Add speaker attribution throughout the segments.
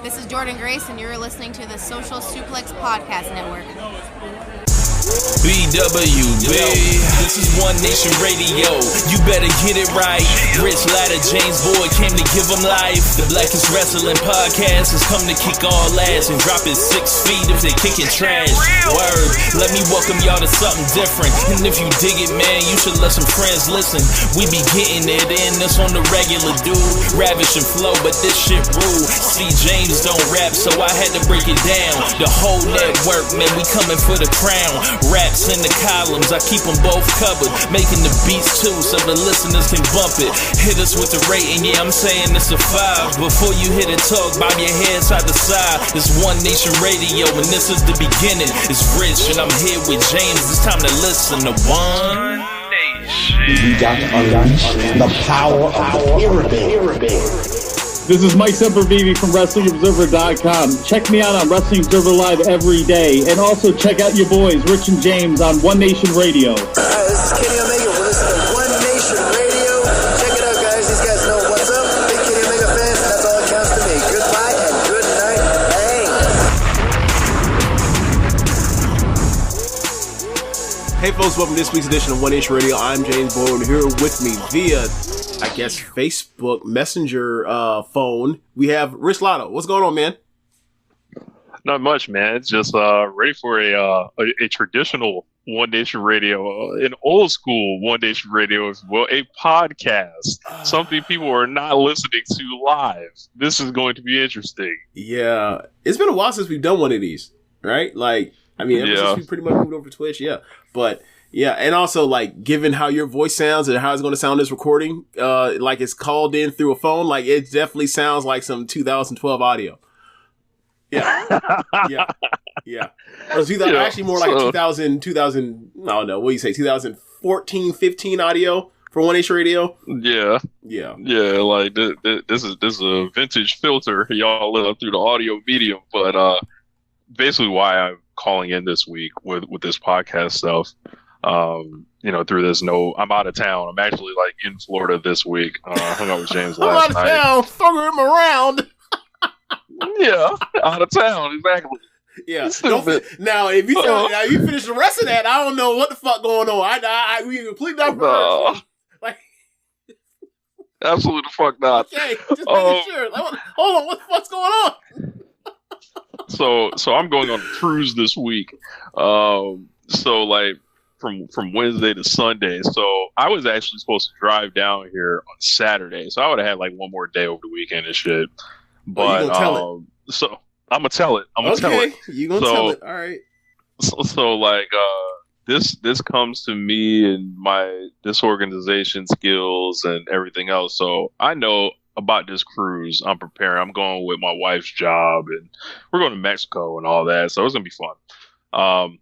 Speaker 1: This is Jordan Grace, and you're listening to the Social Suplex Podcast Network.
Speaker 2: PWI, this is One Nation Radio. You better get it right. Rich Latta, James Boyd came to give them life. The Blackest Wrestling Podcast has come to kick all ass and drop it 6 feet if they kicking trash. Word, let me welcome y'all to something different. And if you dig it, man, you should let some friends listen. We be getting it in, this on the regular, dude. Ravish and flow, but this shit rude. See, James don't rap, so I had to break it down. The whole network, man, we coming for the crown. Raps in the columns, I keep them both covered. Making the beats too, so the listeners can bump it. Hit us with the rating, yeah, I'm saying it's a 5. Before you hit it, talk, bob your head side to side. It's One Nation Radio, and this is the beginning. It's Rich, and I'm here with James. It's time to listen to One Nation.
Speaker 3: We got to unleash the power of the pyramid.
Speaker 4: This is Mike Sempervive from WrestlingObserver.com. Check me out on Wrestling Observer Live every day. And also check out your boys, Rich and James, on One Nation Radio.
Speaker 5: Hi, this is Kenny Omega. We're listening to One Nation Radio. Check it out, guys. These guys know what's up. Big Kenny Omega fans, and that's all that counts to me. Goodbye and good night. Thanks.
Speaker 6: Hey, folks. Welcome to this week's edition of One Nation Radio. I'm James Boyd. Here with me via, I guess, Facebook Messenger phone, we have Rich Latta. What's going on, man?
Speaker 7: Not much, man. It's just ready for a traditional One Nation Radio, an old school One Nation Radio as well, a podcast. Something people are not listening to live. This is going to be interesting.
Speaker 6: Yeah. It's been a while since we've done one of these, right? Like, I mean, ever since we pretty much moved over to Twitch, yeah. But yeah, and also, like, given how your voice sounds and how it's going to sound this recording, like it's called in through a phone, like it definitely sounds like some 2012 audio. Yeah. Yeah. Or actually more like a 2000, I don't know, what do you say, 2014, 15 audio for One Nation Radio?
Speaker 7: Yeah. Like this is a vintage filter y'all lit up through the audio medium, but basically why I'm calling in this week with this podcast stuff. Through this, I'm out of town. I'm actually like in Florida this week. Hung out with James last night.
Speaker 6: I'm out of town, throwing him around.
Speaker 7: Yeah, out of town, exactly.
Speaker 6: Yeah. Now, if you finish the rest of that, I don't know what the fuck going on. We completely diverged. Like,
Speaker 7: absolutely fuck not.
Speaker 6: Okay, just making sure. Hold on, what the fuck's going on?
Speaker 7: So I'm going on a cruise this week. From Wednesday to Sunday. So I was actually supposed to drive down here on Saturday. So I would have had like one more day over the weekend and shit. But
Speaker 6: you gonna tell it.
Speaker 7: So I'm gonna tell it. I'm gonna tell it.
Speaker 6: You gonna tell it. All right.
Speaker 7: This comes to me and my disorganization skills and everything else. So I know about this cruise. I'm preparing. I'm going with my wife's job and we're going to Mexico and all that. So it's gonna be fun.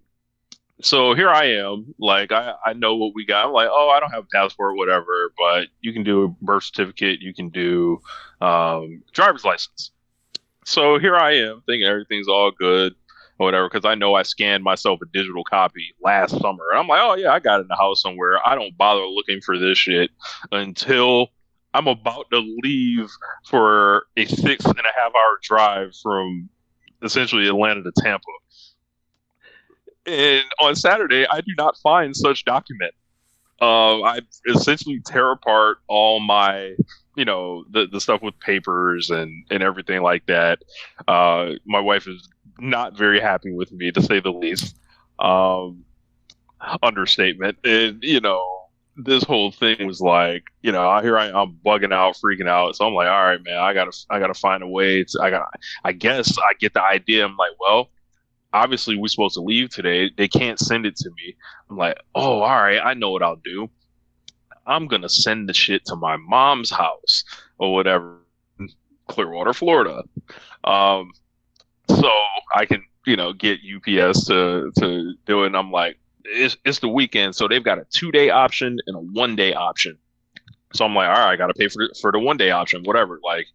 Speaker 7: So here I am, like, I know what we got. I'm like, I don't have a passport, whatever, but you can do a birth certificate. You can do driver's license. So here I am thinking everything's all good or whatever, because I know I scanned myself a digital copy last summer. And I'm like, oh, yeah, I got it in the house somewhere. I don't bother looking for this shit until I'm about to leave for a 6.5-hour drive from essentially Atlanta to Tampa. And on Saturday, I do not find such document. I essentially tear apart all my, the stuff with papers and everything like that. My wife is not very happy with me, to say the least. Understatement. And, this whole thing was like, here I'm bugging out, freaking out. So I'm like, all right, man, I gotta find a way to, I guess I get the idea. I'm like, well, obviously we're supposed to leave today. They can't send it to me. I'm like, all right, I know what I'll do. I'm going to send the shit to my mom's house or whatever, Clearwater, Florida. So I can, get UPS to do it. And I'm like, it's the weekend. So they've got a 2-day option and a 1-day option. So I'm like, all right, I got to pay for the 1-day option, whatever. Like,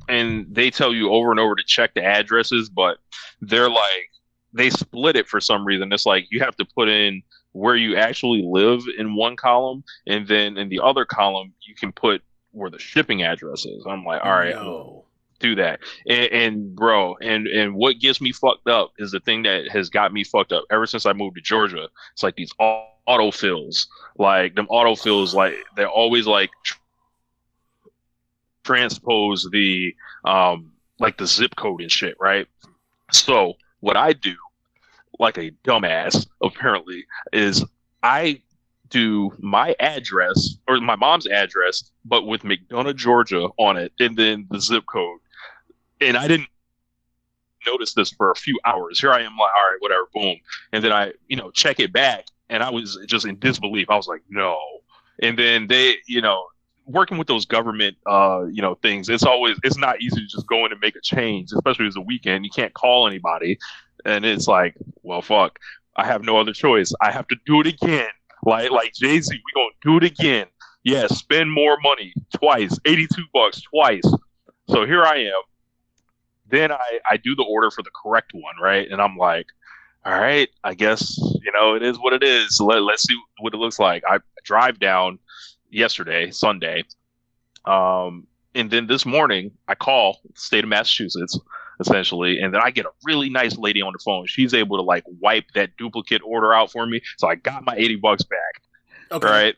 Speaker 7: and they tell you over and over to check the addresses, but they're like, they split it for some reason. It's like you have to put in where you actually live in one column, and then in the other column you can put where the shipping address is. I'm like, all right, do that. And bro, and what gets me fucked up is the thing that has got me fucked up ever since I moved to Georgia. It's like these autofills, like them autofills, like they're always like transpose the like the zip code and shit, right? So what I do, like a dumbass, apparently, is I do my address or my mom's address, but with McDonough, Georgia on it, and then the zip code. And I didn't notice this for a few hours. Here I am, like, all right, whatever, boom. And then I, check it back, and I was just in disbelief. I was like, no. And then they, working with those government, things, it's not easy to just go in and make a change, especially as a weekend. You can't call anybody. And it's like, well, fuck, I have no other choice. I have to do it again. Like Jay-Z, we gonna do it again. Yeah, spend more money twice, $82 twice. So here I am. Then I do the order for the correct one, right? And I'm like, all right, I guess, it is what it is. Let's see what it looks like. I drive down yesterday, Sunday. And then this morning, I call the state of Massachusetts, essentially, and then I get a really nice lady on the phone. She's able to like wipe that duplicate order out for me. So I got my $80 back. Okay. Right.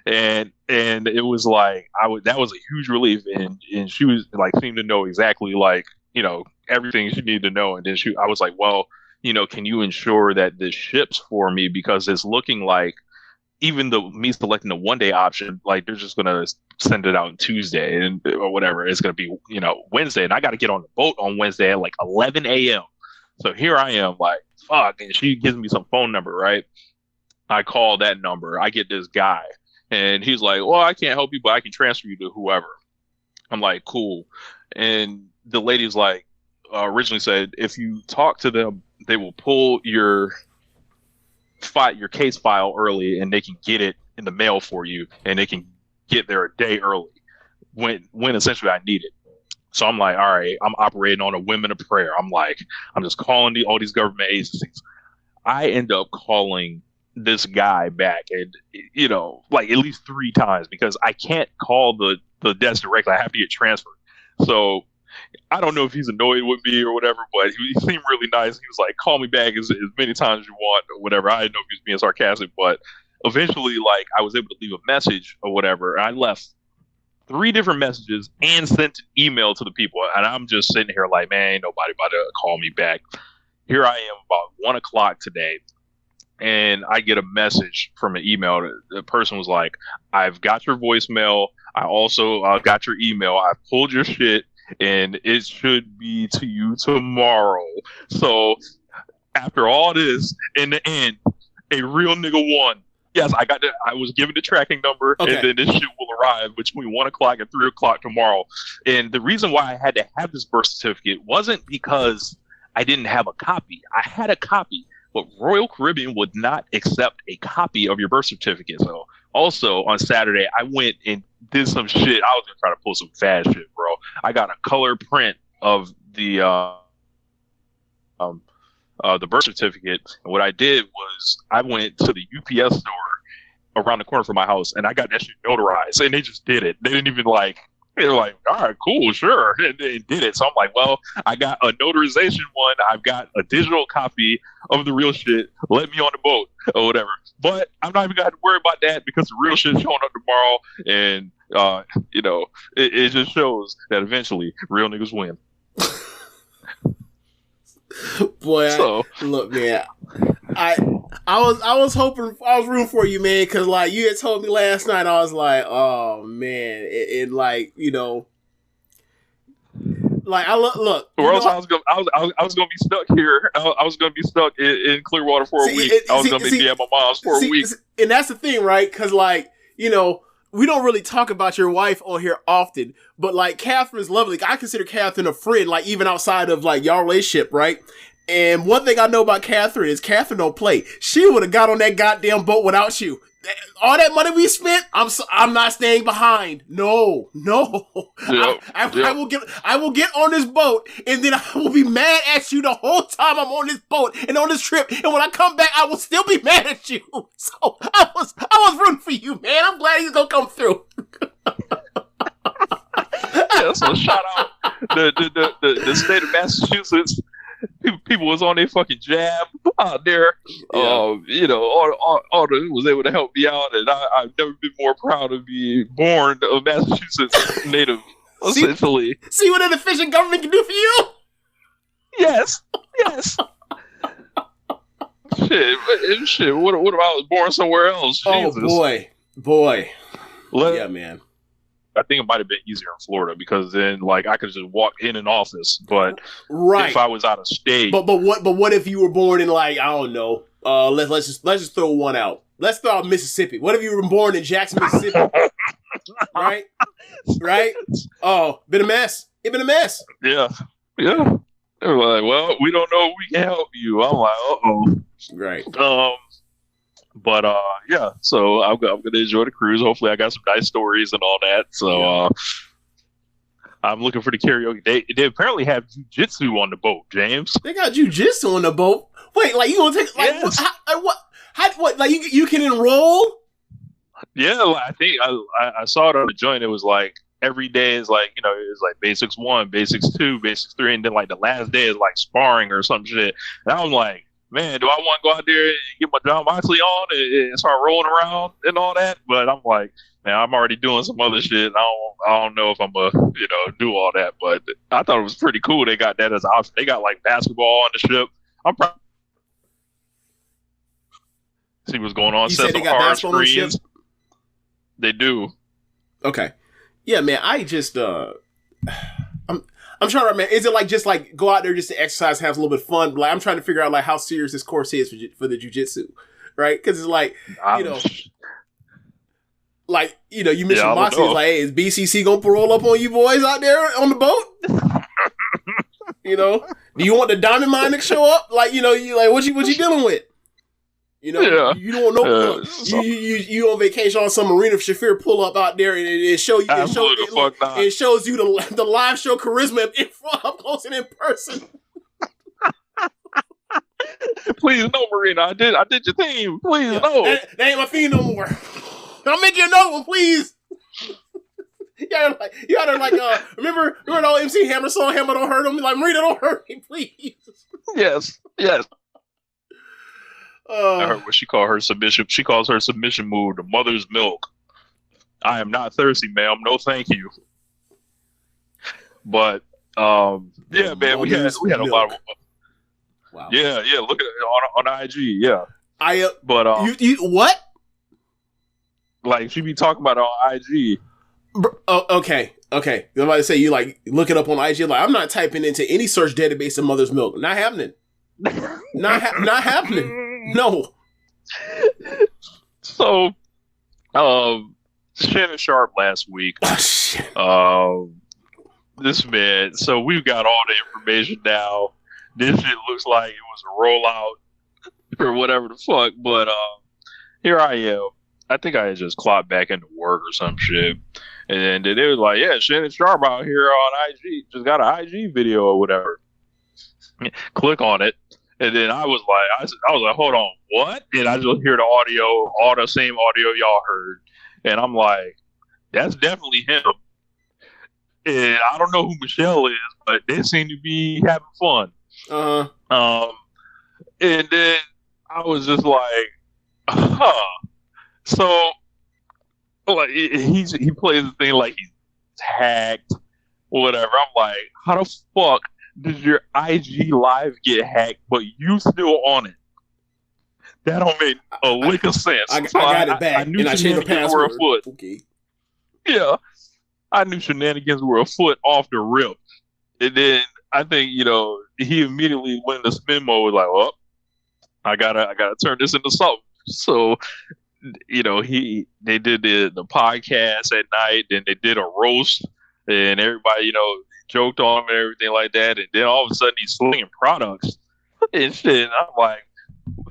Speaker 7: And it was like, that was a huge relief. And she was like, seemed to know exactly like, everything she needed to know. And then I was like, well, can you ensure that this ships for me? Because it's looking like even me selecting the 1 day option, like they're just going to send it out on Tuesday or whatever. It's going to be, Wednesday. And I got to get on the boat on Wednesday at like 11 a.m. So here I am like, fuck. And she gives me some phone number, right? I call that number. I get this guy and he's like, well, I can't help you, but I can transfer you to whoever. I'm like, cool. And the lady's like, originally said, if you talk to them, they will pull your case file early and they can get it in the mail for you and they can get there a day early when essentially I need it. So I'm like, all right, I'm operating on a women of prayer. I'm like, I'm just calling all these government agencies. I end up calling this guy back and, like at least 3 times because I can't call the desk directly. I have to get transferred. So I don't know if he's annoyed with me or whatever, but he seemed really nice. He was like, call me back as many times as you want or whatever. I didn't know if he was being sarcastic, but eventually, like, I was able to leave a message or whatever. I left 3 different messages and sent an email to the people. And I'm just sitting here like, man, ain't nobody about to call me back. Here I am about 1 o'clock today. And I get a message from an email. The person was like, I've got your voicemail. I also got your email. I pulled your shit. And it should be to you tomorrow. So after all this, in the end, a real nigga won. Yes, I was given the tracking number, okay. And then this shit will arrive between 1 o'clock and 3 o'clock tomorrow. And the reason why I had to have this birth certificate wasn't because I didn't have a copy. I had a copy, but Royal Caribbean would not accept a copy of your birth certificate. So also on Saturday, I went and did some shit. I was gonna try to pull some fast shit, bro. I got a color print of the birth certificate. And what I did was I went to the UPS store around the corner from my house and I got that shit notarized. And they just did it. They didn't even they were like, all right, cool, sure. And they did it. So I'm like, well, I got a notarization one. I've got a digital copy of the real shit. Let me on the boat or whatever. But I'm not even going to have to worry about that because the real shit's showing up tomorrow. And, it just shows that eventually real niggas win.
Speaker 6: Boy, look, man, I was hoping, I was rooting for you, man, because like you had told me last night, I was like, oh man, it like like look.
Speaker 7: Or else I was gonna be stuck here. I was gonna be stuck in Clearwater for a week. I was gonna be at my mom's for a week.
Speaker 6: And that's the thing, right? Because like we don't really talk about your wife on here often, but like Catherine's lovely. I consider Catherine a friend, like even outside of like y'all relationship, right? And one thing I know about Catherine is Catherine don't play. She would have got on that goddamn boat without you. All that money we spent, I'm not staying behind. No. Yep. I will get on this boat, and then I will be mad at you the whole time I'm on this boat and on this trip. And when I come back, I will still be mad at you. So I was rooting for you, man. I'm glad he's gonna come through.
Speaker 7: Yeah, so shout out the state of Massachusetts. People was on their fucking jab out there.
Speaker 6: Yeah.
Speaker 7: All was able to help me out, and I've never been more proud to be born a Massachusetts native. Essentially,
Speaker 6: see what an efficient government can do for you.
Speaker 7: Yes. Shit. What if I was born somewhere else?
Speaker 6: Oh
Speaker 7: Jesus.
Speaker 6: boy. Yeah, man.
Speaker 7: I think it might have been easier in Florida because then, like, I could just walk in an office. But
Speaker 6: right,
Speaker 7: if I was out of state,
Speaker 6: but what if you were born in, like, I don't know? Let's just throw one out. Let's throw out Mississippi. What if you were born in Jackson, Mississippi? Right. Oh, been a mess. It been a mess.
Speaker 7: Yeah. They were like, well, we don't know if we can help you. I'm like, uh-oh.
Speaker 6: Right.
Speaker 7: But yeah. So I'm gonna enjoy the cruise. Hopefully, I got some nice stories and all that. So I'm looking for the karaoke. They apparently have jujitsu on the boat, James.
Speaker 6: They got jujitsu on the boat. Wait, like you gonna take like
Speaker 7: yes.
Speaker 6: what? Like you can enroll?
Speaker 7: Yeah, I think I saw it on the joint. It was like every day is like, it was like basics 1, basics 2, basics 3, and then like the last day is like sparring or some shit. And I'm like, man, do I want to go out there and get my John Moxley on and start rolling around and all that? But I'm like, man, I'm already doing some other shit. I don't know if I'm gonna, do all that. But I thought it was pretty cool. They got that as an option. They got like basketball on the ship. I'm proud. See what's going on.
Speaker 6: You said they got basketball on the ship?
Speaker 7: They do.
Speaker 6: Okay. Yeah, man. I just I'm trying to remember. Is it like just like go out there just to exercise, have a little bit of fun? Like I'm trying to figure out like how serious this course is for the jiu-jitsu, right? Because it's like you mentioned boxing. It's like, hey, is BCC gonna roll up on you boys out there on the boat? Do you want the Dynamite to show up? Like you like what you dealing with? You don't know. You on vacation on some Marina Shafir pull up out there, and it shows you the live show charisma up close and in person.
Speaker 7: Please no, Marina. I did your theme. Please no.
Speaker 6: That ain't my theme no more. I'll make you another one, please. You gotta remember the old MC Hammer song, Hammer don't hurt him. Like Marina, don't hurt me, please.
Speaker 7: Yes. I heard what she called her submission. She calls her submission move the mother's milk. I am not thirsty, ma'am. No, thank you. But yeah, man, we had a lot of. Wow. Yeah. Look at it on IG. Yeah.
Speaker 6: But you what?
Speaker 7: Like she be talking about it on IG.
Speaker 6: Okay. I'm about to say you like look it up on IG. Like I'm not typing into any search database of mother's milk. Not happening. Not happening. No.
Speaker 7: So, Shannon Sharpe last week. This man. So we've got all the information now. This shit looks like it was a rollout or whatever the fuck. But here I am. I think I had just clocked back into work or some shit, and then they was like, "Yeah, Shannon Sharpe out here on IG just got an IG video or whatever." Click on it. And then I was like, hold on, what? And I just hear the audio, all the same audio y'all heard. And I'm like, that's definitely him. And I don't know who Michelle is, but they seem to be having fun. And then I was just like, So, like, he plays the thing like he's hacked, whatever. I'm like, how the fuck did your IG live get hacked, but you still on it? That don't make a lick of sense.
Speaker 6: I got it back, and I changed the password.
Speaker 7: Okay. Yeah, I knew shenanigans were afoot off the rip, and then I think he immediately went into spin mode. Like, well, I gotta turn this into something. So, they did the podcast at night, then they did a roast, and everybody joked on him and everything like that, and then all of a sudden he's slinging products and shit. And I'm like,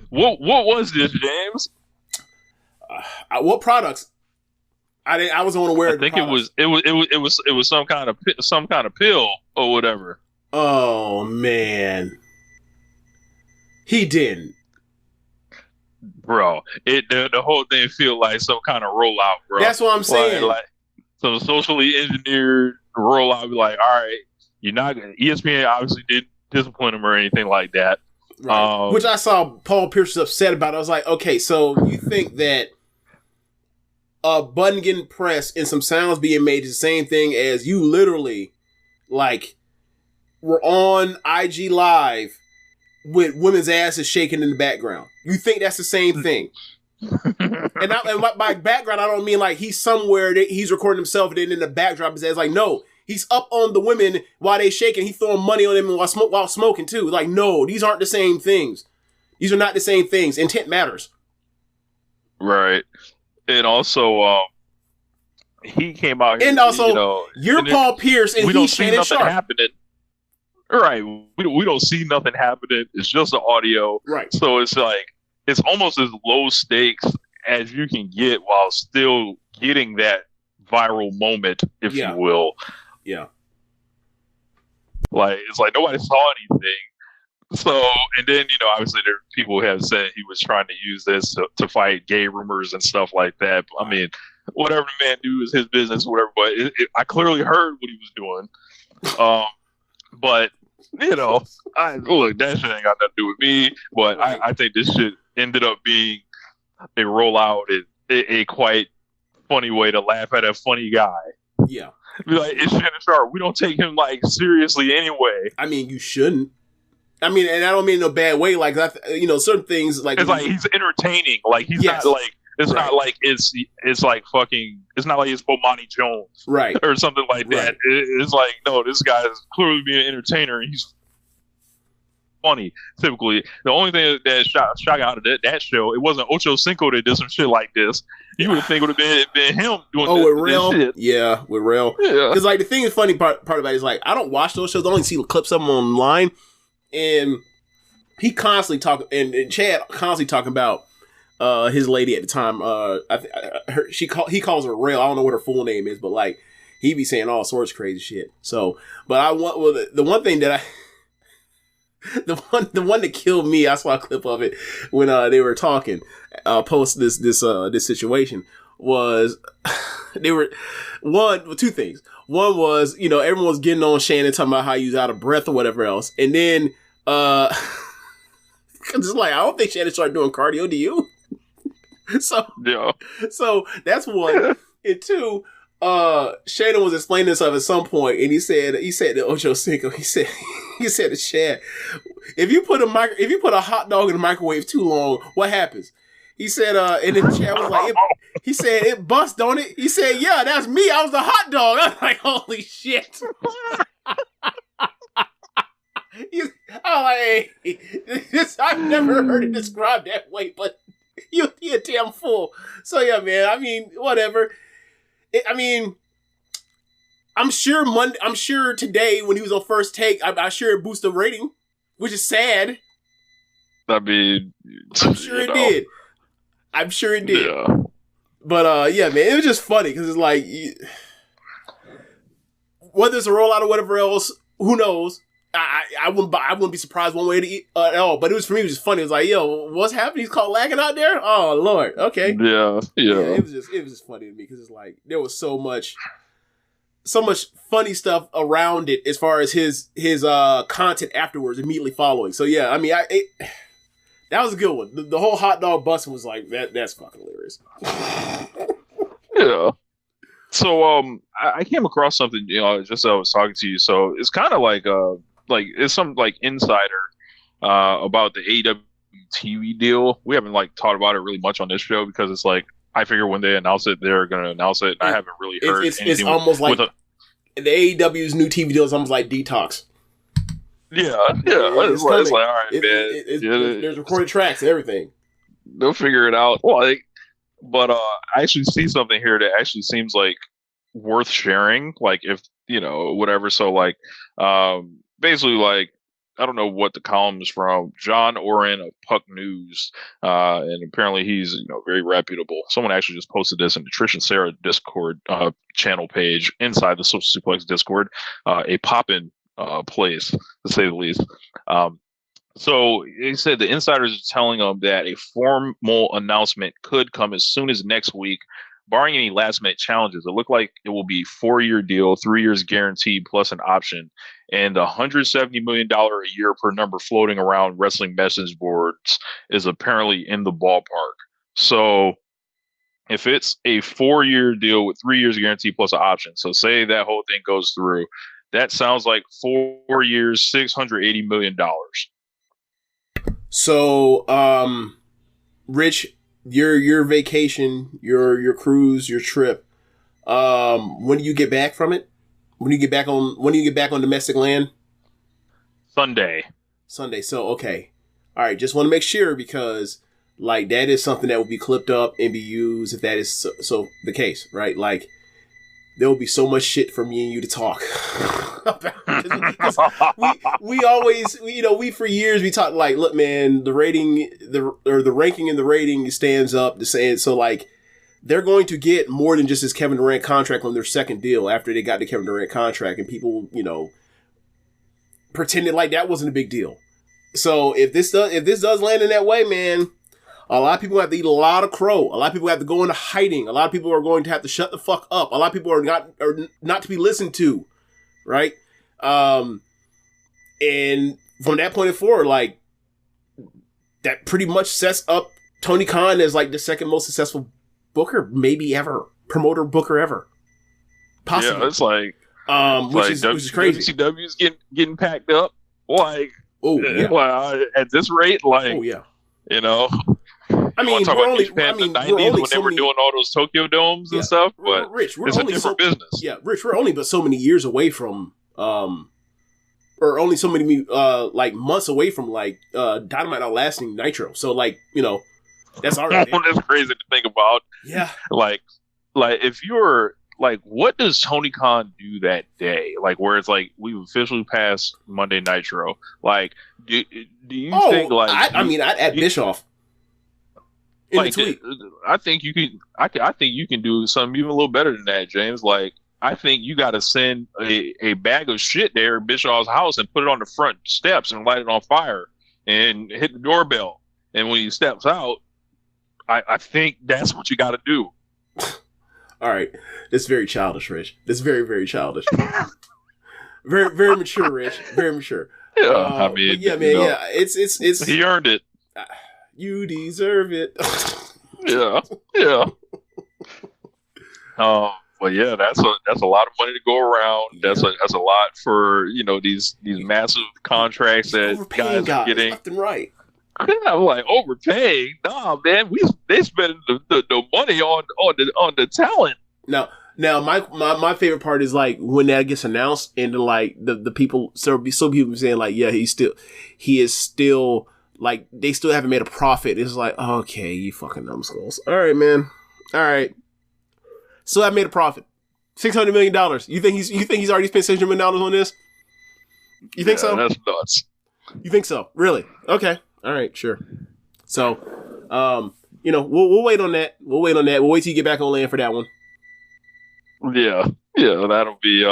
Speaker 7: what was this, James?
Speaker 6: What products? I wasn't aware.
Speaker 7: I think it was some kind of pill or whatever.
Speaker 6: Oh man, he didn't,
Speaker 7: bro. The whole thing feel like some kind of rollout, bro.
Speaker 6: That's what I'm saying.
Speaker 7: some socially engineered rollout. Be like, all right, you're not gonna. ESPN obviously didn't discipline him or anything like that.
Speaker 6: Right. Which I saw Paul Pierce was upset about. I was like, okay, so you think that a button getting pressed and some sounds being made is the same thing as you literally, like, were on IG Live with women's asses shaking in the background? You think that's the same thing? and by background, I don't mean like he's somewhere that he's recording himself and then in the backdrop his ass. Like, no, he's up on the women while they shaking. He's throwing money on them while smoking too. Like, no, these aren't the same things. These are not the same things. Intent matters.
Speaker 7: Right. And also, he came out here.
Speaker 6: And also, you're Paul Pierce and he's Shannon Sharpe.
Speaker 7: Happening. Right. We don't see nothing happening. It's just the audio.
Speaker 6: Right.
Speaker 7: So it's like, it's almost as low stakes as you can get while still getting that viral moment, if you will.
Speaker 6: Yeah.
Speaker 7: Like, it's like nobody saw anything. So, and then, obviously there are people who have said he was trying to use this to fight gay rumors and stuff like that. I mean, whatever the man do is his business, whatever. But I clearly heard what he was doing. But, look, that shit ain't got nothing to do with me. But I think this shit ended up being a rollout, a quite funny way to laugh at a funny guy.
Speaker 6: Yeah.
Speaker 7: Be like, it's Shannon Sharpe. We don't take him, like, seriously anyway.
Speaker 6: I mean, you shouldn't. I mean, and I don't mean in a bad way. Like, certain things, like...
Speaker 7: It's like he's entertaining. Like, he's not, like... It's not like it's like fucking... It's not like it's Bomani Jones.
Speaker 6: Right.
Speaker 7: Or something like that. It's like, no, this guy is clearly being an entertainer, and he's funny, typically. The only thing that shot out of that show, it wasn't Ocho Cinco that did some shit like this. You would think it would have been him doing this,
Speaker 6: with Real?
Speaker 7: This shit.
Speaker 6: Yeah, with Real.
Speaker 7: Yeah.
Speaker 6: Because, like, the thing is funny part about it is, like, I don't watch those shows. I only see clips of them online. And he constantly and Chad constantly talking about his lady at the time. He calls her Rail. I don't know what her full name is, but like he be saying all sorts of crazy shit. So, but the one thing that the one that killed me. I saw a clip of it when they were talking post this situation was they were two things. One was, everyone was getting on Shannon talking about how he was out of breath or whatever else. And then, cause it's like, I don't think Shannon started doing cardio, do you? So that's one. And two, Shannon was explaining this at some point, and he said to Ocho Cinco, he said to Chad, if you put a hot dog in the microwave too long, what happens? He said, and then Chad was like, he said, it bust, don't it? He said, yeah, that's me. I was the hot dog. I was like, holy shit. I'm like, hey, I've never heard it described that way, but you're a damn fool. So yeah, man, I mean, whatever. I'm sure today when he was on First Take, I'm sure it boosted the rating, which is sad.
Speaker 7: I mean,
Speaker 6: I'm sure it did. I'm sure it did.
Speaker 7: Yeah.
Speaker 6: But yeah, man, it was just funny because it's like, whether it's a rollout or whatever else, who knows? I wouldn't be surprised one way at all. But for me, it was just funny. It was like, yo, what's happening? He's caught lagging out there. Oh Lord, okay.
Speaker 7: Yeah.
Speaker 6: It was just funny to me because it's like there was so much funny stuff around it as far as his content afterwards, immediately following. So yeah, I mean, that was a good one. The whole hot dog busting was like that's fucking hilarious.
Speaker 7: Yeah. So I came across something, just as I was talking to you. So it's kind of like it's some like insider about the AEW TV deal. We haven't talked about it really much on this show because it's like I figure when they announce it, they're gonna announce it. I haven't really heard anything.
Speaker 6: It's almost like the AEW's new TV deal is almost like Detox.
Speaker 7: Yeah. It's like all right, man.
Speaker 6: There's recorded tracks and everything.
Speaker 7: They'll figure it out. But I actually see something here that actually seems like worth sharing. Like if whatever. So basically I don't know what the column is from. John Oren of Puck News, and apparently he's very reputable. Someone actually just posted this in the Trish and Sarah Discord channel page inside the Social Suplex Discord. A poppin' place to say the least. So he said the insiders are telling them that a formal announcement could come as soon as next week barring any last minute challenges, it looked like it will be 4-year deal, 3 years guaranteed plus an option, and $170 million a year per number floating around wrestling message boards is apparently in the ballpark. So if it's a 4-year deal with 3 years guaranteed plus an option, so say that whole thing goes through, that sounds like 4 years, $680 million.
Speaker 6: So, Rich, your vacation, your cruise, your trip, when do you get back from it? When do you get back on domestic land?
Speaker 7: Sunday.
Speaker 6: So, okay. All right. Just want to make sure, because like that is something that will be clipped up and be used if that is so the case, right? Like there will be so much shit for me and you to talk about. we always, we for years we talked like, look, man, the ranking and the rating stands up to saying, so like they're going to get more than just this Kevin Durant contract on their second deal after they got the Kevin Durant contract, and people, pretended like that wasn't a big deal. So if this does land in that way, man, a lot of people have to eat a lot of crow. A lot of people have to go into hiding. A lot of people are going to have to shut the fuck up. A lot of people are not to be listened to, right? And from that point forward, like that pretty much sets up Tony Khan as like the second most successful booker, maybe ever, promoter booker ever, possibly.
Speaker 7: Yeah, it's like,
Speaker 6: which is crazy.
Speaker 7: WCW is getting packed up, like,
Speaker 6: yeah.
Speaker 7: At this rate, like,
Speaker 6: I mean, we're only
Speaker 7: when they were doing all those Tokyo domes and stuff, but
Speaker 6: Rich,
Speaker 7: it's a different business.
Speaker 6: Yeah, Rich, we're only but so many years away from, or only so many like months away from like Dynamite outlasting Nitro. So like, that's already
Speaker 7: that's crazy to think about.
Speaker 6: Yeah,
Speaker 7: like if you're like, what does Tony Khan do that day? Like where it's like we've officially passed Monday Nitro. Like, do you think like
Speaker 6: I'd add Bischoff.
Speaker 7: Like, I think you can. I think you can do something even a little better than that, James. Like, I think you got to send a bag of shit there at Bischoff's house and put it on the front steps and light it on fire and hit the doorbell. And when he steps out, I think that's what you got to do.
Speaker 6: All right, that's very childish, Rich. That's very, very childish. Very, very mature, Rich. Very mature.
Speaker 7: Yeah, I mean,
Speaker 6: yeah, man, yeah. It's
Speaker 7: he earned it.
Speaker 6: You deserve it.
Speaker 7: yeah. But yeah, that's a lot of money to go around. That's a lot for these massive contracts that guys are getting
Speaker 6: left and right.
Speaker 7: I'm like, overpaying? Nah, man. They spend the money on the talent.
Speaker 6: Now my favorite part is like when that gets announced and then like the people so people saying like, yeah, he is still. Like, they still haven't made a profit. It's like, okay, you fucking numbskulls. All right, man. All right. Still haven't made a profit. $600 million. You think he's already spent $600 million on this? You think so?
Speaker 7: That's nuts.
Speaker 6: You think so? Really? Okay. All right, sure. So, we'll wait on that. We'll wait on that. We'll wait till you get back on land for that one.
Speaker 7: Yeah. Yeah, that'll be,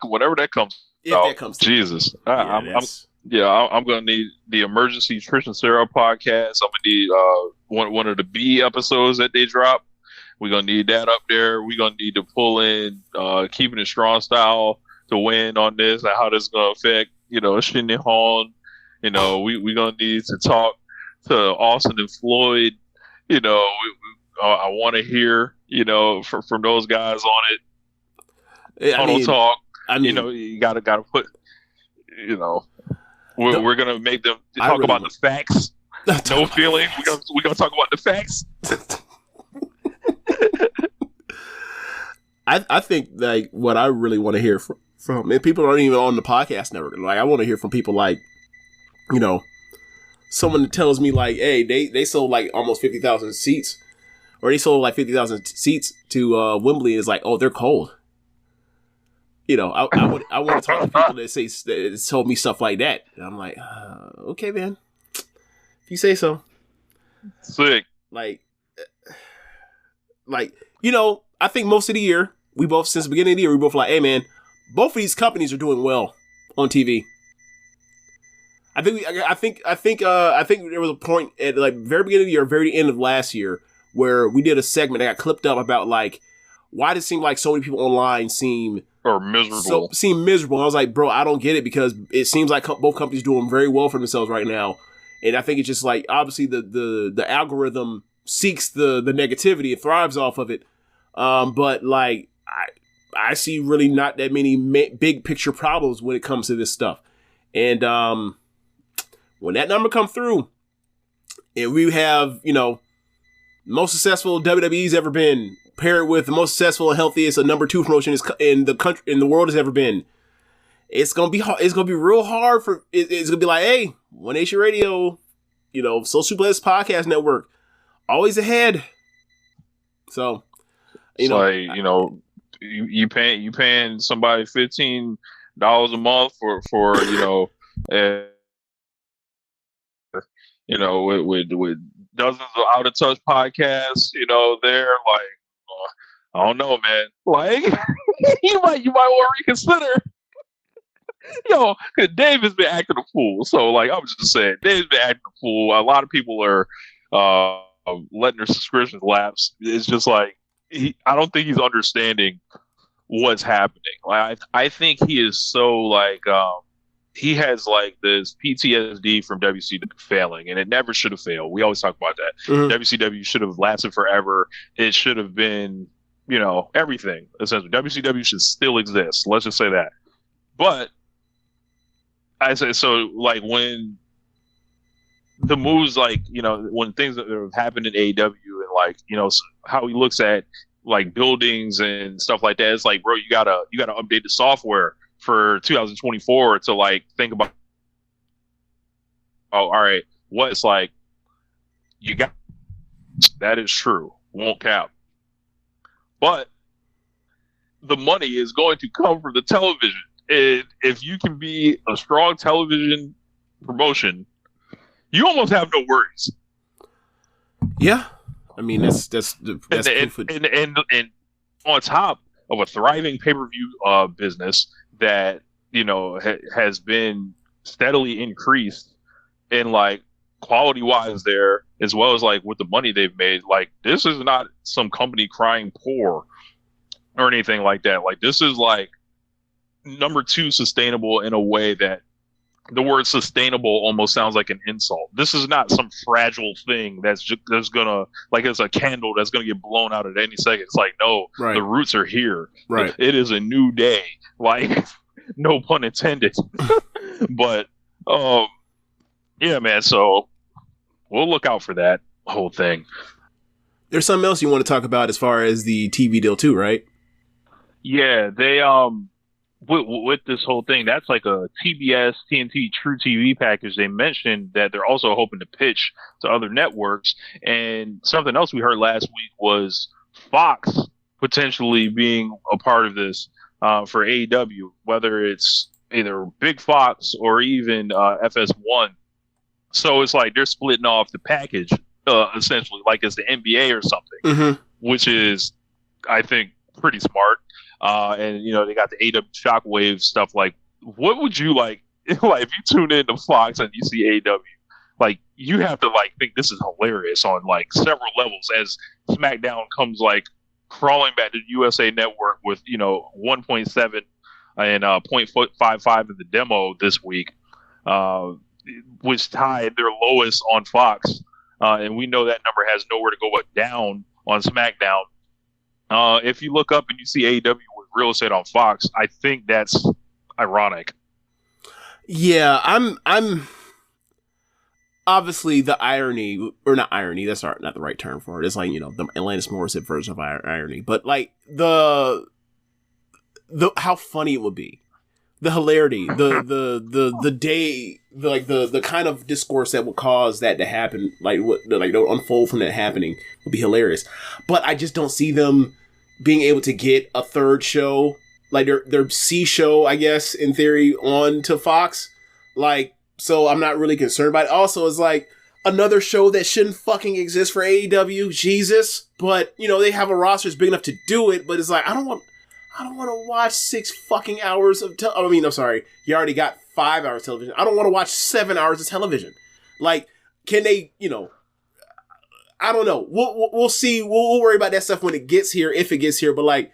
Speaker 7: whenever that comes out.
Speaker 6: That comes
Speaker 7: Jesus. I'm going to need the emergency Trish and Sarah podcast. I'm going to need one of the B episodes that they drop. We're going to need that up there. We're going to need to pull in Keepin It Strong Style to win on this and how this is going to affect, Shinny Hon. We're going to need to talk to Austin and Floyd. I want to hear, from those guys on it. Tunnel talk. You got to put, We're gonna make them talk about the facts. No feeling. We're gonna talk about the facts.
Speaker 6: I think like what I really want to hear from and people aren't even on the podcast network. Like I want to hear from people like, someone that tells me like, hey, they sold like almost 50,000 seats, or they sold like 50,000 seats to Wembley. Is like, oh, they're cold. I want to talk to people that told me stuff like that. And I'm like, okay, man. If you say so.
Speaker 7: Sick.
Speaker 6: Like, I think most of the year, since the beginning of the year, we both like, hey, man, both of these companies are doing well on TV. I think there was a point at like very beginning of the year, very end of last year, where we did a segment that got clipped up about like, why does it seem like so many people online seem
Speaker 7: miserable?
Speaker 6: And I was like, bro, I don't get it, because it seems like both companies doing very well for themselves right now. And I think it's just like, obviously the algorithm seeks the negativity, it thrives off of it. But like, I see really not that many big picture problems when it comes to this stuff. And when that number come through, and we have, most successful WWE's ever been, paired with the most successful and healthiest number 2 promotion in the country, in the world has ever been, it's gonna be hard. It's gonna be real hard it's gonna be like, hey, One Nation Radio, Social Suplex Podcast Network, always ahead. So,
Speaker 7: you paying somebody $15 a month for with dozens of Out of Touch podcasts, they're like, I don't know, man. Like, you might want to reconsider. Because Dave has been acting a fool. So, like, I'm just saying, Dave's been acting a fool. A lot of people are letting their subscriptions lapse. It's just like, I don't think he's understanding what's happening. Like, I think he is so like, he has like this PTSD from WCW failing, and it never should have failed. We always talk about that. Mm-hmm. WCW should have lasted forever. It should have been, everything. Essentially, WCW should still exist. Let's just say that. But I say, so like when the moves, like, when things that have happened in AEW, and like, how he looks at like buildings and stuff like that, it's like, bro, you gotta update the software for 2024 to like think about, all right, what it's like, you got, that is true, won't cap, but the money is going to come from the television. And if you can be a strong television promotion, you almost have no worries.
Speaker 6: Yeah, I mean that's
Speaker 7: and on top of a thriving pay-per-view business that has been steadily increased in like quality wise there, as well as like with the money they've made. Like, this is not some company crying poor or anything like that. Like, this is like number 2 sustainable in a way that the word sustainable almost sounds like an insult. This is not some fragile thing that's gonna, like, it's a candle that's gonna get blown out at any second. It's like, no, right. The roots are here.
Speaker 6: Right.
Speaker 7: It is a new day. Like, no pun intended. But yeah, man. So we'll look out for that whole thing.
Speaker 6: There's something else you want to talk about as far as the TV deal too, right?
Speaker 7: Yeah, they with this whole thing, that's like a TBS, TNT, True TV package. They mentioned that they're also hoping to pitch to other networks. And something else we heard last week was Fox potentially being a part of this for AEW, whether it's either Big Fox or even FS1. So it's like they're splitting off the package, essentially, like it's the NBA or something, which is, I think, pretty smart. And they got the AEW Shockwave stuff. Like, what would you like? Like, if you tune in to Fox and you see AEW, like, you have to like think this is hilarious on like several levels. As SmackDown comes like crawling back to the USA Network with 1.7 and 0.55 in the demo this week, which tied their lowest on Fox, and we know that number has nowhere to go but down on SmackDown. If you look up and you see AEW with real estate on Fox, I think that's ironic.
Speaker 6: Yeah, I'm obviously the irony, or not irony, that's not the right term for it. It's like, the Alanis Morissette version of irony, but like the how funny it would be, the hilarity, the day, the kind of discourse that would cause that to happen, like what, like they'll unfold from that happening, would be hilarious. But I just don't see them being able to get a third show, like their C show, I guess, in theory, on to Fox. Like, so I'm not really concerned about it. Also, it's like another show that shouldn't fucking exist for AEW, Jesus. But, they have a roster that's big enough to do it, but it's like, I don't want to watch 6 fucking hours of I'm sorry, you already got 5 hours of television. I don't want to watch 7 hours of television. Like, can they, I don't know. We'll see. We'll worry about that stuff when it gets here, if it gets here. But like,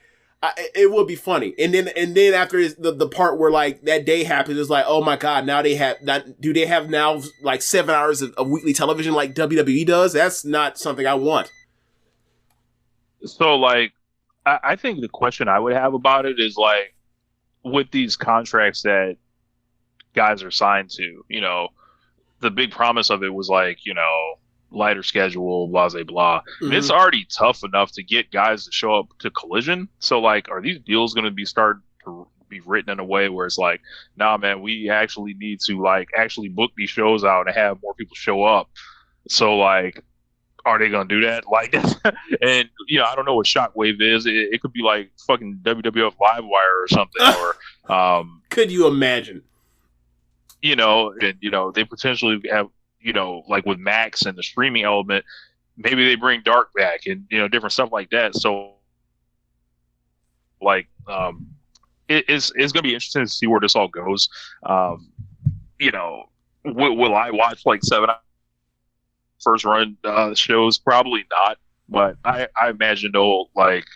Speaker 6: it would be funny. And then after the part where like that day happens, it's like, oh my god, now do they have now like 7 hours of weekly television like WWE does? That's not something I want.
Speaker 7: So like, I think the question I would have about it is like, with these contracts that guys are signed to, you know, the big promise of it was like, you know, lighter schedule, blah, blah, blah. Mm-hmm. And it's already tough enough to get guys to show up to Collision. So, like, are these deals going to be starting to be written in a way where it's like, nah, man, we actually need to, like, actually book these shows out and have more people show up. So, like, are they going to do that? Like, and, you know, I don't know what Shockwave is. It could be like fucking WWF Livewire or something. Or
Speaker 6: could you imagine?
Speaker 7: You know, and, you know, they potentially have, you know, like with Max and the streaming element, maybe they bring Dark back and, you know, different stuff like that. So, like, it's going to be interesting to see where this all goes. You know, will I watch like 7 first run shows? Probably not, but I imagine they'll like,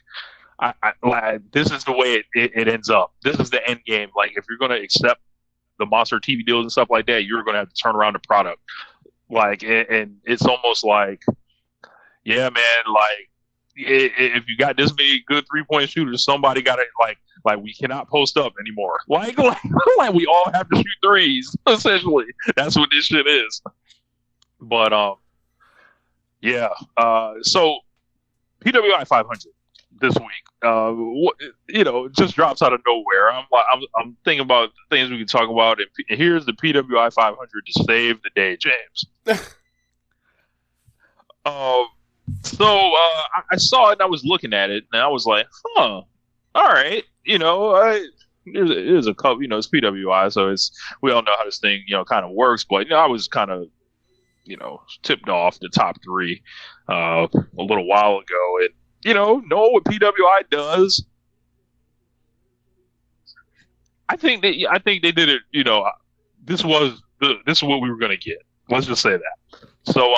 Speaker 7: this is the way it ends up. This is the end game. Like, if you're going to accept the monster TV deals and stuff like that, you're going to have to turn around the product. Like, and it's almost like, yeah, man, like, if you got this many good 3-point shooters, somebody got to, like, we cannot post up anymore. Like we all have to shoot threes, essentially. That's what this shit is. But, yeah. So, PWI 500 this week, you know, just drops out of nowhere. I'm thinking about things we can talk about, and here's the PWI 500 to save the day, James. So I saw it and I was looking at it and I was like, huh, all right, you know, there's a couple, you know, it's PWI, so we all know how this thing, you know, kind of works, but, you know, I was kind of, you know, tipped off the top 3 a little while ago, and, you know what PWI does. I think they did it. You know, this is what we were going to get. Let's just say that. So,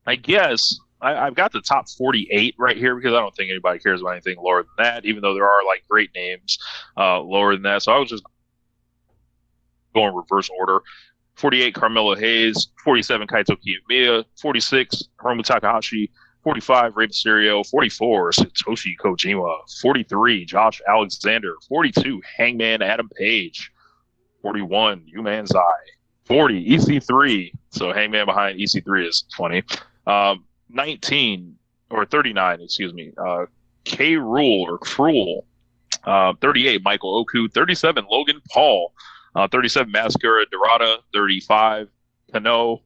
Speaker 7: I guess I've got the top 48 right here because I don't think anybody cares about anything lower than that. Even though there are like great names lower than that, so I was just going reverse order. 48, Carmelo Hayes. 47, Kaito Kiyomiya. 46, Hiromu Takahashi. 45, Rey Mysterio. 44, Satoshi Kojima. 43, Josh Alexander. 42, Hangman Adam Page. 41, Yuman Zai. 40, EC3. So Hangman behind EC3 is funny. 39, excuse me. K. Rule or Cruel. 38, Michael Oku. 37, Logan Paul. 37, Mascara Dorada. 35, Kano.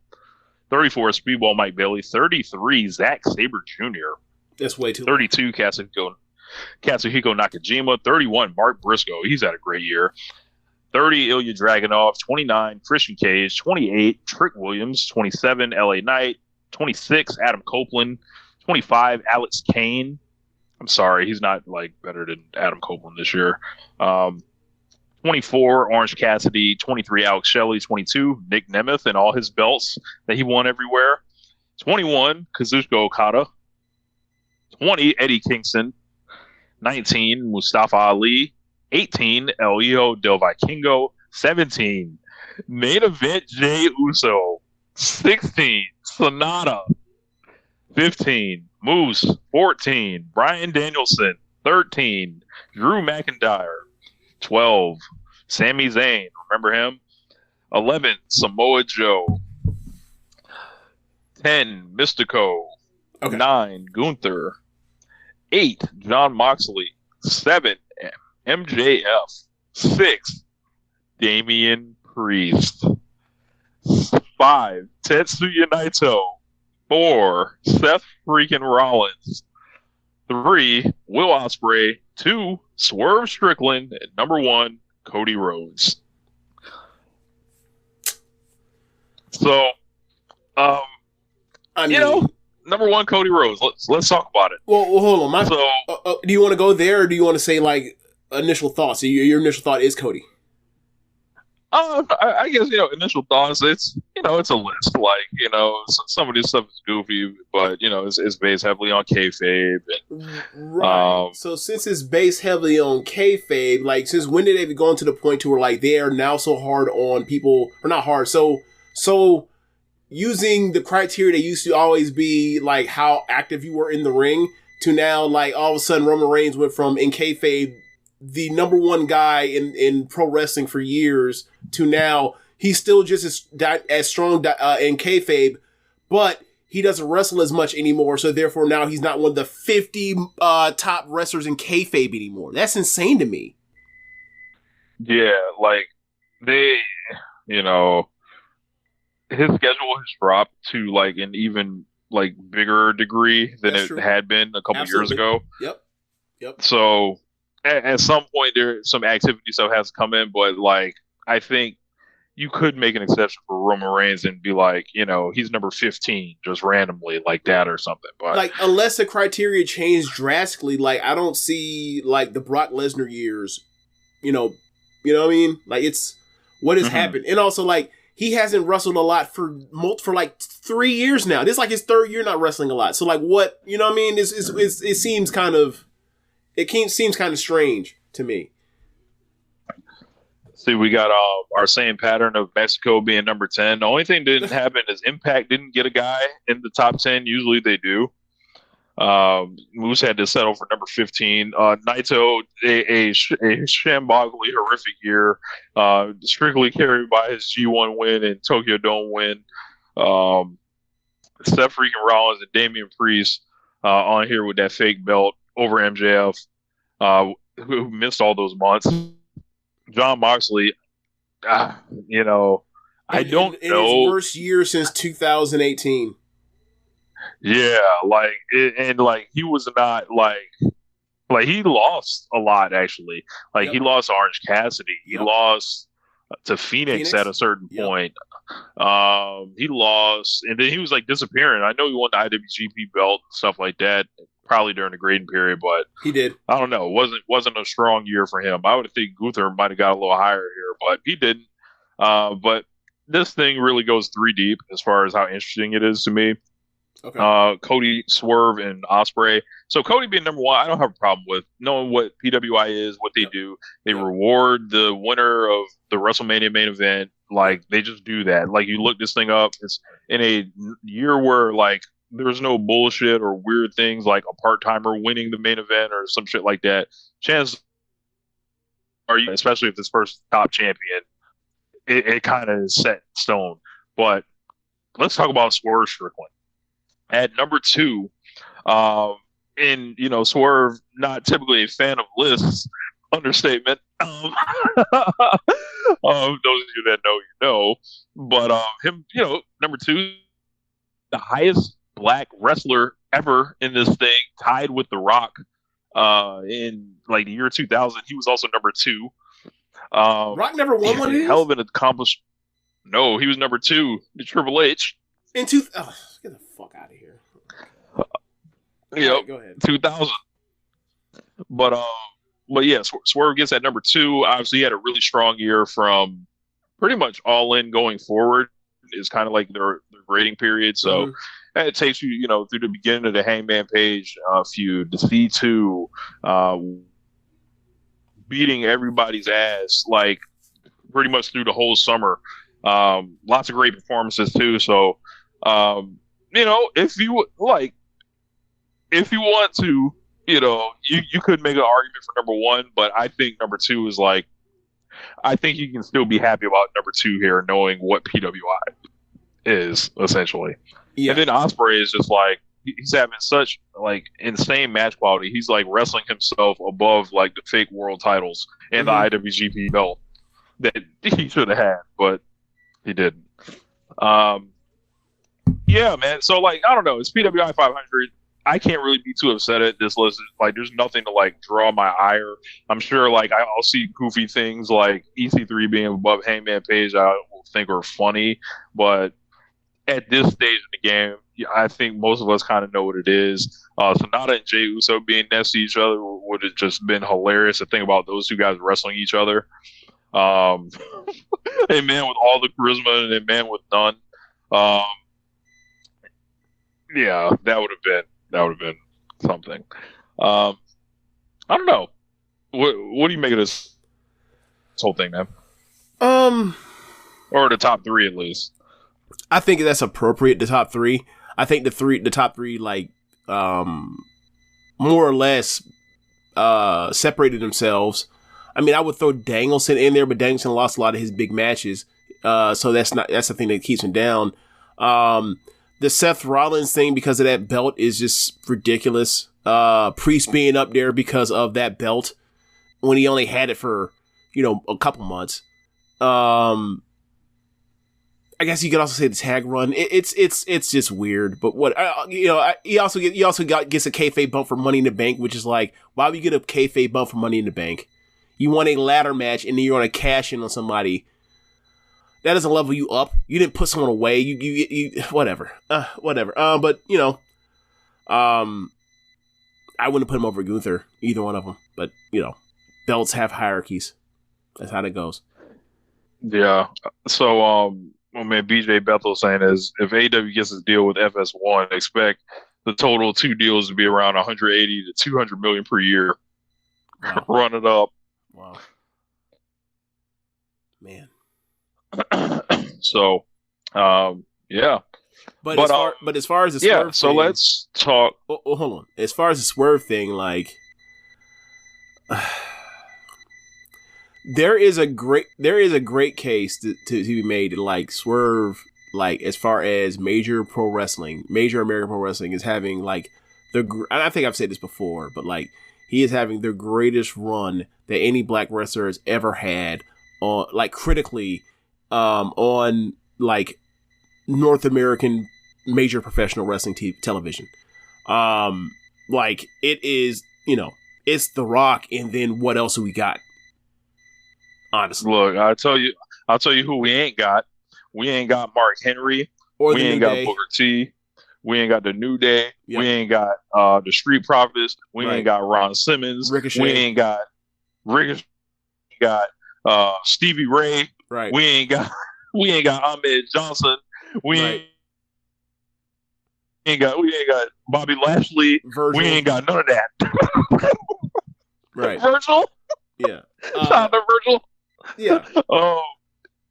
Speaker 7: 34, Speedball Mike Bailey. 33, Zack Sabre Jr.
Speaker 6: That's way too
Speaker 7: 32, Katsuhiko Nakajima. 31, Mark Briscoe. He's had a great year. 30, Ilya Dragunov. 29, Christian Cage. 28, Trick Williams. 27, LA Knight. 26, Adam Copeland. 25, Alex Kane. I'm sorry, he's not like better than Adam Copeland this year. 24, Orange Cassidy. 23, Alex Shelley. 22, Nick Nemeth and all his belts that he won everywhere. 21, Kazuchika Okada. 20, Eddie Kingston. 19, Mustafa Ali. 18, El Hijo del Vikingo. 17, Main Event Jey Uso. 16, Sonata. 15, Moose. 14, Bryan Danielson. 13, Drew McIntyre. 12, Sami Zayn. Remember him? 11, Samoa Joe. 10, Mystico. Okay. 9, Gunther. 8, Jon Moxley. 7, MJF. 6, Damian Priest. 5, Tetsuya Naito. 4, Seth freaking Rollins. 3, Will Ospreay. 2, Swerve Strickland. And number 1, Cody Rhodes. So, you know, number 1, Cody Rhodes. Let's talk about it.
Speaker 6: Well, hold on. Do you want to go there, or do you want to say like initial thoughts? So your initial thought is Cody.
Speaker 7: I guess, you know, initial thoughts. It's, you it's a list. Like, some of this stuff is goofy, but it's based heavily on kayfabe.
Speaker 6: Right. So since it's based heavily on kayfabe, like, since when did they go to the point to where like they are now so hard on people, or not hard? So using the criteria that used to always be like how active you were in the ring to now, like, all of a sudden Roman Reigns went from, in kayfabe, the number one guy in pro wrestling for years, to now he's still just as strong in kayfabe, but he doesn't wrestle as much anymore. So therefore now he's not one of the 50 top wrestlers in kayfabe anymore. That's insane to me.
Speaker 7: Yeah, like they, his schedule has dropped to like an even like bigger degree than
Speaker 6: That's
Speaker 7: it
Speaker 6: true.
Speaker 7: had been a couple years ago.
Speaker 6: Yep.
Speaker 7: So at some point there, some activity stuff has to come in, but like, I think you could make an exception for Roman Reigns and be like, he's number 15 just randomly like that or something. But
Speaker 6: like, unless the criteria change drastically, like, I don't see like the Brock Lesnar years, you know what I mean? Like, it's what has happened. And also, like, he hasn't wrestled a lot for like 3 years now. This is like his third year not wrestling a lot. So like, what, you know what I mean? It seems kind of strange to me.
Speaker 7: See, we got our same pattern of Mexico being number 10. The only thing that didn't happen is Impact didn't get a guy in the top 10. Usually they do. Moose had to settle for number 15. Naito, a shamboggly horrific year, strictly carried by his G1 win and Tokyo Dome win. Seth freaking Rollins and Damian Priest on here with that fake belt over MJF, who missed all those months. John Moxley, I don't know.
Speaker 6: His worst year since 2018.
Speaker 7: Yeah, he was not like he lost a lot actually. Like, he lost to Orange Cassidy. He lost to Phoenix at a certain point. He lost, and then he was like disappearing. I know he won the IWGP belt and stuff like that, probably during the grading period, but
Speaker 6: he did.
Speaker 7: I don't know. It wasn't a strong year for him. I would think Gunther might have got a little higher here, but he didn't. But this thing really goes 3 deep as far as how interesting it is to me. Okay. Cody, Swerve, and Ospreay. So Cody being number 1, I don't have a problem with knowing what PWI is, what they do. They reward the winner of the WrestleMania main event. Like, they just do that. Like, you look this thing up. It's in a year where like there's no bullshit or weird things like a part-timer winning the main event or some shit like that. Chances are, especially if this person's top champion, it kind of is set in stone. But let's talk about Swerve Strickland. At number 2, Swerve, not typically a fan of lists, understatement. Those of you that know, but him, number 2, the highest black wrestler ever in this thing, tied with The Rock in like the year 2000. He was also number 2.
Speaker 6: Rock never won one of these?
Speaker 7: Hell of an accomplishment. No, he was number 2. Triple H.
Speaker 6: Get the fuck out of here.
Speaker 7: Right,
Speaker 6: go ahead.
Speaker 7: 2000. But yeah, Swerve gets at number 2. Obviously, he had a really strong year from pretty much all in going forward. Is kind of like their grading period. So it takes you, through the beginning of the Hangman Page feud, the C2, beating everybody's ass, like pretty much through the whole summer. Lots of great performances too. So, if you want to, you could make an argument for number 1, but I think number 2 is like, I think you can still be happy about number 2 here, knowing what PWI is essentially. Yeah. And then Ospreay is just like, he's having such like insane match quality. He's like wrestling himself above like the fake world titles and the IWGP belt that he should have had, but he didn't. Yeah, man. So like, I don't know. It's PWI 500. I can't really be too upset at this list. Like, there's nothing to like draw my ire. I'm sure like I'll see goofy things like EC3 being above Hangman Page. I will think are funny, but at this stage in the game, I think most of us kind of know what it is. Sonata and Jey Uso being next to each other would have just been hilarious to think about those two guys wrestling each other. A man with all the charisma and a man with none. Yeah, that would have been something. I don't know. What do you make of this whole thing, man? Or the top three at least.
Speaker 6: I think that's appropriate. The top three. I think the top three, like, more or less, separated themselves. I mean, I would throw Danielson in there, but Danielson lost a lot of his big matches, so that's the thing that keeps him down. The Seth Rollins thing, because of that belt, is just ridiculous. Priest being up there because of that belt when he only had it for, a couple months. I guess you could also say the tag run. It's just weird. But what he also gets a kayfabe bump for Money in the Bank, which is like, why would you get a kayfabe bump for Money in the Bank? You won a ladder match and then you're going to cash in on somebody. That doesn't level you up. You didn't put someone away. You whatever. Whatever. But I wouldn't put him over Gunther, either one of them. But belts have hierarchies. That's how that goes.
Speaker 7: Yeah. So my man BJ Bethel saying is, if AEW gets a deal with FS1, expect the total of two deals to be around 180 to 200 million per year. Wow. Run it up.
Speaker 6: Wow. Man.
Speaker 7: So, yeah.
Speaker 6: But as far as the Swerve
Speaker 7: so
Speaker 6: thing,
Speaker 7: let's talk.
Speaker 6: Hold on. As far as the Swerve thing, like, there is a great case to be made, like Swerve, like, as far as major American pro wrestling is having, like, I think I've said this before, but, like, he is having the greatest run that any black wrestler has ever had on, like, critically, on, like, North American major professional wrestling television. Like, it is, it's The Rock, and then what else do we got? Honestly,
Speaker 7: look, I'll tell you who we ain't got. We ain't got Mark Henry.
Speaker 6: Or
Speaker 7: we ain't got Booker T. We ain't got the New Day. Yep. We ain't got the Street Profits. We ain't got Ron Simmons.
Speaker 6: Ricochet.
Speaker 7: We ain't got Ricochet. We got Stevie Ray.
Speaker 6: Right.
Speaker 7: We ain't got Ahmed Johnson. We ain't got Bobby Lashley.
Speaker 6: Virgil.
Speaker 7: We ain't got none of that.
Speaker 6: Right.
Speaker 7: Virgil.
Speaker 6: Yeah.
Speaker 7: Shout out to Virgil.
Speaker 6: Yeah.
Speaker 7: Oh.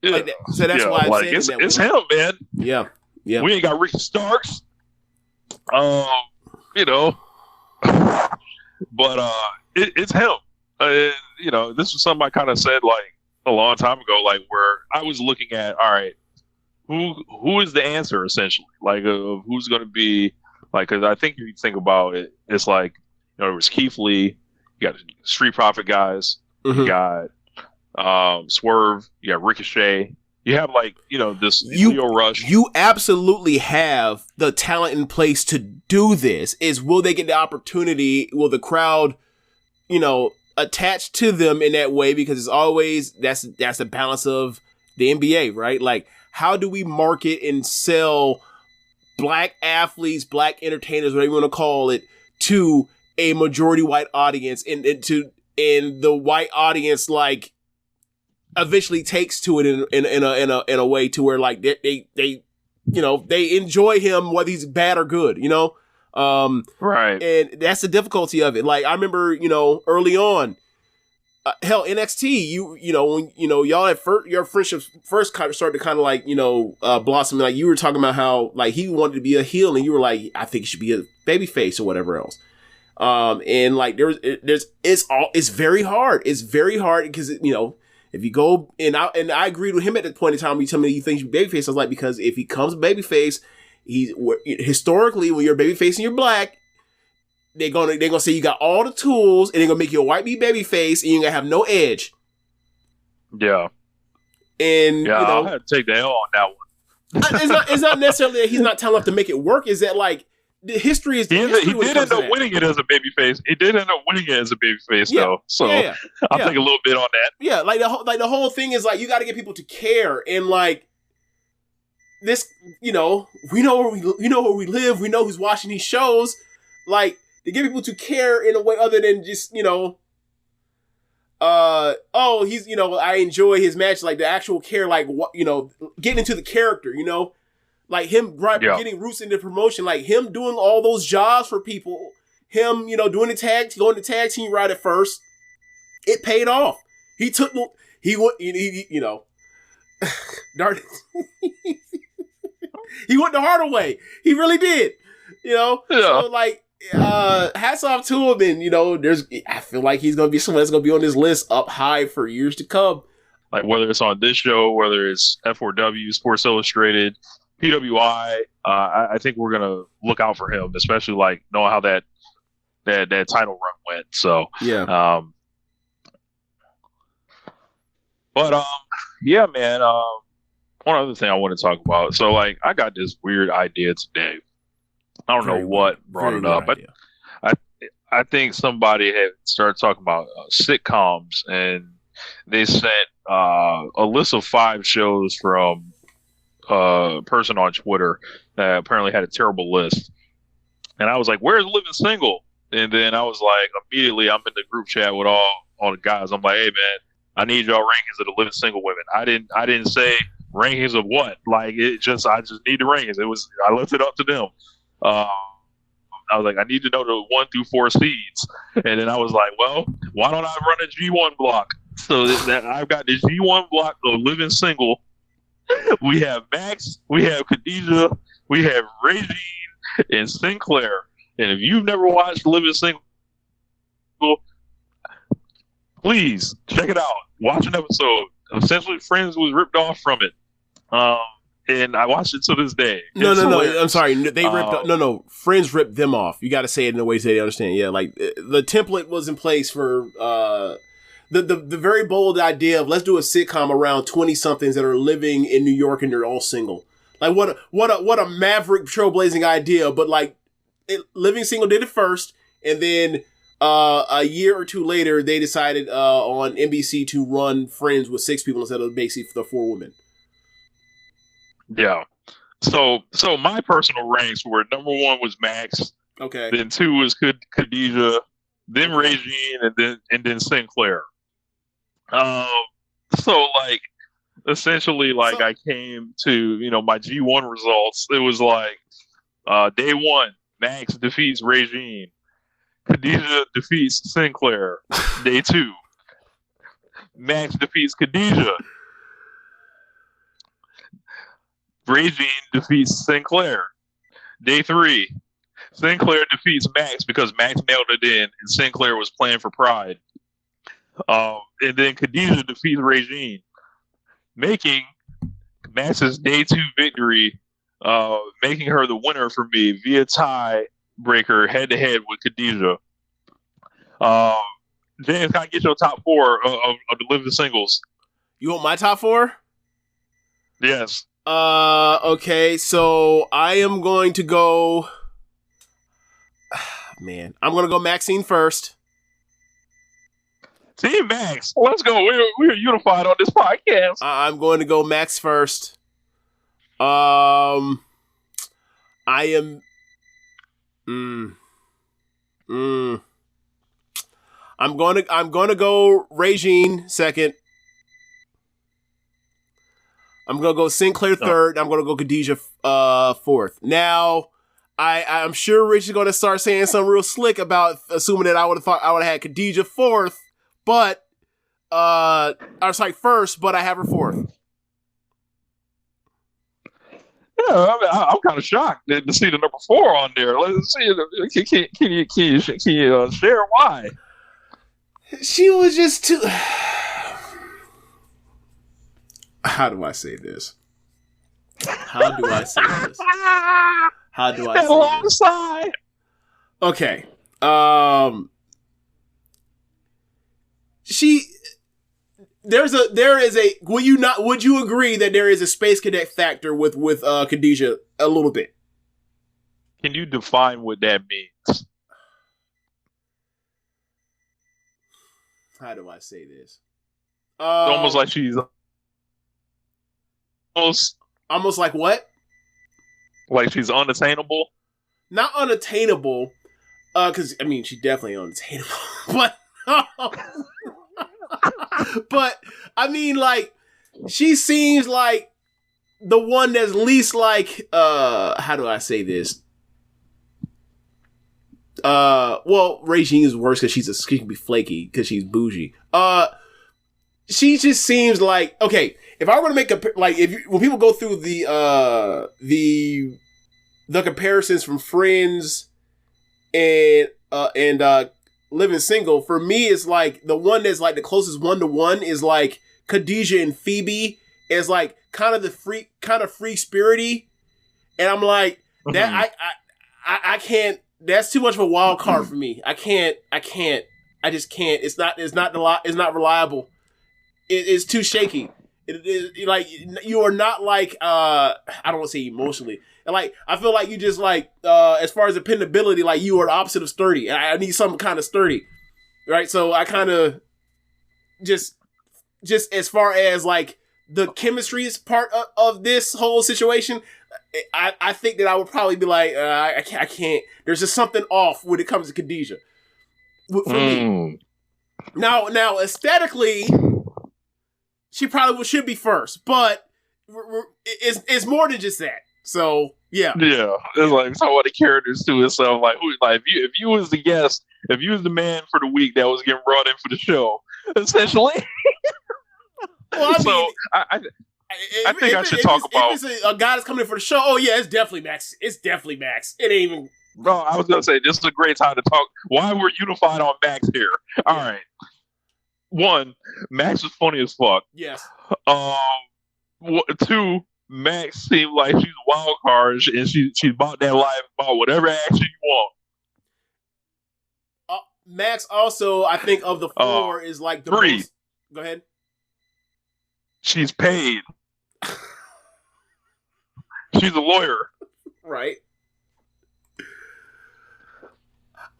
Speaker 7: Yeah.
Speaker 6: Like that. So that's why I'm saying
Speaker 7: it's him, man.
Speaker 6: Yeah. Yeah.
Speaker 7: We ain't got Ricky Starks. But it's him. This was something I kind of said like a long time ago, like where I was looking at, all right, who is the answer essentially, like who's going to be like, because I think if you think about it, it's like there was Keith Lee, you got Street Profit guys, you got Swerve, you got Ricochet. You have this Leo Rush.
Speaker 6: You absolutely have the talent in place to do this. Is will they get the opportunity? Will the crowd, attach to them in that way? Because it's always that's the balance of the NBA, right? Like, how do we market and sell black athletes, black entertainers, whatever you want to call it, to a majority white audience, and the white audience eventually takes to it in a way to where like they enjoy him whether he's bad or good,
Speaker 7: right.
Speaker 6: And that's the difficulty of it. Like, I remember, early on, hell, NXT, when y'all at your friendships first kind of started to kind of like blossom. Like, you were talking about how like he wanted to be a heel, and you were like, I think he should be a babyface or whatever else. And like it's very hard. It's very hard because if you go, and I agreed with him at the point in time when you tell me you think he's babyface, I was like, because if he comes babyface, historically, when you're babyface and you're black, they're gonna say you got all the tools, and they're gonna make you a white meat babyface, and you're gonna have no edge.
Speaker 7: Yeah.
Speaker 6: And
Speaker 7: I'll have to take the L on that one.
Speaker 6: It's not necessarily that he's not talented to make it work. Is that like the history is?
Speaker 7: He did end up winning it as a babyface. He did end up winning it as a babyface, though. So I'll take a little bit on that. Yeah,
Speaker 6: like the whole thing is like you got to get people to care, and like this, we know where we live. We know who's watching these shows. Like, to get people to care in a way other than just he's I enjoy his match. Like the actual care, like what getting into the character. Like him getting roots into promotion, like him doing all those jobs for people, him, you know, going to tag team right at first, it paid off. He went, you know, he went the harder way. He really did, you know? Yeah. So like, hats off to him. And, you know, I feel like he's going to be someone that's going to be on this list up high for years to come.
Speaker 7: Like whether it's on this show, whether it's F4W, Sports Illustrated, PWI, I think we're gonna look out for him, especially like knowing how that title run went. So
Speaker 6: yeah.
Speaker 7: Yeah, man. One other thing I want to talk about. So like, I got this weird idea today. I don't know what brought it up, but I think somebody had started talking about sitcoms, and they sent a list of 5 shows from person on Twitter that apparently had a terrible list. And I was like, where's Living Single? And then I was like, immediately I'm in the group chat with all the guys. I'm like, hey man, I need y'all rankings of the Living Single women. I didn't say rankings of what. Like I just need the rankings. I left it up to them. I was like, I need to know the 1 through 4 seeds. And then I was like, well, why don't I run a G1 block? So that I've got the G1 block of Living Single. We have Max, we have Khadijah, we have Regine, and Sinclair. And if you've never watched Living Single, please check it out. Watch an episode. Essentially, Friends was ripped off from it. And I watched it to this day.
Speaker 6: No. I'm sorry. They ripped. No. Friends ripped them off. You got to say it in a way so they understand. Yeah, like the template was in place for the very bold idea of let's do a sitcom around 20-somethings that are living in New York and they're all single. Like what a maverick trailblazing idea. But like Living Single did it first, and then a year or two later they decided on NBC to run Friends with 6 people instead of basically the 4 women.
Speaker 7: Yeah. So my personal ranks were number 1 was Max.
Speaker 6: Okay.
Speaker 7: Then 2 was Khadijah, then Regine, and then Sinclair. So like essentially like I came to, you know, my G1 results. It was like day 1, Max defeats Regine. Khadijah defeats Sinclair. Day 2, Max defeats Khadijah. Regine defeats Sinclair. Day 3, Sinclair defeats Max because Max nailed it in and Sinclair was playing for pride. And then Khadijah defeats Regine, making Max's Day 2 victory, making her the winner for me via tie breaker head to head with Khadijah. James, can I get your top 4 of the Living Singles?
Speaker 6: You want my top 4?
Speaker 7: Yes.
Speaker 6: Okay, so I am going to go. Man, I'm gonna go Maxine first.
Speaker 7: Team Max, let's go. We're unified on this podcast.
Speaker 6: I'm going to go Max first. I am. I'm going to go Regine second. I'm going to go Sinclair third. I'm going to go Khadijah fourth. Now, I'm sure Rich is going to start saying something real slick about assuming that I would have had Khadijah fourth, but first, but I have her fourth.
Speaker 7: Yeah, I'm kind of shocked to see the number 4 on there. Let's see. Can you share why?
Speaker 6: She was just too. How do I say this? Okay. There is a would you agree that there is a Space Cadet factor with Khadijah a little bit?
Speaker 7: Can you define what that means?
Speaker 6: How do I say this?
Speaker 7: Almost like she's
Speaker 6: almost like what?
Speaker 7: Like she's unattainable?
Speaker 6: Not unattainable, because I mean she's definitely unattainable, but but I mean like she seems like the one that's least like, how do I say this? Well, Regine is worse because she can be flaky because she's bougie. She just seems like, okay, if I were to make when people go through the comparisons from Friends and Living Single, for me, it's like the one that's like the closest 1-to-1 is like Khadijah and Phoebe is like kind of free spirity, and I'm like that. I can't. That's too much of a wild card for me. I just can't. It's not reliable. It's too shaky. It is like you are not like I don't want to say emotionally. Like I feel like you just like as far as dependability, like you are the opposite of sturdy. I need something kind of sturdy, right? So I kind of just as far as like the chemistry is part of this whole situation. I think that I would probably be like I can't. There's just something off when it comes to Khadijah for me. Now aesthetically, she probably should be first, but it's more than just that. So yeah,
Speaker 7: it's like some of the characters to itself. Like if you was the guest, if you was the man for the week that was getting brought in for the show, essentially.
Speaker 6: Well,
Speaker 7: I think I should talk about.
Speaker 6: If it's a guy that's coming in for the show, oh yeah, it's definitely Max. It's definitely Max. It ain't even.
Speaker 7: Bro, I was gonna say this is a great time to talk. Why we're unified on Max here? All right. One, Max is funny as fuck.
Speaker 6: Yes.
Speaker 7: Two, Max seemed like she's a wild card and she's bought that life, bought whatever action you want.
Speaker 6: Max also, I think, of the four is like the
Speaker 7: three.
Speaker 6: Most... Go ahead.
Speaker 7: She's paid. She's a lawyer.
Speaker 6: Right.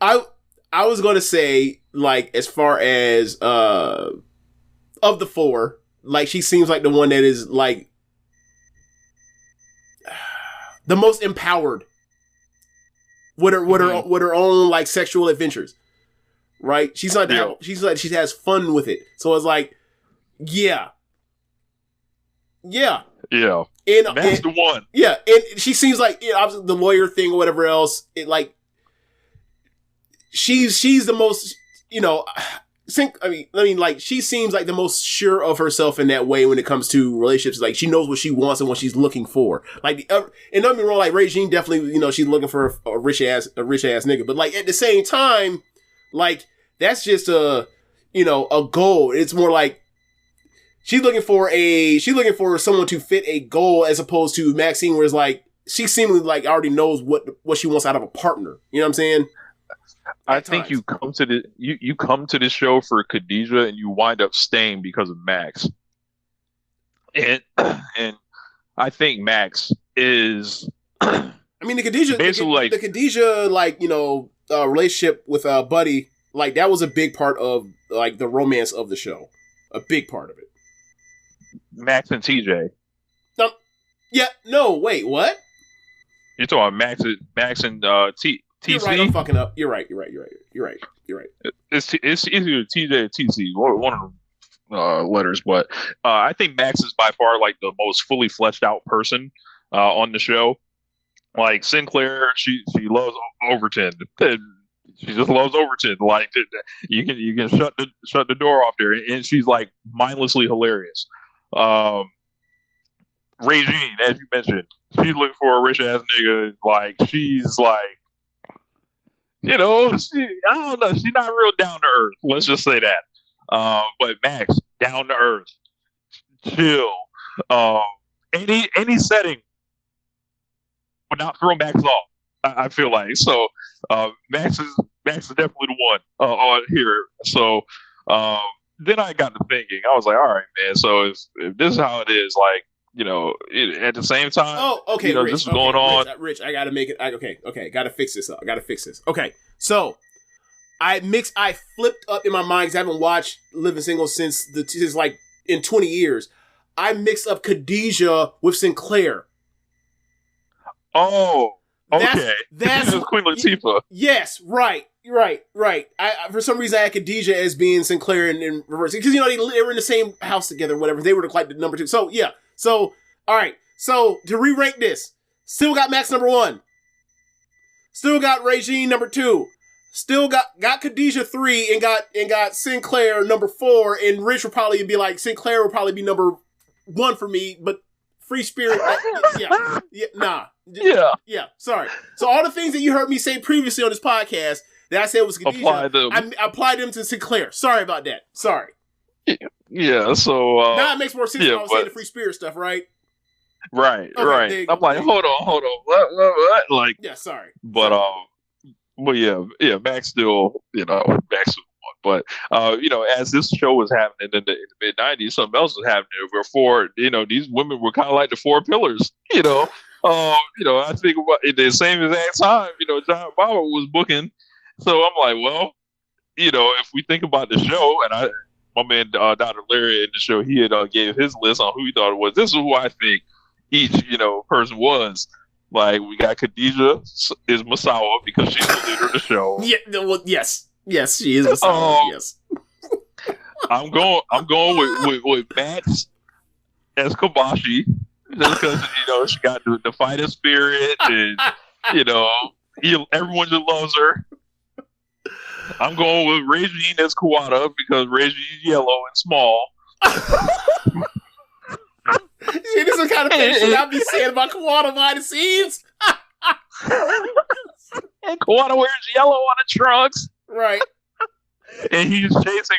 Speaker 6: I was going to say, like, as far as of the four, like, she seems like the one that is, like, the most empowered with her own, like, sexual adventures. Right? She's like, she has fun with it. So it's like, yeah. And
Speaker 7: that's the one.
Speaker 6: Yeah, and she seems like obviously the lawyer thing or whatever else. It like she's the most like she seems like the most sure of herself in that way when it comes to relationships. Like she knows what she wants and what she's looking for. Like and don't get me wrong, like Regine definitely she's looking for a rich ass nigga, but like at the same time, like that's just a goal. It's more like. She's looking for someone to fit a goal as opposed to Maxine, where it's like she seemingly like already knows what she wants out of a partner. You know what I'm saying?
Speaker 7: I think you come to this show for Khadijah and you wind up staying because of Max. And I think Max is.
Speaker 6: I mean, the Khadijah,
Speaker 7: basically
Speaker 6: the Khadijah, relationship with Buddy, like that was a big part of like the romance of the show, a big part of it.
Speaker 7: Max and TJ.
Speaker 6: Wait, what?
Speaker 7: You're talking about Max and TC?
Speaker 6: You're right, I'm fucking up. You're right.
Speaker 7: It's either TJ or TC, one of the letters, but I think Max is by far like the most fully fleshed out person on the show. Like Sinclair, she loves Overton. She just loves Overton. Like you can shut the door off there, and she's like mindlessly hilarious. Regine, as you mentioned, she's looking for a rich ass nigga. Like she's like, I don't know, she's not real down to earth. Let's just say that. But Max, down to earth, chill. Any setting would not throw Max off. I feel like so. Max is definitely the one on here. So. Then I got to thinking, I was like, all right, man. So if this is how it is, like, at the same time, Rich, this is going on.
Speaker 6: Rich, I got to make it. Okay. Got to fix this up. Okay. So I flipped up in my mind because I haven't watched Living Single since like in 20 years. I mixed up Khadijah with Sinclair.
Speaker 7: Oh, okay. That's Queen Latifah.
Speaker 6: Yes, right. I for some reason I had Khadijah as being Sinclair in reverse because they were in the same house together, whatever. They were like the number two. So yeah. So all right. So to re-rank this, still got Max number 1. Still got Regine number 2. Still got Khadijah 3 and got Sinclair number 4. And Rich would probably be like, Sinclair would probably be number 1 for me, but Free Spirit, yeah, sorry. So all the things that you heard me say previously on this podcast that I said was Khadijah, I applied them to Sinclair. Sorry about that. Sorry.
Speaker 7: Yeah, so...
Speaker 6: now it makes more sense when I was saying the Free Spirit stuff, right?
Speaker 7: Right, okay, right. I'm like, hold on. What? Like,
Speaker 6: yeah, sorry.
Speaker 7: But, yeah, Max still, Max was 1. But, as this show was happening in the mid-90s, something else was happening before, these women were kind of like the 4 pillars, I think about at the same exact time, John Bauer was booking. So I'm like, well, if we think about the show, and my man, Dr. Larry in the show, he had gave his list on who he thought it was. This is who I think each, person was. Like, we got Khadijah is Masawa because she's the leader of the show.
Speaker 6: Yeah, well, yes, she is Masawa. Yes.
Speaker 7: I'm going with Max as Kobashi just because she got the fighter spirit and everyone just loves her. I'm going with Regine as Kawada because Regine's yellow and small.
Speaker 6: See, this is the kind of thing I'll be saying about Kawada behind the scenes.
Speaker 7: And Kawada wears yellow on the trunks.
Speaker 6: Right.
Speaker 7: And he's chasing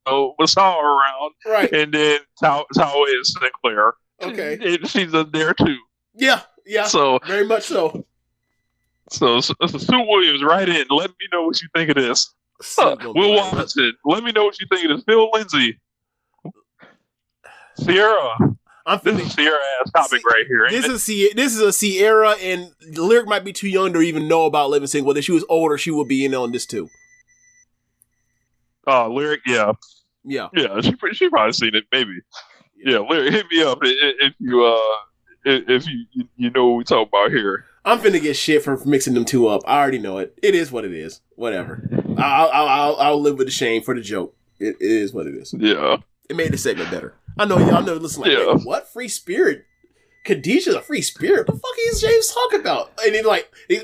Speaker 7: Masawa around.
Speaker 6: Right.
Speaker 7: And then Tao is Sinclair.
Speaker 6: Okay.
Speaker 7: And she's there too.
Speaker 6: Yeah. So very much so.
Speaker 7: So Sue Williams, write in. Let me know what you think of this. Will Watson, let me know what you think of this. Phil Lindsay. Sierra. This is Sierra ass topic right here.
Speaker 6: This is a Sierra, and the Lyric might be too young to even know about Living Single. If she was older, she would be in on this too.
Speaker 7: Lyric, yeah. She probably seen it, maybe. Yeah, Lyric, hit me up if you know what we talk about here.
Speaker 6: I'm finna get shit for mixing them two up. I already know it. It is what it is. Whatever. I'll live with the shame for the joke. It is what it is.
Speaker 7: Yeah.
Speaker 6: It made the segment better. I know y'all never listen like, wait, what? Free Spirit? Khadijah's a free spirit? What the fuck is James talking about? And then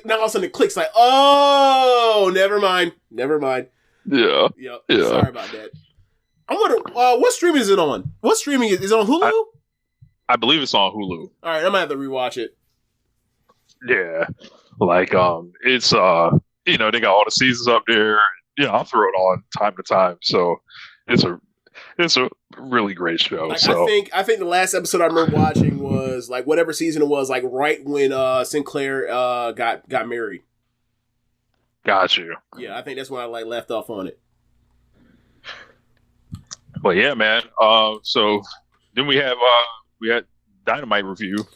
Speaker 6: now all of a sudden it clicks like, oh, never mind.
Speaker 7: Yeah.
Speaker 6: Yep. Yeah. Sorry about that. I wonder, what streaming is it on? What streaming is it on Hulu?
Speaker 7: I believe it's on Hulu.
Speaker 6: All right, I might have to rewatch it.
Speaker 7: Yeah. Like, it's, they got all the seasons up there. I'll throw it on time to time. So it's a really great show.
Speaker 6: Like,
Speaker 7: so
Speaker 6: I think the last episode I remember watching was like whatever season it was, like right when Sinclair got married.
Speaker 7: Got you.
Speaker 6: Yeah, I think that's when I left off on it.
Speaker 7: Well, yeah, man. So then we had Dynamite review.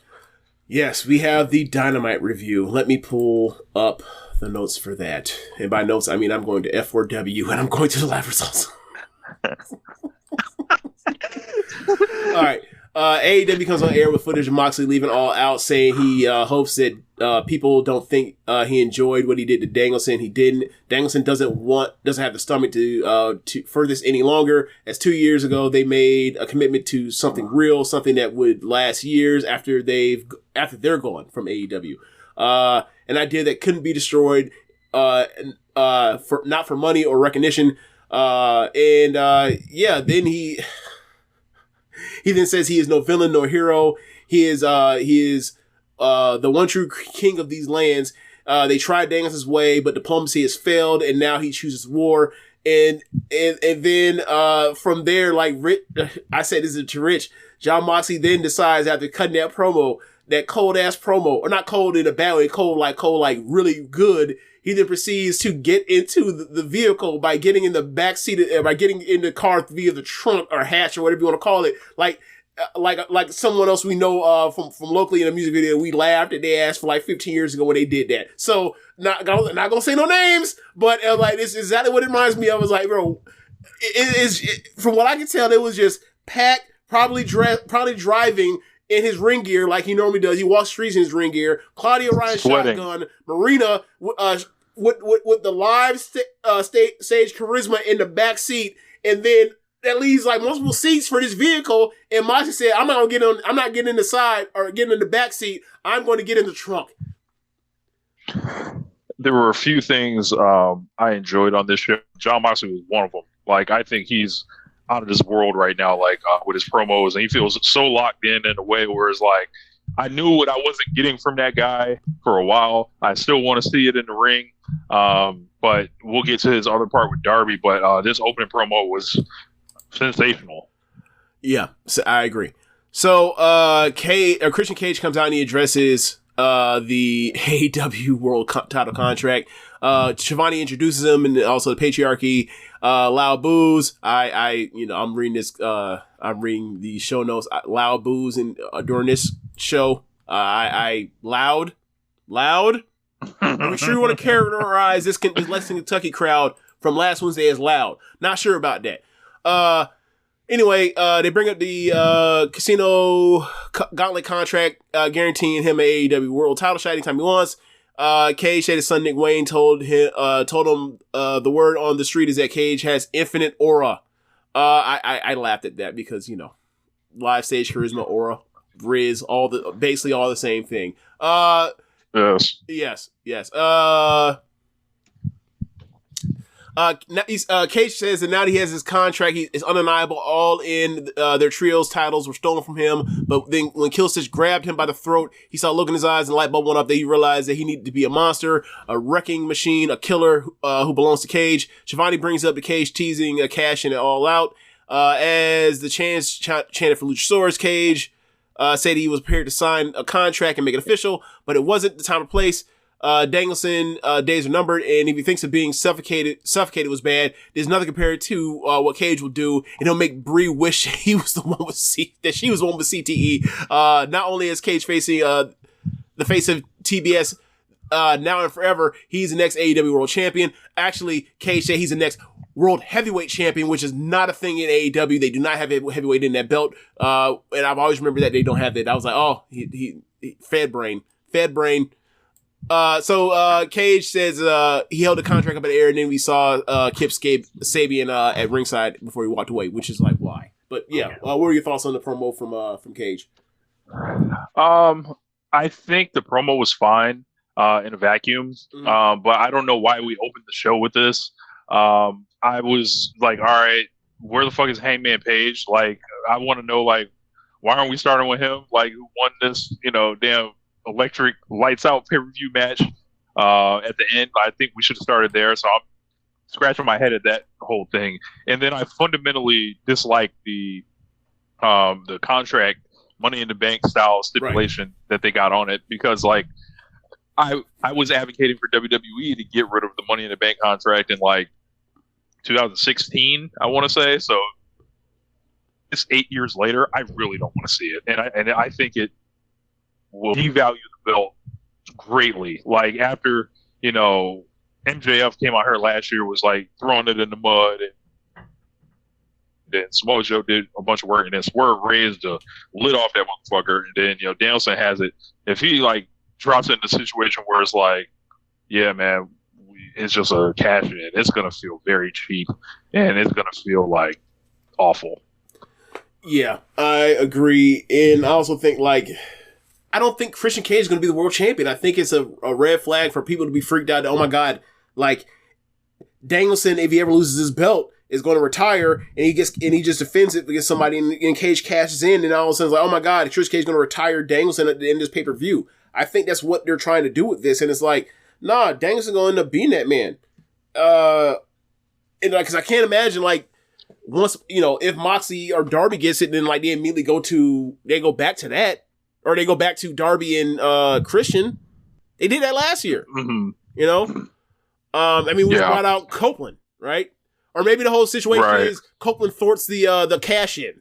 Speaker 6: Yes, we have the Dynamite review. Let me pull up the notes for that. And by notes, I mean I'm going to F4W and I'm going to the live results. All right. AEW comes on air with footage of Moxley leaving All Out, saying he hopes that people don't think he enjoyed what he did to Danielson. He didn't. Danielson doesn't have the stomach to for this any longer. As 2 years ago, they made a commitment to something real, something that would last years after they're gone from AEW. An idea that couldn't be destroyed, not for money or recognition. Then he then says he is no villain nor hero. He is the one true king of these lands. They tried Danielson's way, but diplomacy has failed, and now he chooses war. And then from there, like I said, this is to Rich. John Moxley then decides after cutting that cold ass promo, or not cold in a bad way, cold like really good. He then proceeds to get into the vehicle by getting in the back seat, by getting in the car via the trunk or hatch or whatever you want to call it. Like someone else we know from locally in a music video, we laughed at they asked for like 15 years ago when they did that. So not gonna say no names, but this is exactly what it reminds me of. I was like, bro, from what I can tell, it was just Pac probably driving in his ring gear like he normally does. He walks streets in his ring gear. Claudia Ryan shotgun. Marina with the live stage charisma in the back seat, and then that leaves like multiple seats for this vehicle. And Moxley said, I'm not getting in the side or getting in the back seat. I'm going to get in the trunk.
Speaker 7: There were a few things I enjoyed on this show. Jon Moxley was one of them. Like, I think he's out of this world right now, like with his promos, and he feels so locked in a way where it's like, I knew what I wasn't getting from that guy for a while. I still want to see it in the ring, but we'll get to his other part with Darby. But this opening promo was sensational.
Speaker 6: Yeah, so I agree. So Christian Cage comes out and he addresses the AEW World Title contract. Shivani introduces him, and also the patriarchy. Loud boos. I'm reading this. I'm reading the show notes. Loud boos and during this show. Loud. Are we sure you want to characterize this Lexington, Kentucky crowd from last Wednesday as loud? Not sure about that. Anyway, they bring up the Casino Gauntlet contract, guaranteeing him an AEW World Title shot anytime he wants. Cage said his son Nick Wayne told him the word on the street is that Cage has infinite aura. I laughed at that because, live stage charisma, aura, Riz, basically all the same thing. Yes. Cage says that now that he has his contract, he is undeniable. All in their trios titles were stolen from him. But then when Killstitch grabbed him by the throat, he saw a look in his eyes and the light bulb went up that he realized that he needed to be a monster, a wrecking machine, a killer who belongs to Cage. Shivani brings up the Cage teasing a cash in it all out. As the chants chanted for Luchasaurus, Cage said he was prepared to sign a contract and make it official, but it wasn't the time or place. Danielson days are numbered, and if he thinks of being suffocated was bad, there's nothing compared to what Cage will do, and he'll make Brie wish he was the one with she was the one with CTE. Not only is Cage facing the face of TBS now and forever, he's the next AEW World Champion. Actually, Cage said he's the next World Heavyweight Champion, which is not a thing in AEW. They do not have heavyweight in that belt, and I've always remembered that they don't have that. I was like, oh, he fed brain. So Cage says he held the contract up in the air, and then we saw Kip Sabian at ringside before he walked away, which is like, why? But yeah, what were your thoughts on the promo from Cage?
Speaker 7: I think the promo was fine in a vacuum, but I don't know why we opened the show with this. I was like, all right, where the fuck is Hangman Page? Like, I want to know, like, why aren't we starting with him? Like, who won this, damn electric lights out pay-per-view match at the end? I think we should have started there. So I'm scratching my head at that whole thing. And then I fundamentally dislike the contract Money in the Bank style stipulation that they got on it, because like I was advocating for WWE to get rid of the Money in the Bank contract in like 2016, I want to say. So it's 8 years later. I really don't want to see it, and I think it will devalue the belt greatly. Like after, MJF came out here last year, was like throwing it in the mud, and then Samoa Joe did a bunch of work, and then Swerve raised the lid off that motherfucker, and then, Danielson has it. If he like drops it in a situation where it's like, yeah, man, it's just a cash in, it's going to feel very cheap, and it's going to feel like awful.
Speaker 6: Yeah, I agree. And I also think like, I don't think Christian Cage is going to be the world champion. I think it's a red flag for people to be freaked out that, oh my God, like Danielson, if he ever loses his belt, is going to retire, and he just defends it because somebody in Cage cashes in, and all of a sudden it's like, oh my God, Trish Cage is going to retire Danielson at the end of this pay-per-view. I think that's what they're trying to do with this, and it's like, nah, Danielson going to end up being that man. And because I can't imagine like once, if Moxley or Darby gets it, then like they immediately go back to that. Or they go back to Darby and Christian. They did that last year. Mm-hmm. We brought out Copeland, right? Or maybe the whole situation is Copeland thwarts the cash in.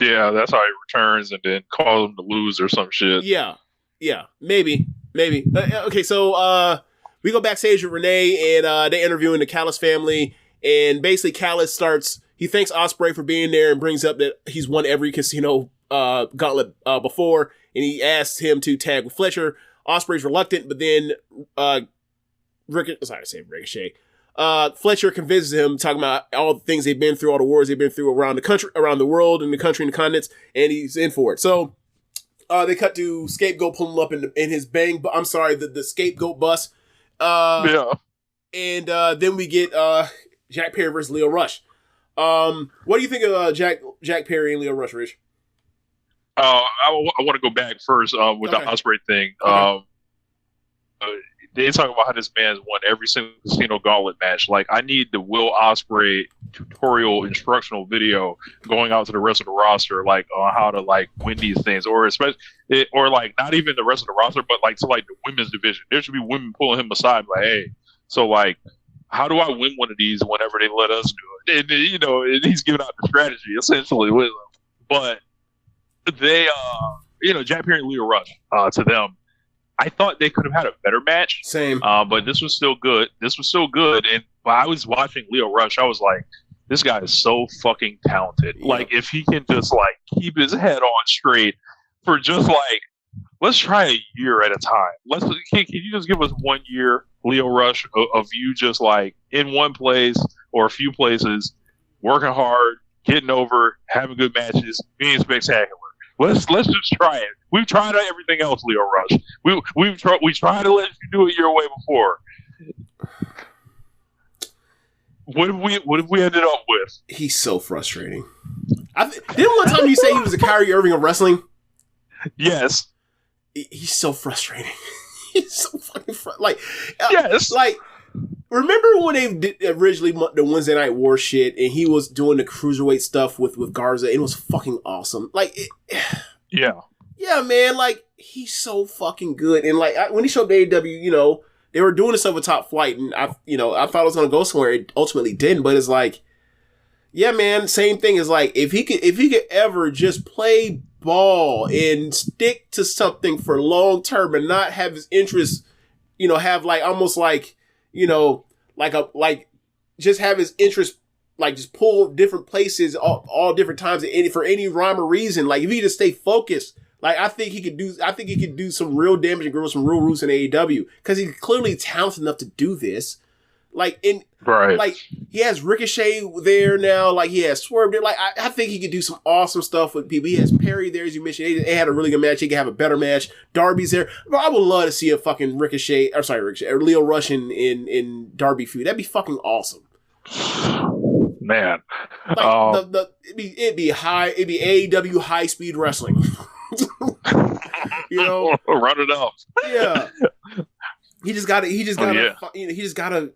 Speaker 7: Yeah, that's how he returns and then calls him to lose or some shit.
Speaker 6: Yeah, maybe. Okay, so we go backstage with Renee, and they interviewing the Callis family, and basically Callis he thanks Ospreay for being there and brings up that he's won every casino gauntlet before, and he asks him to tag with Fletcher. Ospreay's reluctant, but then Ricochet Fletcher convinces him, talking about all the things they've been through, all the wars they've been through around the country, around the world, and the country and the continents, and he's in for it. So they cut to Scapegoat pulling up in his the Scapegoat bus. And then we get Jack Perry versus Lio Rush. What do you think of Jack Perry and Lio Rush, Rich?
Speaker 7: I want to go back first with the Ospreay thing.
Speaker 6: Okay.
Speaker 7: They talk about how this man's won every single Casino Gauntlet match. Like, I need the Will Ospreay tutorial instructional video going out to the rest of the roster, like on how to like win these things, or like not even the rest of the roster, but like to like the women's division. There should be women pulling him aside, like, hey, so like, how do I win one of these whenever they let us do it? And and he's giving out the strategy essentially with them. But they, Jack Perry and Lio Rush, to them, I thought they could have had a better match.
Speaker 6: Same.
Speaker 7: But this was still good. And while I was watching Lio Rush, I was like, this guy is so fucking talented. Yeah. Like, if he can just like keep his head on straight for just like, let's try a year at a time. Can you just give us 1 year, Lio Rush, of you just like in one place or a few places, working hard, getting over, having good matches, being spectacular. Let's just try it. We've tried everything else, Lio Rush. We tried to let you do it your way before. What have we ended up with?
Speaker 6: He's so frustrating. Didn't one time you say he was a Kyrie Irving of wrestling?
Speaker 7: Yes.
Speaker 6: He's so frustrating. He's so fucking frustrating.
Speaker 7: Yes.
Speaker 6: Like, remember when they did originally the Wednesday Night War shit, and he was doing the cruiserweight stuff with Garza, and it was fucking awesome. Yeah, man. Like, he's so fucking good, and like when he showed up to AEW, they were doing this stuff with Top Flight, and I thought it was gonna go somewhere. It ultimately didn't, but it's like, yeah, man. Same thing is like if he could ever just play ball and stick to something for long term and not have his interests, have like almost like. Just have his interest, like just pull different places all different times for any rhyme or reason. Like if he just stay focused, like I think he could do some real damage and grow some real roots in AEW because he's clearly talented enough to do this. Like he has Ricochet there now. Like he has Swerve there. Like I think he could do some awesome stuff with people. He has Perry there, as you mentioned. They had a really good match. He could have a better match. Darby's there. But I would love to see a fucking Ricochet or Lio Rush in Darby feud. That'd be fucking awesome.
Speaker 7: Man,
Speaker 6: like it'd be AEW high speed wrestling.
Speaker 7: Run it up.
Speaker 6: Yeah. He just gotta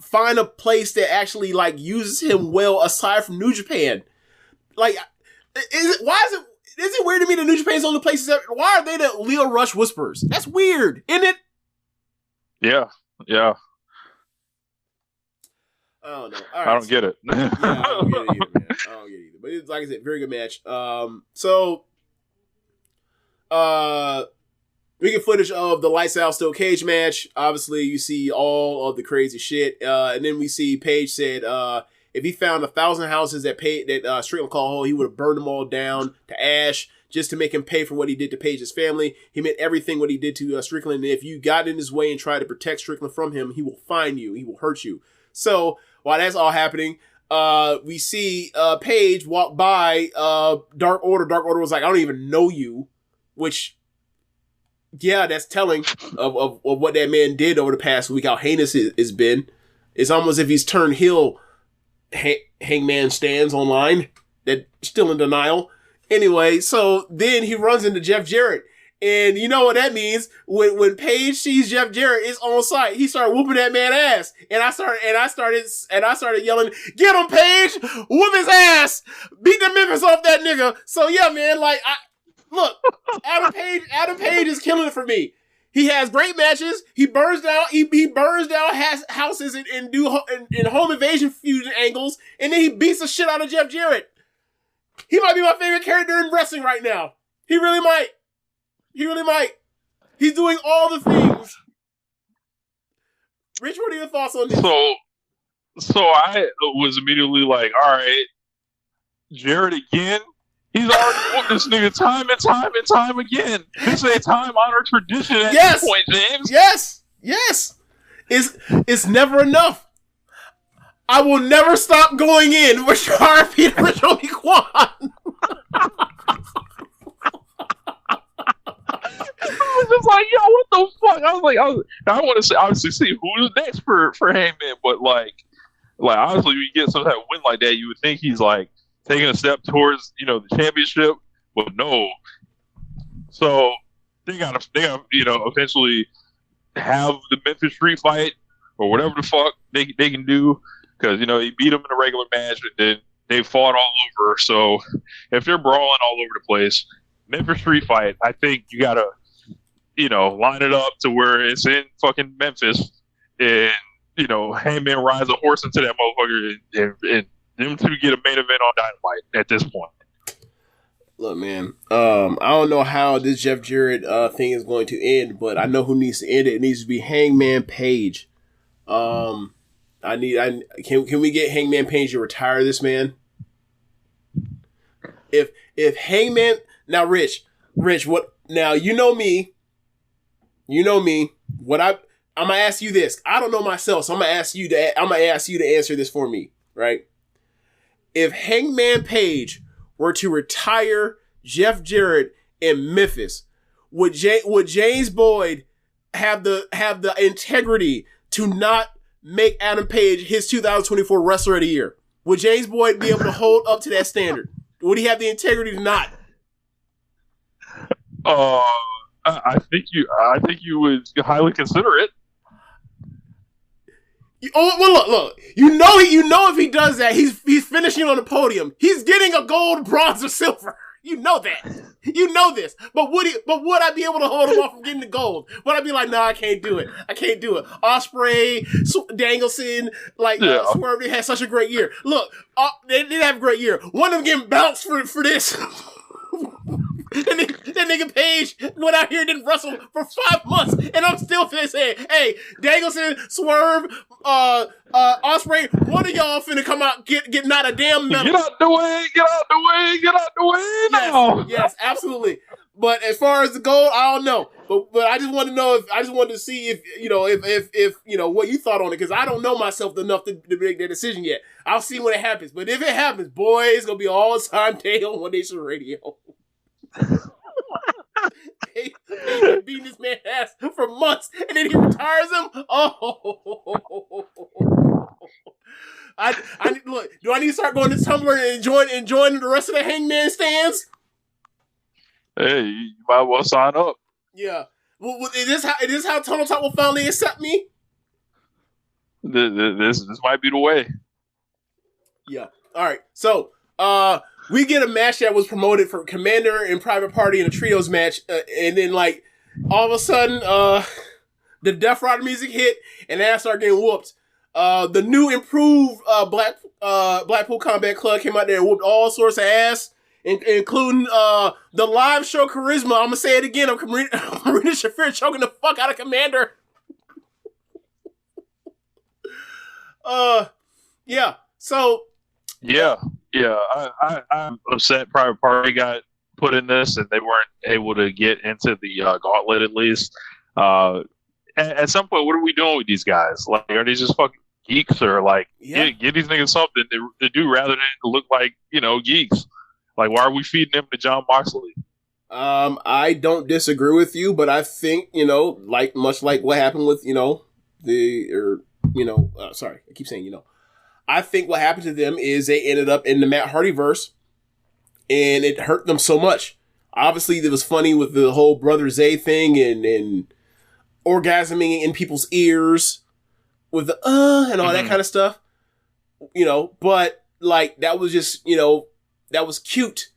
Speaker 6: find a place that actually like uses him well aside from New Japan. Like, is it weird to me that New Japan's the only places why are they the Lio Rush Whisperers? That's weird, isn't it?
Speaker 7: Yeah.
Speaker 6: Oh no.
Speaker 7: I don't get it.
Speaker 6: Yeah, I don't get it either, man. I don't get it either. But it's, like I said, very good match. We get footage of the Lights Out Steel Cage match. Obviously, you see all of the crazy shit. And then we see Paige said if he found 1,000 houses that Strickland called whole, he would have burned them all down to ash just to make him pay for what he did to Paige's family. He meant everything what he did to Strickland. And if you got in his way and tried to protect Strickland from him, he will find you. He will hurt you. So while that's all happening, we see Paige walk by Dark Order. Dark Order was like, I don't even know you, which... yeah, that's telling of what that man did over the past week, how heinous it has been. It's almost as if he's turned heel. Hangman stands online. That still in denial. Anyway, so then he runs into Jeff Jarrett. And you know what that means? When Paige sees Jeff Jarrett, it's on site. He started whooping that man ass. And I started yelling, "Get him, Paige! Whoop his ass! Beat the Memphis off that nigga!" So yeah, man, like look, Adam Page is killing it for me. He has great matches. He burns down. He burns down houses and home invasion fusion angles, and then he beats the shit out of Jeff Jarrett. He might be my favorite character in wrestling right now. He really might. He's doing all the things. Rich, what are your thoughts on this?
Speaker 7: So I was immediately like, all right, Jarrett again. He's already whooped this nigga time and time again. This is a time-honored tradition at this point, James.
Speaker 6: Yes. it's never enough. I will never stop going in with Sharpe and Rich Kwan.
Speaker 7: I was just like, yo, what the fuck? I want to say, obviously, see who's next for Hangman, but like honestly, when you get some type of win like that, you would think he's like taking a step towards, the championship, but no. So they gotta, eventually have the Memphis Street fight or whatever the fuck they can do, because he beat them in a regular match and then they fought all over. So if they're brawling all over the place, Memphis Street fight, I think you gotta line it up to where it's in fucking Memphis, and Hangman rides a horse into that motherfucker, and them two get a main event on Dynamite at this point.
Speaker 6: Look, man, I don't know how this Jeff Jarrett thing is going to end, but I know who needs to end it. It needs to be Hangman Page. Can we get Hangman Page to retire this man? If Hangman, now Rich, what? Now you know me. What I'm gonna ask you this. I don't know myself, so I'm gonna ask you to answer this for me, right? If Hangman Page were to retire Jeff Jarrett in Memphis, would James Boyd have the integrity to not make Adam Page his 2024 Wrestler of the Year? Would James Boyd be able to hold up to that standard? Would he have the integrity to not?
Speaker 7: I think you would highly consider it.
Speaker 6: Look. You know if he does that, he's finishing on the podium. He's getting a gold, bronze, or silver. You know that. You know this. But would I be able to hold him off from getting the gold? Would I be like, no, I can't do it. Ospreay, Danielson, Swerve, they had such a great year. Look, they did have a great year. One of them getting bounced for this. That nigga Page went out here and didn't wrestle for 5 months, and I'm still finna say, hey, Danielson, Swerve, Ospreay, one of y'all finna come out get not a damn medal.
Speaker 7: Get out the way now.
Speaker 6: Yes, absolutely. But as far as the gold, I don't know. But I just want to know to see if what you thought on it, because I don't know myself enough to make that decision yet. I'll see when it happens. But if it happens, boy, it's gonna be all time day on One Nation Radio. He's been beating this man's ass for months, and then he retires him. Oh, look. Do I need to start going to Tumblr and enjoying the rest of the Hangman stands?
Speaker 7: Hey, you might well sign up.
Speaker 6: Yeah. Well, is this how Tunnel Talk will finally accept me?
Speaker 7: This might be the way.
Speaker 6: Yeah. All right. So, we get a match that was promoted for Commander and Private Party in a trios match, and then all of a sudden, the Death Rider music hit, and they start getting whooped. The new improved Blackpool Combat Club came out there and whooped all sorts of ass, including the live show Charisma. I'm gonna say it again. Marina Shafir choking the fuck out of Commander. Yeah. So.
Speaker 7: Yeah. I'm upset Private Party got put in this and they weren't able to get into the gauntlet at least. At some point, what are we doing with these guys? Like, are they just fucking geeks, or get these niggas something to do rather than look like geeks? Like, why are we feeding them to John Moxley?
Speaker 6: I don't disagree with you, but I think much like what happened with sorry, I keep saying I think what happened to them is they ended up in the Matt Hardy-verse, and it hurt them so much. Obviously, it was funny with the whole Brother Zay thing and orgasming in people's ears with the and all that kind of stuff. But that was just that was cute.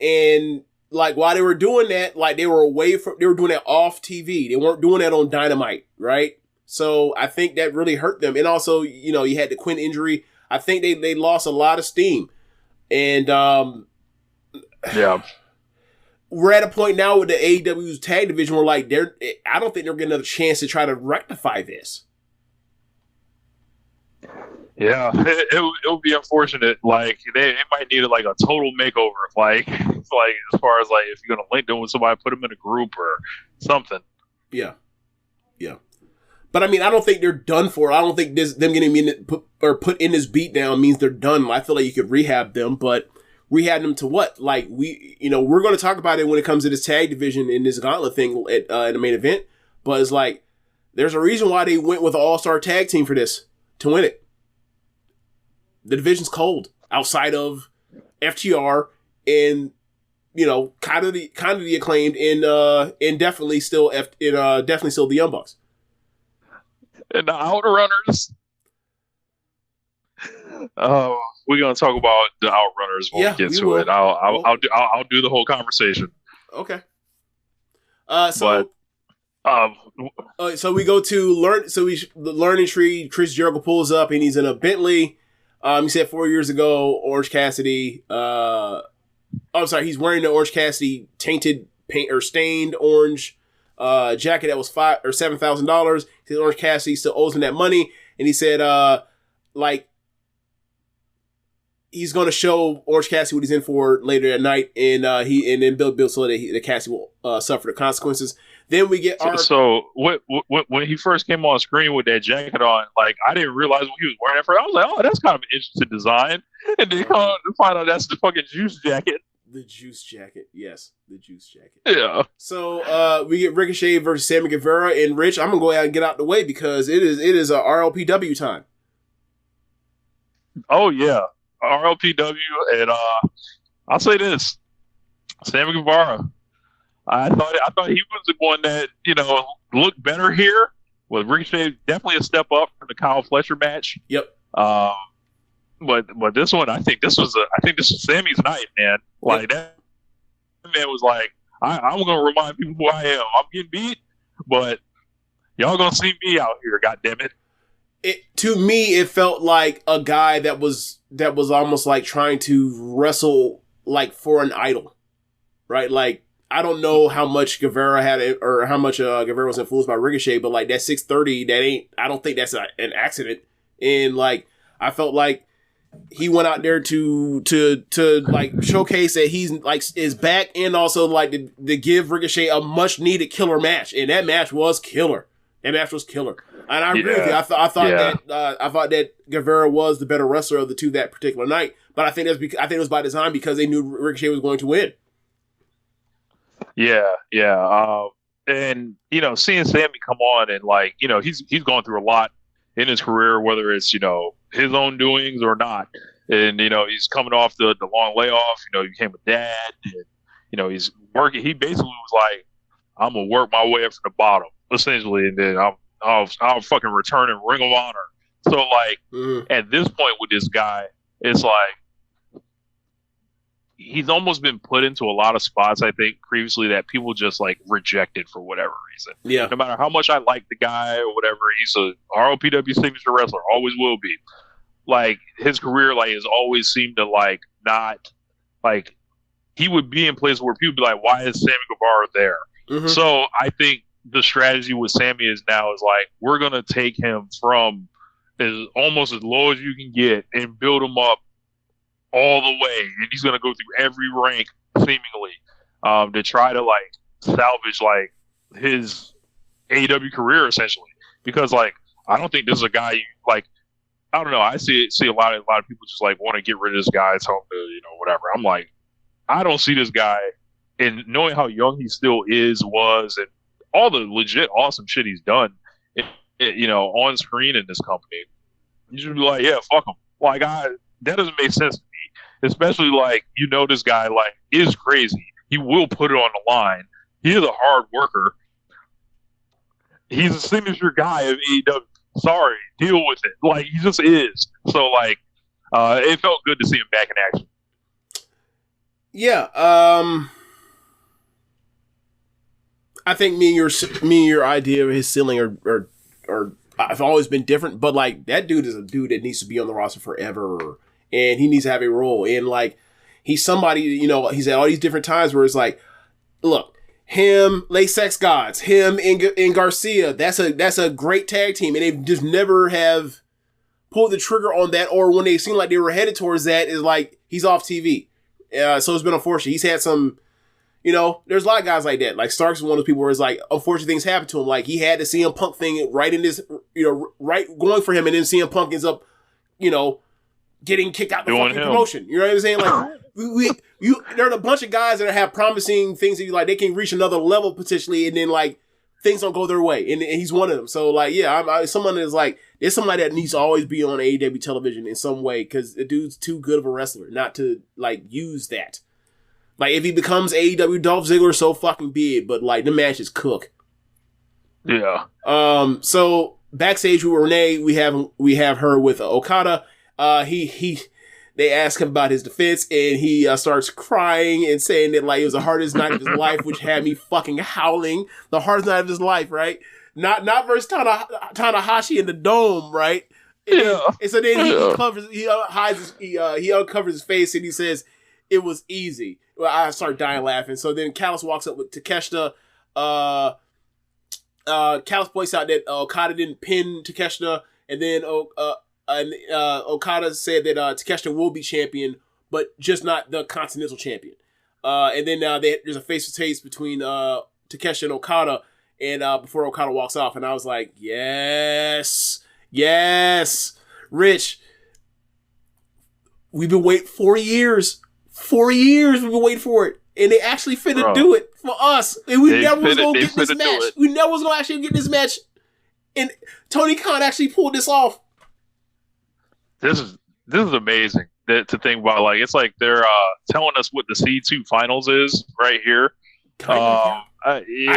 Speaker 6: And while they were doing that, they were doing that off TV. They weren't doing that on Dynamite, right? So I think that really hurt them. And also, you had the Quinn injury. I think they lost a lot of steam. And
Speaker 7: yeah,
Speaker 6: we're at a point now with the AEW's tag division where I don't think they're getting another chance to try to rectify this.
Speaker 7: Yeah, it would be unfortunate. They might need a total makeover. As far as if you're gonna link them with somebody, put them in a group or something.
Speaker 6: Yeah. But I mean, I don't think they're done for. I don't think them getting put in this beatdown means they're done. I feel like you could rehab them, but rehab them to what? Like we're going to talk about it when it comes to this tag division in this gauntlet thing in the main event. But it's like, there's a reason why they went with an all-star tag team for this, to win it. The division's cold outside of FTR and, kind of the Acclaimed and definitely still the Young Bucks.
Speaker 7: And the Outrunners. We're gonna talk about the Outrunners when we get to it. I'll do the whole conversation.
Speaker 6: Okay. So we go to the Learning Tree. Chris Jericho pulls up and he's in a Bentley. He said 4 years ago, Orange Cassidy. He's wearing the Orange Cassidy tainted paint or stained orange jacket that was $5,000 or $7,000. He said Orange Cassidy still owes him that money, and he said he's going to show Orange Cassidy what he's in for later that night, and then Bill so that Cassidy will suffer the consequences. Then we get
Speaker 7: when he first came on screen with that jacket on, like, I didn't realize what he was wearing at first. I was like, oh, that's kind of an interesting design. And then come to find out that's the fucking Juice jacket.
Speaker 6: The Juice jacket. Yes, the Juice jacket.
Speaker 7: Yeah.
Speaker 6: So we get Ricochet versus Sammy Guevara, and Rich, I'm going to go ahead and get out the way because it is a RLPW time.
Speaker 7: Oh, yeah. RLPW, and I'll say this. Sammy Guevara. I thought he was the one that, looked better here. With Ricochet, definitely a step up from the Kyle Fletcher match.
Speaker 6: Yep.
Speaker 7: But this one, I think this was Sammy's night, man. Like, that man was like, I'm gonna remind people who I am. I'm getting beat, but y'all gonna see me out here. God damn it!
Speaker 6: To me, it felt like a guy that was almost like trying to wrestle like for an idol, right? Like, I don't know how much Guevara had or how much Guevara was influenced by Ricochet, but like that 630, I don't think that's an accident. And like, I felt like he went out there to like showcase that he's like is back, and also like to give Ricochet a much needed killer match. And that match was killer. That match was killer. And I agree with you. I thought that Guevara was the better wrestler of the two that particular night. But I think it was by design because they knew Ricochet was going to win.
Speaker 7: Yeah. And seeing Sammy come on and like, he's gone through a lot in his career, whether it's, his own doings or not. And, he's coming off the long layoff, he became a dad, and, he's working. He basically was like, I'm going to work my way up from the bottom, essentially. And then I'll fucking return in Ring of Honor. So like, at this point with this guy, it's like, he's almost been put into a lot of spots, I think, previously that people just like rejected for whatever reason.
Speaker 6: Yeah.
Speaker 7: No matter how much I like the guy or whatever, he's a ROPW signature wrestler, always will be. Like, his career, like, has always seemed to like not like he would be in places where people be like, why is Sammy Guevara there? Mm-hmm. So I think the strategy with Sammy is like, we're gonna take him from almost as low as you can get and build him up all the way, and he's gonna go through every rank seemingly to try to like salvage like his AEW career essentially. Because like, I don't think this is a guy like, I don't know. I see a lot of people just like want to get rid of this guy, tell him to whatever. I'm like, I don't see this guy, and knowing how young he still was, and all the legit awesome shit he's done, on screen in this company, you should be like, yeah, fuck him. Like, that doesn't make sense to me. Especially like, this guy like is crazy. He will put it on the line. He is a hard worker. He's a signature guy of AEW. Sorry, deal with it. Like, he just is. So like, it felt good to see him back in action.
Speaker 6: Yeah. I think me and your idea of his ceiling are I've always been different, but like, that dude is a dude that needs to be on the roster forever, and he needs to have a role. And like, he's somebody, he's at all these different times where it's like, look, him, Late Sex Gods, him and Garcia, that's a great tag team, and they just never have pulled the trigger on that, or when they seem like they were headed towards that, is like, he's off TV. So it's been unfortunate. He's had some, you know, there's a lot of guys like that. Like Starks is one of those people where it's like, unfortunate things happen to him. Like he had the CM Punk thing right in this, you know, right going for him, and then CM Punk ends up, you know, getting kicked out the fucking promotion. You know what I'm saying? Like there are a bunch of guys that have promising things that you like they can reach another level potentially, and then like things don't go their way, and he's one of them. So like, yeah, I'm someone that's like, there's somebody that needs to always be on AEW television in some way because the dude's too good of a wrestler not to like use that. Like if he becomes AEW Dolph Ziggler, so fucking be it. But like the match is cook.
Speaker 7: Yeah.
Speaker 6: So backstage with Renee, we have her with Okada. They ask him about his defense, and he starts crying and saying that like it was the hardest night of his life, which had me fucking howling. The hardest night of his life, right? Not versus Tanahashi in the Dome, right? And so then he uncovers his face and he says it was easy. Well, I start dying laughing. So then Callis walks up with Takeshita. Callis points out that Okada didn't pin Takeshita, and then Okada said that Takeshita will be champion, but just not the Continental champion. And then there's a face-to-face between Takeshita and Okada, and before Okada walks off, and I was like, yes, Rich, we've been waiting 4 years. 4 years we've been waiting for it, and they actually finna do it for us, and we never was gonna get this match. We never was gonna actually get this match, and Tony Khan actually pulled this off.
Speaker 7: This is amazing to think about. Like it's like they're telling us what the C2 finals is right here.
Speaker 6: I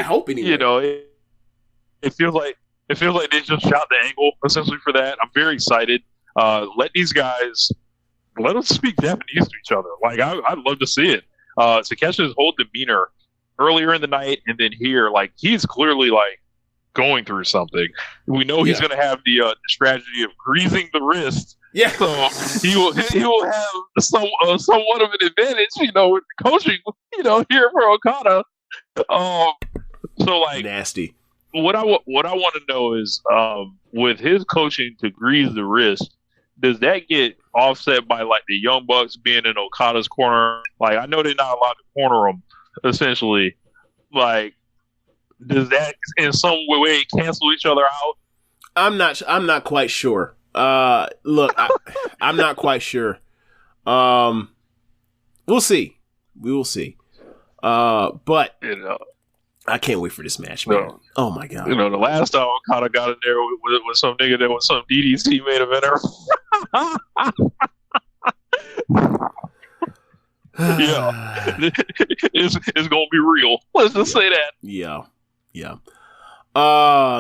Speaker 6: hope anyway.
Speaker 7: You know, it feels like they just shot the angle essentially for that. I'm very excited. Let these guys let them speak Japanese to each other. Like I'd love to see it. Takeshi's whole demeanor earlier in the night and then here, like he's clearly like going through something. We know he's going to have the strategy of greasing the wrist.
Speaker 6: Yeah,
Speaker 7: so he will have somewhat of an advantage, you know, with coaching, you know, here for Okada. So like
Speaker 6: nasty.
Speaker 7: What I want to know is, with his coaching to grease the wrist, does that get offset by like the Young Bucks being in Okada's corner? Like I know they're not allowed to corner him, essentially. Like, does that in some way cancel each other out?
Speaker 6: I'm not quite sure. Look, I'm not quite sure. We'll see. We will see. But
Speaker 7: you know,
Speaker 6: I can't wait for this match, man.
Speaker 7: No.
Speaker 6: Oh my god!
Speaker 7: You know, the last time Okada got in there with some nigga that was some DDT main eventer. Yeah, it's gonna be real. Let's just say that.
Speaker 6: Yeah.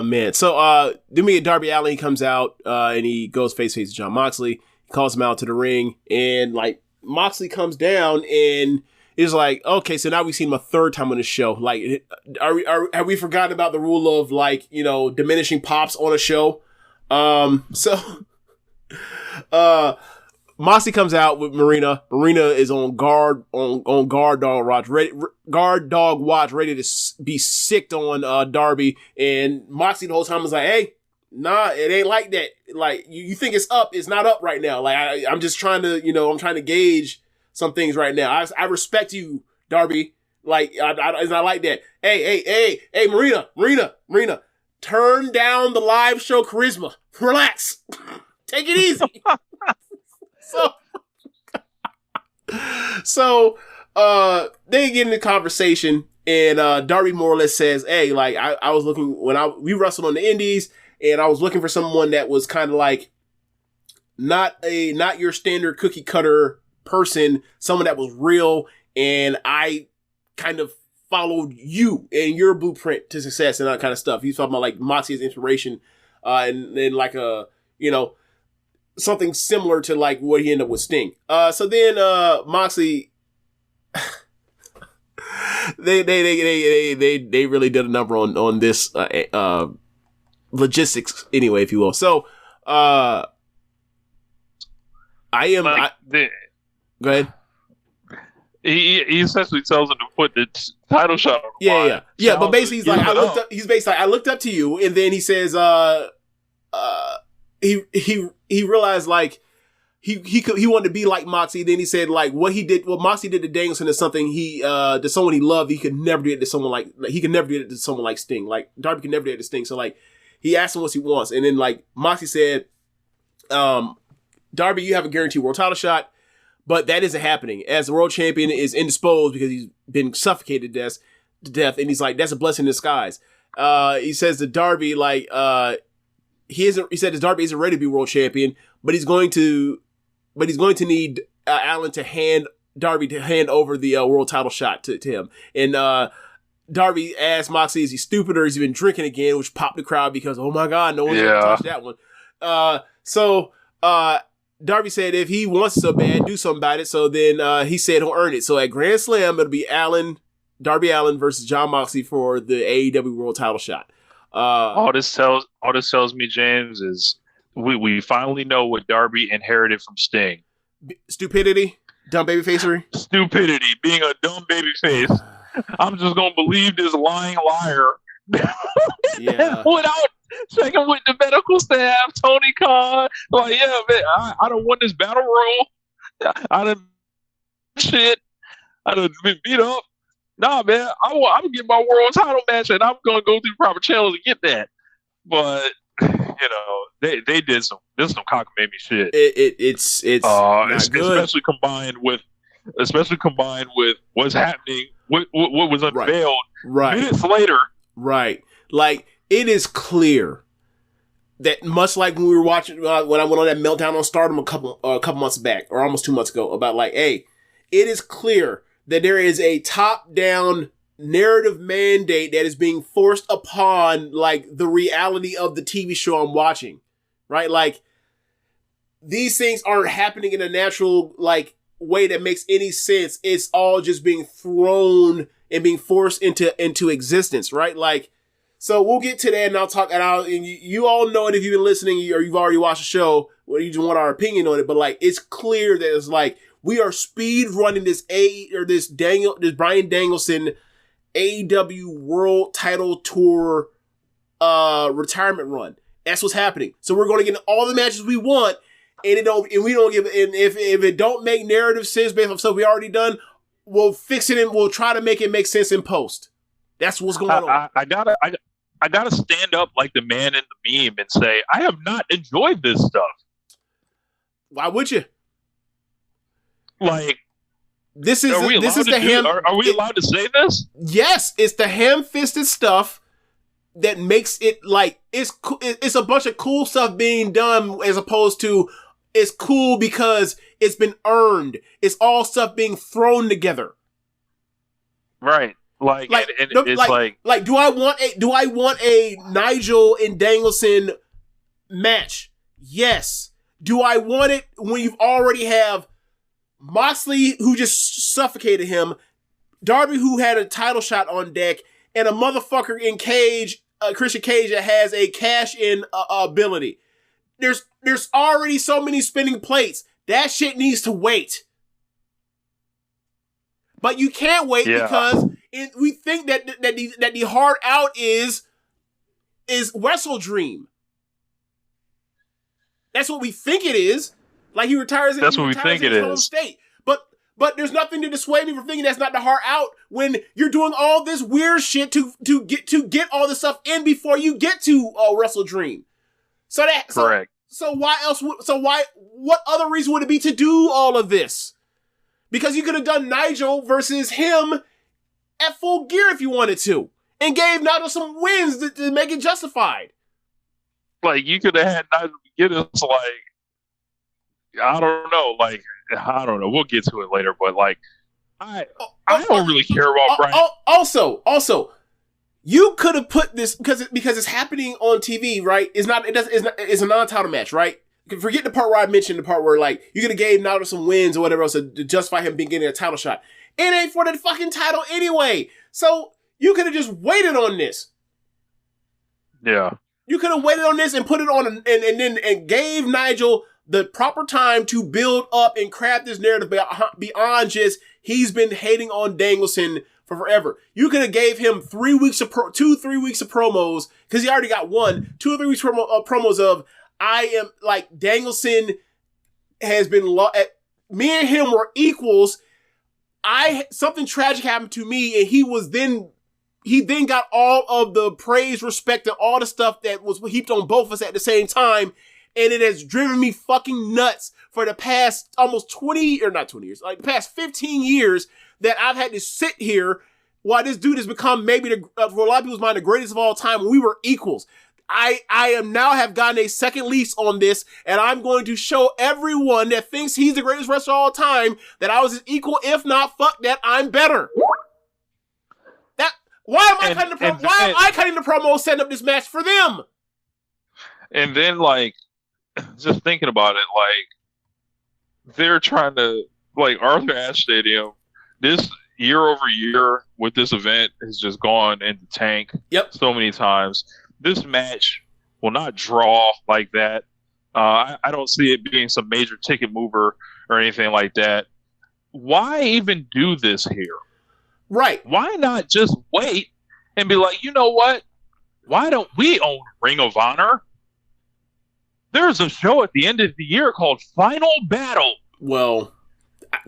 Speaker 6: Man. So then we get Darby Allin comes out and he goes face to John Moxley. He calls him out to the ring, and like Moxley comes down and is like, okay, so now we've seen him a third time on the show. Like, have we forgotten about the rule of like, you know, diminishing pops on a show? Moxley comes out with Marina. Marina is on guard dog watch, ready to be sicked on Darby. And Moxley the whole time was like, "Hey, nah, it ain't like that. Like you think it's up, it's not up right now. Like I'm just trying to, you know, I'm trying to gauge some things right now. I respect you, Darby. Like it's not like that. Hey, Marina, turn down the live show charisma. Relax, take it easy." So they get in the conversation, and Darby more or less says, "Hey, like I was looking when we wrestled on the Indies, and I was looking for someone that was kind of like not your standard cookie cutter person, someone that was real, and I kind of followed you and your blueprint to success and that kind of stuff." He's talking about like Moxley's inspiration, and then like you know, something similar to like what he ended up with Sting. So then Moxley, they really did a number on this logistics anyway, if you will. So go ahead.
Speaker 7: He essentially tells him to put the title shot on the line.
Speaker 6: Yeah. But basically, he's like, I looked up to you, and then he says, he realized like he wanted to be like Moxie. Then he said like what Moxie did to Danielson is something to someone he loved. He could never do it to someone like Sting. Like Darby could never do it to Sting. So like he asked him what he wants, and then like Moxie said, Darby, you have a guaranteed world title shot, but that isn't happening as the world champion is indisposed because he's been suffocated to death, and he's like that's a blessing in disguise. He says to Darby like he said his Darby isn't ready to be world champion, but he's going to need Allen to hand over the world title shot to him. And Darby asked Moxley, is he stupid or has he been drinking again? Which popped the crowd because, oh my God, no one's going to touch that one. So Darby said if he wants so bad, do something about it. So then he said he'll earn it. So at Grand Slam, it'll be Darby Allin versus Jon Moxley for the AEW world title shot.
Speaker 7: All this tells me, James, is we finally know what Darby inherited from Sting.
Speaker 6: Stupidity, dumb babyfacery.
Speaker 7: Stupidity, being a dumb babyface. I'm just gonna believe this lying liar.
Speaker 6: Yeah.
Speaker 7: Without checking with the medical staff, Tony Khan. Like, yeah, man, I don't won this battle royal. I done been beat up. Nah, man, I'm gonna get my world title match, and I'm gonna go through the proper channels to get that. But they did some cockamamie shit.
Speaker 6: It's not good.
Speaker 7: especially combined with what's happening, what was unveiled minutes later.
Speaker 6: Right, like it is clear that much like when we were watching when I went on that meltdown on Stardom a couple months back, or almost 2 months ago, about like, hey, it is clear that there is a top-down narrative mandate that is being forced upon, like, the reality of the TV show I'm watching, right? Like, these things aren't happening in a natural, like, way that makes any sense. It's all just being thrown and being forced into existence, right? Like, so we'll get to that, and you all know it if you've been listening or you've already watched the show, or you just want our opinion on it, but, like, it's clear that it's like, we are speed running this Bryan Danielson AEW World Title Tour retirement run. That's what's happening. So we're going to get all the matches we want, and if it don't make narrative sense based on stuff we already done, we'll fix it and we'll try to make it make sense in post. That's what's going on.
Speaker 7: I gotta stand up like the man in the meme and say I have not enjoyed this stuff.
Speaker 6: Why would you?
Speaker 7: Like,
Speaker 6: this is the ham.
Speaker 7: Are we allowed to say this?
Speaker 6: Yes, it's the ham-fisted stuff that makes it like it's a bunch of cool stuff being done as opposed to it's cool because it's been earned. It's all stuff being thrown together.
Speaker 7: Right. Like do I want a Nigel and Danielson match? Yes. Do I want it when you already have Moxley, who just suffocated him, Darby, who had a title shot on deck, and a motherfucker in Cage, Christian Cage, that has a cash-in ability? There's already so many spinning plates. That shit needs to wait. But you can't wait because we think that the hard out is Wrestle Dream. That's what we think it is. Like he retires in his home state. But there's nothing to dissuade me from thinking that's not the hard out when you're doing all this weird shit to get all this stuff in before you get to Wrestle Dream. Correct. So what other reason would it be to do all of this? Because you could have done Nigel versus him at Full Gear if you wanted to, and gave Nigel some wins to make it justified. Like, you could have had Nigel get us, like, I don't know. We'll get to it later, but, like, I don't really care about Bryan.
Speaker 6: Also, you could have put this because it's happening on TV, right? It's a non-title match, right? Forget the part where I mentioned the part where, like, you could have gave Nigel some wins or whatever else to justify him getting a title shot. It ain't for the fucking title anyway. So you could have just waited on this.
Speaker 7: Yeah.
Speaker 6: You could have waited on this and put it on and gave Nigel the proper time to build up and craft this narrative beyond just he's been hating on Danielson for forever. You could have gave him 3 weeks of 3 weeks of promos because he already got 2 or 3 weeks promos of I am like Danielson has been me and him were equals. Something tragic happened to me, and he then got all of the praise, respect, and all the stuff that was heaped on both of us at the same time. And it has driven me fucking nuts for the past almost 20, or not 20 years, like the past 15 years that I've had to sit here while this dude has become maybe, for a lot of people's mind, the greatest of all time. We were equals. I am now have gotten a second lease on this, and I'm going to show everyone that thinks he's the greatest wrestler of all time that I was his equal. If not, fuck that, I'm better. Why am I cutting the promo, setting up this match for them?
Speaker 7: And then, like, just thinking about it, like, they're trying to, like, Arthur Ashe Stadium, this year over year with this event has just gone in the tank so many times. This match will not draw like that. I don't see it being some major ticket mover or anything like that. Why even do this here?
Speaker 6: Right.
Speaker 7: Why not just wait and be like, you know what? Why don't we own Ring of Honor? There's a show at the end of the year called Final Battle.
Speaker 6: Well,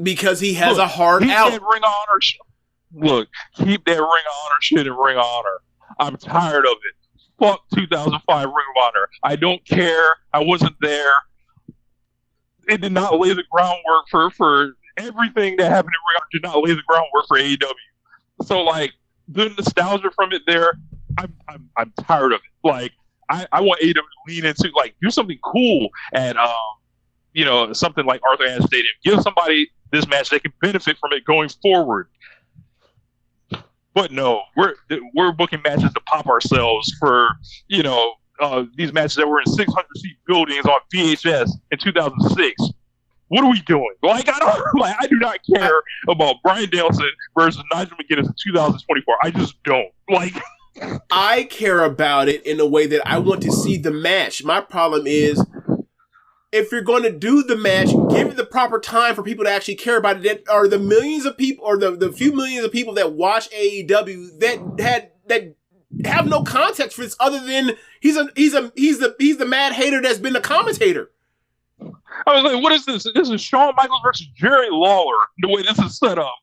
Speaker 6: because he has a hard out.
Speaker 7: That Ring of Honor Look, keep that Ring of Honor shit in Ring of Honor. I'm tired of it. Fuck 2005 Ring of Honor. I don't care. I wasn't there. It did not lay the groundwork for everything that happened in Ring of Honor. Did not lay the groundwork for AEW. So, like, the nostalgia from it there, I'm tired of it. Like, I want AEW to lean into, like, do something cool at something like Arthur Ashe Stadium. Give somebody this match that can benefit from it going forward. But no, we're booking matches to pop ourselves for, these matches that were in 600-seat buildings on VHS in 2006. What are we doing? Like, I do not care about Bryan Danielson versus Nigel McGuinness in 2024. I just don't. Like,
Speaker 6: I care about it in a way that I want to see the match. My problem is, if you're going to do the match, give it the proper time for people to actually care about it. That are the millions of people, or the few millions of people that watch AEW that have no context for this other than he's the mad hater that's been the commentator.
Speaker 7: I was like, what is this? This is Shawn Michaels versus Jerry Lawler. The way this is set up.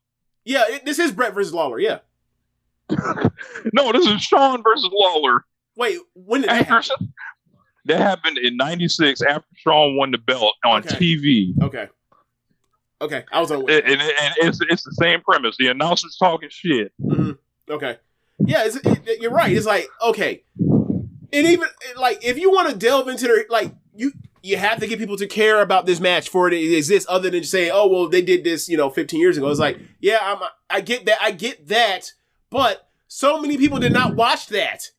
Speaker 6: Yeah, this is Brett versus Lawler. Yeah.
Speaker 7: No, this is Shawn versus Lawler.
Speaker 6: Wait, when did that happen?
Speaker 7: That happened in '96 after Shawn won the belt on TV.
Speaker 6: Okay, I was on.
Speaker 7: And it's the same premise. The announcer's talking shit.
Speaker 6: Mm-hmm. Okay, yeah, you're right. It's like, okay, and even like if you want to delve into the, like, you have to get people to care about this match for it to exist, other than just saying, oh well, they did this 15 years ago. It's like, yeah, I get that, but so many people did not watch that.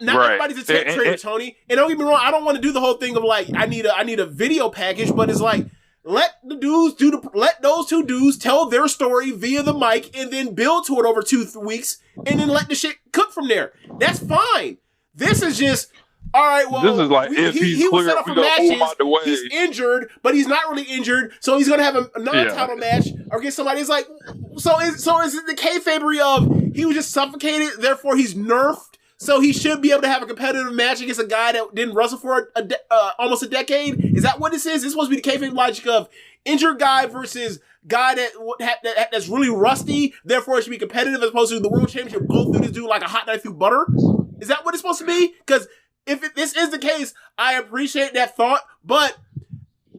Speaker 6: Not everybody's a tech trader, Tony. And don't get me wrong, I don't want to do the whole thing of like I need a video package, but it's like let those two dudes tell their story via the mic and then build to it over 2 weeks and then let the shit cook from there. That's fine. This is just all right. Well, this is like he was set up for matches. He's injured, but he's not really injured, so he's gonna have a non-title match or get somebody. It's like so is it the kayfabery of he was just suffocated, therefore he's nerfed? So he should be able to have a competitive match against a guy that didn't wrestle for almost a decade? Is that what this is? This is supposed to be the kayfabe logic of injured guy versus guy that's really rusty, therefore it should be competitive as opposed to the world championship go through this dude like a hot knife through butter? Is that what it's supposed to be? Because if this is the case, I appreciate that thought, but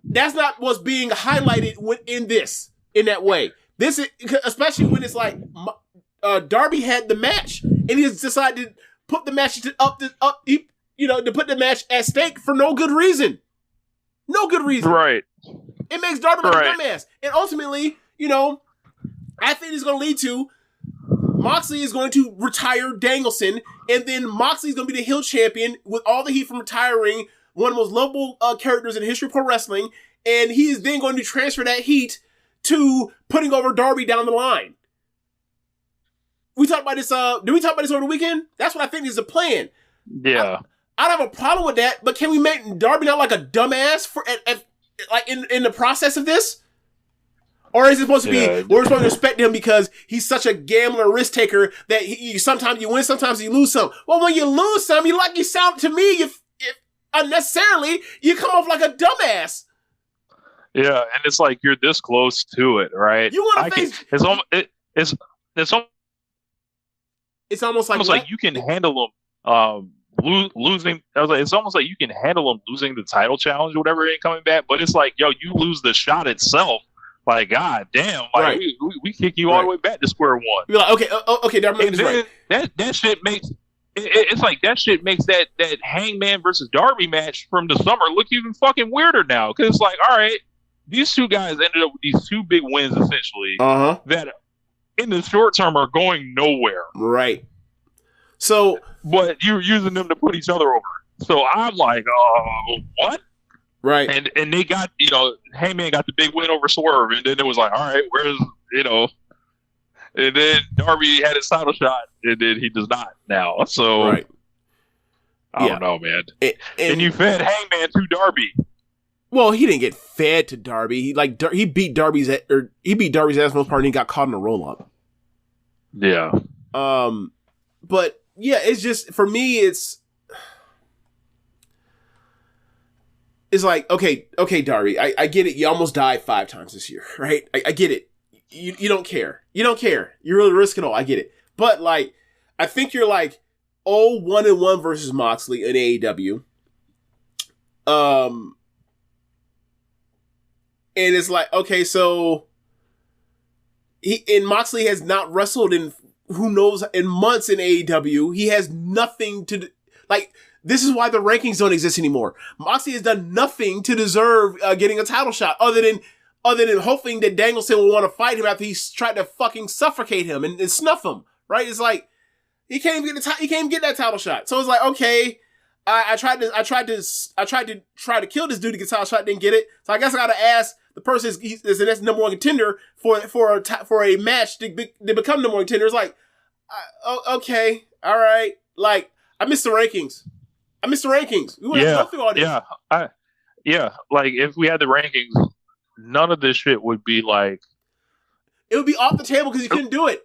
Speaker 6: that's not what's being highlighted in that way. This is, especially when it's like Darby had the match and he has decided to put the match to put the match at stake for no good reason. No good reason.
Speaker 7: Right.
Speaker 6: It makes Darby look like a dumbass. And ultimately, I think it's going to lead to Moxley is going to retire Danielson, and then Moxley is going to be the heel champion with all the heat from retiring one of the most lovable characters in the history of pro wrestling, and he is then going to transfer that heat to putting over Darby down the line. We talked about this. Did we talk about this over the weekend? That's what I think is the plan.
Speaker 7: Yeah,
Speaker 6: I don't have a problem with that. But can we make Darby not like a dumbass in the process of this? Or is it supposed to be we're supposed to respect him because he's such a gambler, risk taker that sometimes you win, sometimes you lose some. Well, when you lose some, you sound to me if unnecessarily you come off like a dumbass.
Speaker 7: Yeah, and it's like you're this close to it, right?
Speaker 6: You want to face?
Speaker 7: It's almost
Speaker 6: like
Speaker 7: you can handle them losing. I was like, it's almost like you can handle them losing the title challenge or whatever ain't coming back. But it's like, yo, you lose the shot itself. Like, god damn, like we kick you all the way back to square one.
Speaker 6: You're like, okay, that's right.
Speaker 7: That shit makes it's like that shit makes that Hangman versus Darby match from the summer look even fucking weirder now. Because it's like, all right, these two guys ended up with these two big wins essentially that in the short term are going nowhere.
Speaker 6: Right. So,
Speaker 7: but you're using them to put each other over. So I'm like, what?
Speaker 6: Right.
Speaker 7: And they got, Hangman got the big win over Swerve, and then it was like, all right, where's, and then Darby had his title shot, and then he does not now. So I don't know, man. And you fed Hangman to Darby.
Speaker 6: Well, he didn't get fed to Darby. He beat Darby's ass most part, and he got caught in a roll up.
Speaker 7: Yeah.
Speaker 6: But yeah, it's just for me, it's like, okay, Darby, I get it. You almost died 5 times this year, right? I get it. You don't care. You don't care. You really risk it all. I get it. But like, I think you're like 1-1 versus Moxley in AEW. And it's like, okay, so Moxley has not wrestled in who knows in months in AEW. He has nothing to like. This is why the rankings don't exist anymore. Moxley has done nothing to deserve getting a title shot, other than hoping that Danielson will want to fight him after he's tried to fucking suffocate him and snuff him. Right? It's like he can't even get that title shot. So it's like, okay, I tried to kill this dude to get a title shot, didn't get it. So I guess I gotta ask the person is the next number one contender for a match to become number one contender. It's like, okay, all right, like I missed the rankings. We would have to go through all this.
Speaker 7: Yeah. Like if we had the rankings, none of this shit would be like.
Speaker 6: It would be off the table because you couldn't do it.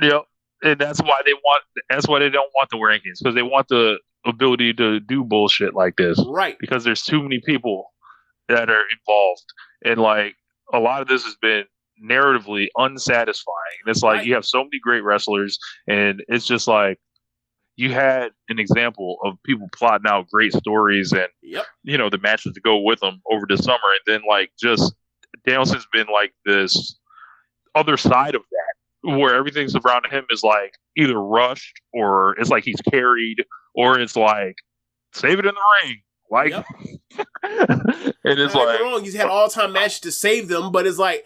Speaker 7: Yeah, and that's why they don't want the rankings, because they want the ability to do bullshit like this.
Speaker 6: Right.
Speaker 7: Because there's too many people that are involved, and like a lot of this has been narratively unsatisfying. And it's like you have so many great wrestlers, and it's just like. You had an example of people plotting out great stories and, the matches to go with them over the summer. And then, like, just Danielson's been like this other side of that, where everything surrounding him is like either rushed or it's like he's carried or it's like, save it in the ring. Like, and it's like,
Speaker 6: wrong. He's had all-time matches to save them, but it's like,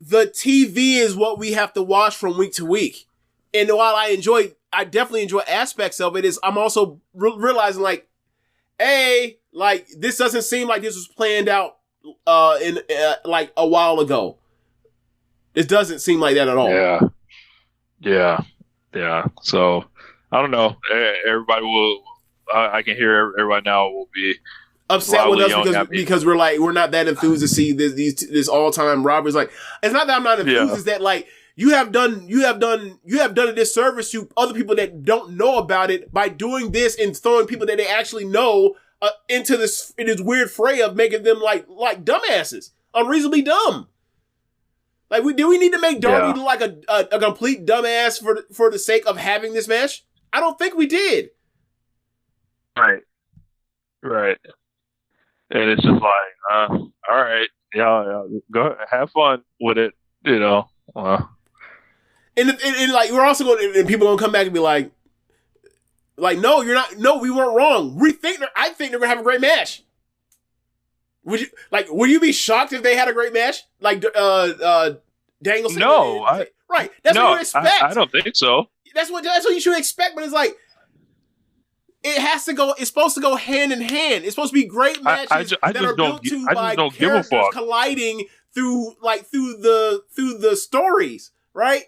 Speaker 6: the TV is what we have to watch from week to week. And while I definitely enjoy aspects of it, is I'm also realizing like, like this doesn't seem like this was planned out in like a while ago. It doesn't seem like that at all.
Speaker 7: Yeah. So I don't know. Everybody will. I can hear everybody now will be
Speaker 6: upset with us because we're not that enthused to see this all time rivalries. Like, it's not that I'm not enthused. It's that like. You have done a disservice to other people that don't know about it by doing this and throwing people that they actually know into this weird fray of making them like dumbasses, unreasonably dumb. Like, do we need to make Darby look like a complete dumbass for the sake of having this match? I don't think we did.
Speaker 7: Right. And it's just like, all right, yeah, go have fun with it,
Speaker 6: And like we're also going, and people gonna come back and be like, no, you're not. No, we weren't wrong. I think they're gonna have a great match. Would you be shocked if they had a great match? Like Danielson?
Speaker 7: No,
Speaker 6: right. That's what you expect.
Speaker 7: I don't think so.
Speaker 6: That's what you should expect. But it's like it has to go. It's supposed to go hand in hand. It's supposed to be great matches that are built by characters colliding through the stories, right?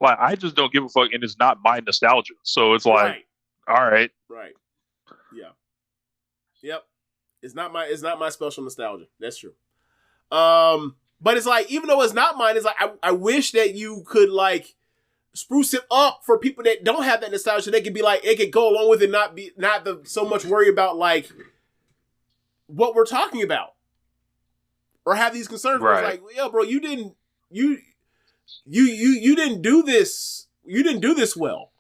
Speaker 7: Like, I just don't give a fuck, and it's not my nostalgia. So it's like, all right.
Speaker 6: Right. Yeah. Yep. It's not my special nostalgia. That's true. But it's like, even though it's not mine, it's like, I wish that you could like spruce it up for people that don't have that nostalgia. They could be like, it could go along with it, not so much worry about like what we're talking about or have these concerns. Right. Where it's like, yo, bro, you didn't do this. You didn't do this well.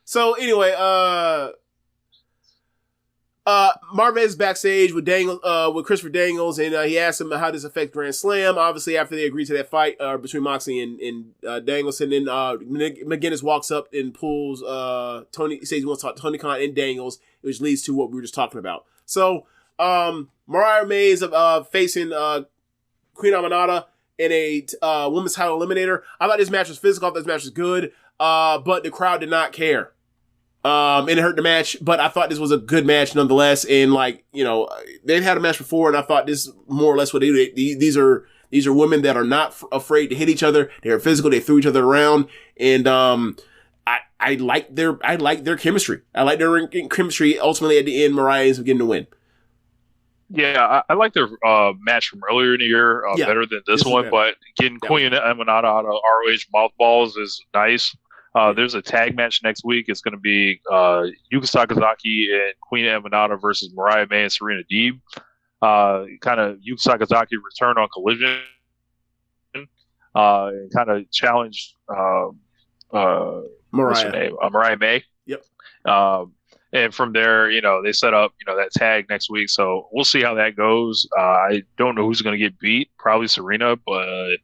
Speaker 6: So anyway, Marvez backstage with Christopher Daniels, and he asked him how this affects Grand Slam. Obviously, after they agreed to that fight between Moxley and Danielson, then McGinnis walks up and pulls Tony. He says he wants to talk to Tony Khan and Daniels, which leads to what we were just talking about. So Mariah May is facing Queen Aminata in a women's title eliminator. I thought this match was physical. I thought this match was good, but the crowd did not care. And it hurt the match, but I thought this was a good match nonetheless. And they've had a match before, and I thought this is more or less what they do. These are women that are not afraid to hit each other. They're physical. They threw each other around, and I like their chemistry. I like their chemistry. Ultimately, at the end, Mariah ends up getting the win.
Speaker 7: Yeah, I like their match from earlier in the year better than this one, but getting Queen Aminata out of ROH mothballs is nice. There's a tag match next week. It's going to be Yuka Sakazaki and Queen Aminata versus Mariah May and Serena Deeb. Kind of Yuka Sakazaki return on Collision and kind of challenge Mariah May.
Speaker 6: Yep.
Speaker 7: And from there, they set up, that tag next week. So we'll see how that goes. I don't know who's going to get beat. Probably Serena, but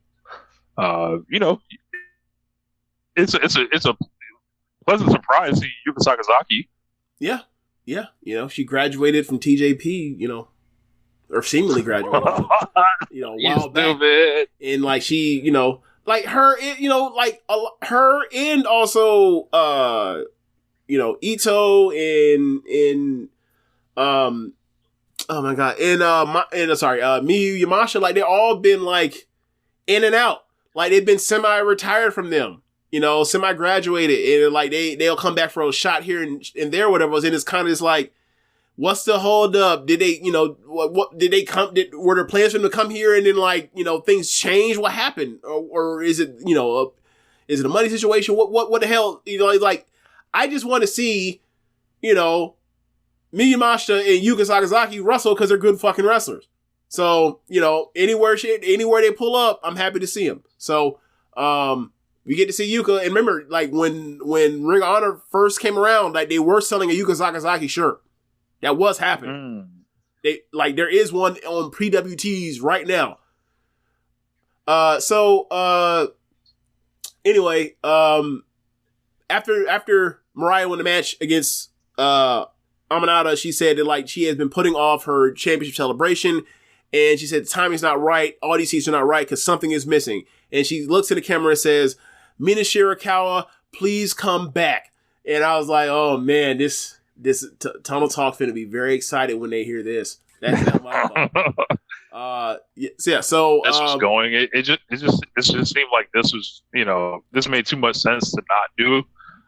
Speaker 7: it's a pleasant surprise to see Yuka Sakazaki.
Speaker 6: Yeah. She graduated from TJP, or seemingly graduated, a while back. And she, her, her and also, Ito and oh my god, and Miyu Yamashita, they've all been in and out, they've been semi-retired from them. Semi-graduated, and they'll come back for a shot here and there, whatever. And it's kind of just what's the hold up? Did they, what did they come? Were there plans for them to come here and then things change? What happened? Or is it, is it a money situation? What the hell? I just want to see, Miyu Yamashita and Yuka Sakazaki wrestle because they're good fucking wrestlers. So, anywhere they pull up, I'm happy to see them. So, we get to see Yuka, and remember, when Ring of Honor first came around, they were selling a Yuka Sakazaki shirt. That was happening. There is one on PWTs right now. Anyway, after Mariah won the match against Aminata, she said that she has been putting off her championship celebration, and she said the timing's not right. All these seats are not right because something is missing. And she looks at the camera and says, Mina Shirakawa, please come back. And I was like, oh man, this Tunnel Talk finna be very excited when they hear this. That's not my fault. So
Speaker 7: this was going. It just seemed like this was, this made too much sense to not do,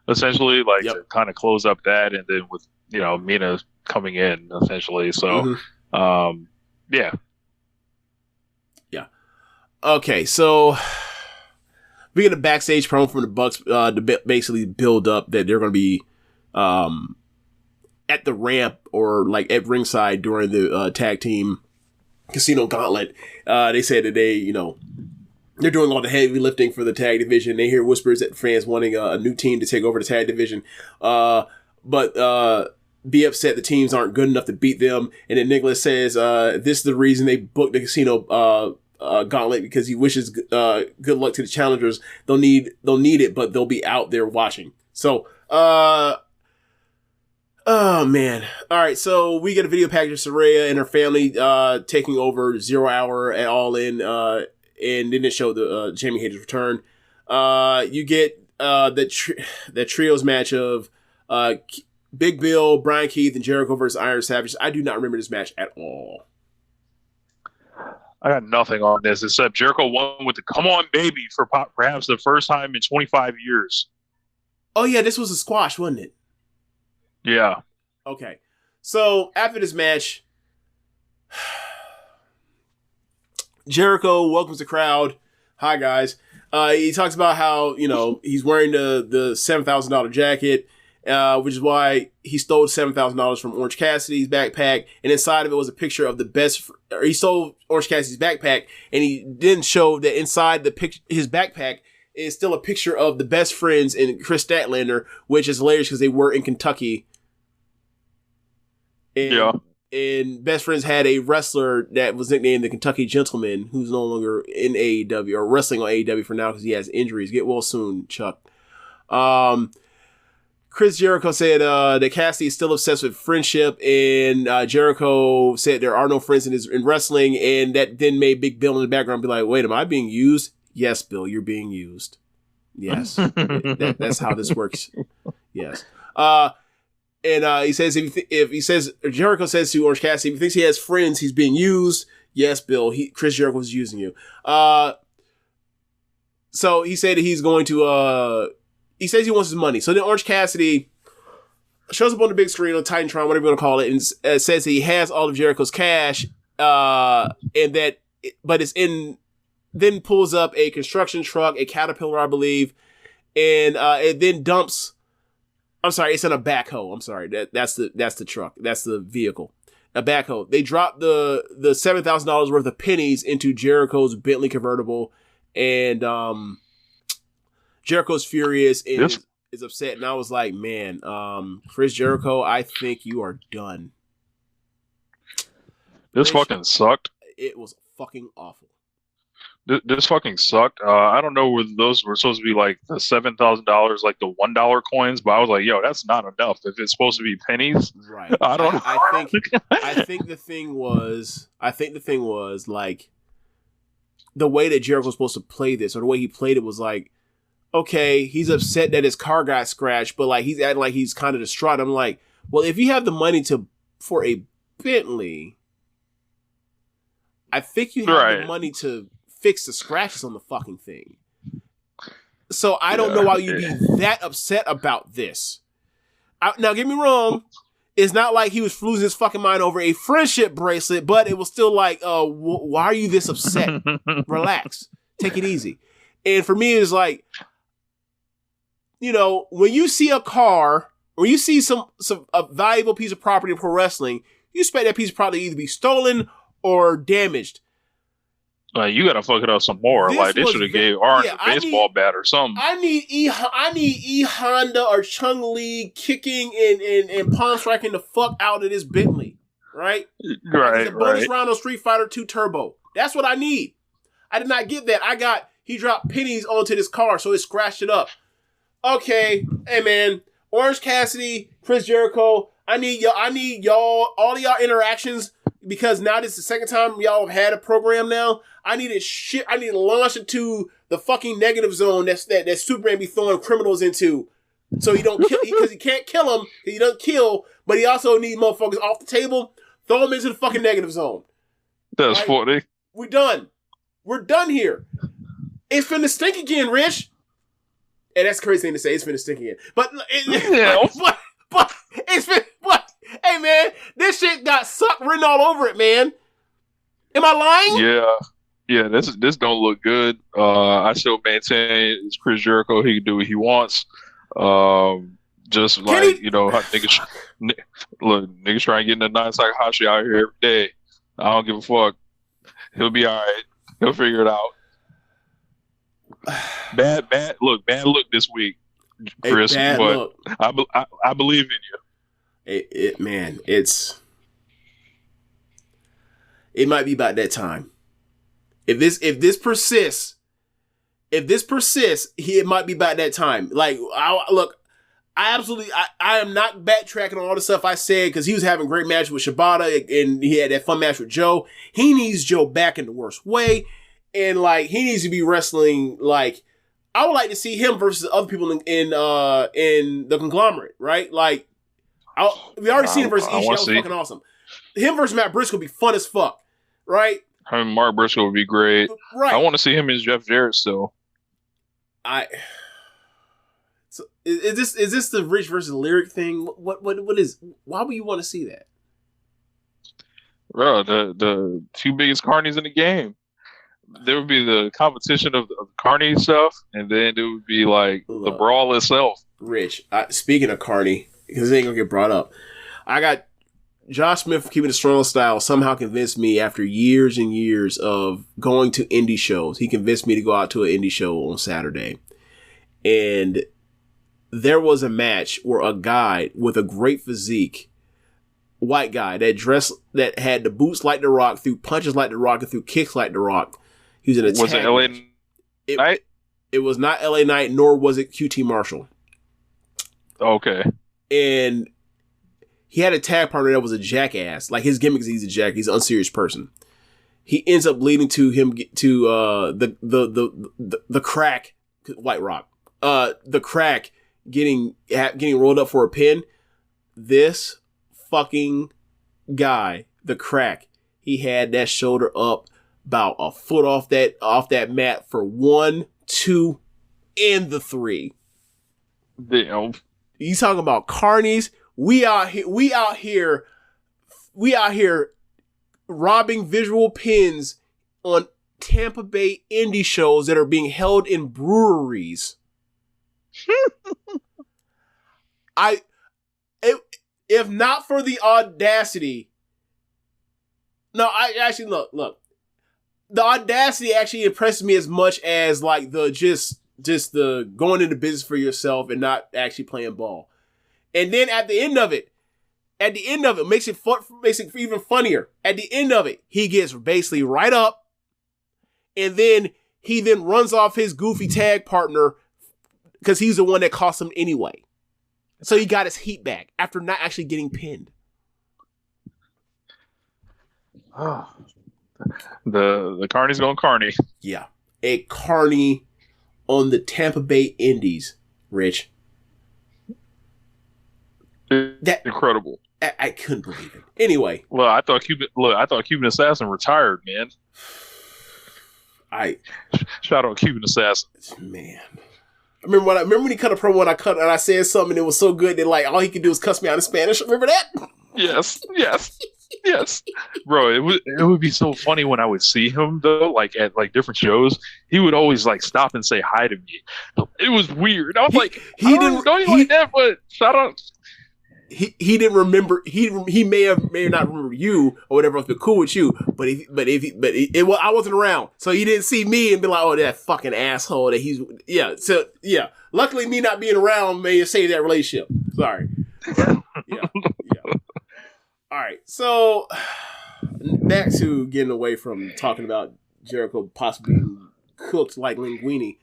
Speaker 7: essentially, to kind of close up that, and then with Mina coming in, essentially. So yeah.
Speaker 6: Okay, so we get a backstage promo from the Bucks to basically build up that they're going to be at the ramp or at ringside during the tag team Casino Gauntlet. They said that they're doing all the heavy lifting for the tag division. They hear whispers that fans wanting a new team to take over the tag division. But be upset the teams aren't good enough to beat them. And then Nicholas says this is the reason they booked the Casino Gauntlet, because he wishes good luck to the challengers. They'll need it, but they'll be out there watching. So, oh man. All right. So we get a video package of Saraya and her family taking over 0 Hour at All In, and then it showed the Jamie Hader's return. You get that trios match of Big Bill, Brian Keith, and Jericho versus Iron Savage. I do not remember this match at all.
Speaker 7: I got nothing on this except Jericho won with the "Come On Baby" for perhaps the first time in 25 years.
Speaker 6: Oh yeah, this was a squash, wasn't it?
Speaker 7: Yeah.
Speaker 6: Okay. So after this match, Jericho welcomes the crowd. Hi guys. He talks about how he's wearing the $7,000 jacket, which is why he stole $7,000 from Orange Cassidy's backpack, and inside of it was a picture of the best. Or he stole Orange Cassidy's backpack, and he didn't show that inside his backpack is still a picture of the best friends and Chris Statlander, which is hilarious because they were in Kentucky. And Best Friends had a wrestler that was nicknamed the Kentucky Gentleman, who's no longer in AEW or wrestling on AEW for now because he has injuries. Get well soon, Chuck. Chris Jericho said that Cassidy is still obsessed with friendship, and Jericho said there are no friends in wrestling, and that then made Big Bill in the background be like, wait, am I being used? Yes, Bill, you're being used. Yes. That's how this works. Yes. And he says Jericho says to Orange Cassidy, if he thinks he has friends, he's being used. Yes, Bill, Chris Jericho is using you. So he said he's going to, he says he wants his money. So then Orange Cassidy shows up on the big screen on Titantron, whatever you want to call it, and says he has all of Jericho's cash, but it's in, then pulls up a construction truck, a Caterpillar, I believe, and it then dumps. I'm sorry, it's in a backhoe. I'm sorry, that's the truck, that's the vehicle, a backhoe. They drop the $7,000 worth of pennies into Jericho's Bentley convertible, and Jericho's furious and is upset. And I was like, man, Chris Jericho, I think you are done.
Speaker 7: This fucking sucked.
Speaker 6: It was fucking awful.
Speaker 7: This fucking sucked. I don't know whether those were supposed to be like the $7,000, like the $1 coins, but I was like, yo, that's not enough. If it's supposed to be pennies,
Speaker 6: right?
Speaker 7: I don't know.
Speaker 6: I think the thing was like the way that Jericho was supposed to play this, or the way he played it, was like, okay, he's upset that his car got scratched, but like he's acting like he's kind of distraught. I'm like, well, if you have the money for a Bentley, I think you have the money to fix the scratches on the fucking thing. So I don't know why you'd be that upset about this. Now, get me wrong. It's not like he was losing his fucking mind over a friendship bracelet, but it was still like, why are you this upset? Relax. Take it easy. And for me, it's like, you know, when you see a car, or you see a valuable piece of property in pro wrestling, you expect that piece of property to either be stolen or damaged.
Speaker 7: You gotta fuck it up some more. Like they should have gave Orange a baseball bat or something.
Speaker 6: I need E Honda or Chung Lee kicking and palm striking the fuck out of this Bentley, right?
Speaker 7: Right.
Speaker 6: It's a bonus round on Street Fighter 2 Turbo. That's what I need. I did not get that. He dropped pennies onto this car, so it scratched it up. Okay, hey man, Orange Cassidy, Chris Jericho. I need y'all, all of y'all interactions, because now this is the second time y'all have had a program now. I need to launch into the fucking negative zone that Superman be throwing criminals into, so he don't kill, because he can't kill them. He doesn't kill, but he also needs motherfuckers off the table. Throw them into the fucking negative zone.
Speaker 7: That's funny.
Speaker 6: We're done. We're done here. It's finna stink again, Rich. And that's a crazy thing to say. It's finna stink again. But it's been, hey man, this shit got suck written all over it, man. Am I lying?
Speaker 7: Yeah. This don't look good. I still maintain it's Chris Jericho. He can do what he wants. Just like you know, niggas trying to get in the Nine Takahashi out here every day. I don't give a fuck. He'll be all right. He'll figure it out. Bad look this week, Chris. But I believe in you.
Speaker 6: It might be about that time. If this persists, it might be about that time. Like, I am not backtracking on all the stuff I said, because he was having a great match with Shibata and he had that fun match with Joe. He needs Joe back in the worst way. And like, he needs to be wrestling. Like, I would like to see him versus other people in the conglomerate, right? Like, we already seen him versus Ishii. That was fucking awesome. Him versus Matt Briscoe would be fun as fuck, right?
Speaker 7: I mean, Mark Briscoe would be great. Right. I want to see him as Jeff Jarrett still.
Speaker 6: So is this the Rich versus Lyric thing? What is? Why would you want to see that?
Speaker 7: Bro, the two biggest carnies in the game. There would be the competition of the carny stuff, and then it would be like the brawl itself.
Speaker 6: Rich, speaking of Carney, because it ain't gonna get brought up, I got Josh Smith, Keepin It Strong Style, somehow convinced me after years and years of going to indie shows. He convinced me to go out to an indie show on Saturday. And there was a match where a guy with a great physique, white guy, that had the boots like The Rock, threw punches like The Rock, and threw kicks like The Rock. He was in a tag.
Speaker 7: Was it LA Knight?
Speaker 6: It was not LA Knight, nor was it QT Marshall.
Speaker 7: Okay.
Speaker 6: And he had a tag partner that was a jackass. Like, his gimmick is he's a jack. He's an unserious person. He ends up leading to him to the crack, White Rock. The crack getting rolled up for a pin. This fucking guy, the crack, he had that shoulder up about a foot off that mat for 1, 2, and the 3.
Speaker 7: Damn.
Speaker 6: You talking about carnies? We out here robbing visual pins on Tampa Bay indie shows that are being held in breweries. If not for the audacity, look. The audacity actually impresses me as much as like the just the going into business for yourself and not actually playing ball. And then at the end of it makes it even funnier. At the end of it, he gets basically right up, and then he runs off his goofy tag partner because he's the one that cost him anyway. So he got his heat back after not actually getting pinned.
Speaker 7: The Carney's going Carney.
Speaker 6: Yeah. A Carney on the Tampa Bay Indies, Rich. That
Speaker 7: incredible.
Speaker 6: I couldn't believe it. Anyway.
Speaker 7: Well, I thought Cuban Assassin retired, man. Shout out Cuban Assassin.
Speaker 6: Man. I remember when he cut a promo and I said something and it was so good that like all he could do was cuss me out in Spanish. Remember that?
Speaker 7: Yes. Bro, it would be so funny when I would see him though, like at like different shows. He would always like stop and say hi to me. It was weird. I was like that, but shout out.
Speaker 6: He didn't remember. He may have not remember you or whatever. It's been cool with you, but I wasn't around, so he didn't see me and be like, "Oh, that fucking asshole." That he's So luckily, me not being around may have saved that relationship. Sorry. Yeah. All right, so back to getting away from talking about Jericho possibly being cooked like linguine.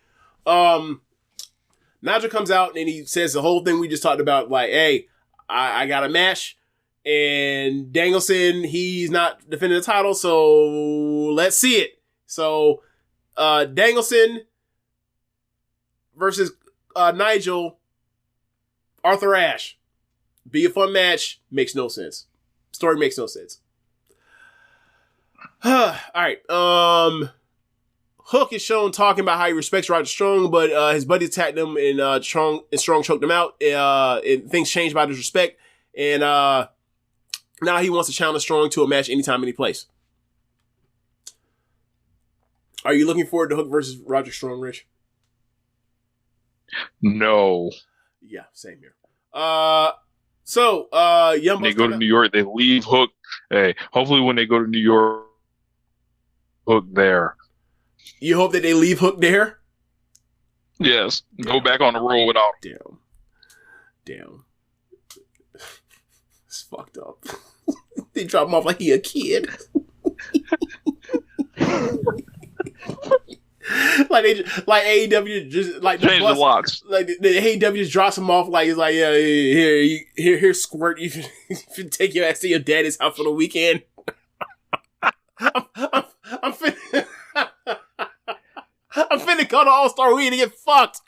Speaker 6: Nigel comes out and he says the whole thing we just talked about, like, hey, I got a match, and Danielson, he's not defending the title, so let's see it. So, Danielson versus Nigel, Arthur Ashe. Be a fun match, makes no sense. Story makes no sense. All right. Hook is shown talking about how he respects Roger Strong, but his buddy attacked him and Strong choked him out. And things changed by disrespect, and now he wants to challenge Strong to a match anytime, any place. Are you looking forward to Hook versus Roger Strong, Rich?
Speaker 7: No.
Speaker 6: Yeah, same here. So, Young Bucks,
Speaker 7: they go to New York, they leave Hook. Hey, hopefully when they go to New York, Hook there.
Speaker 6: You hope that they leave Hook there?
Speaker 7: Yes. Go back on the road without
Speaker 6: him. Damn. It's fucked up. They drop him off like he a kid. like AEW just like
Speaker 7: change the locks.
Speaker 6: Like the AEW just drops him off like it's like, yeah, here squirt, you should take your ass to your daddy's house for the weekend. I'm finna go to All-Star Weekend and get fucked.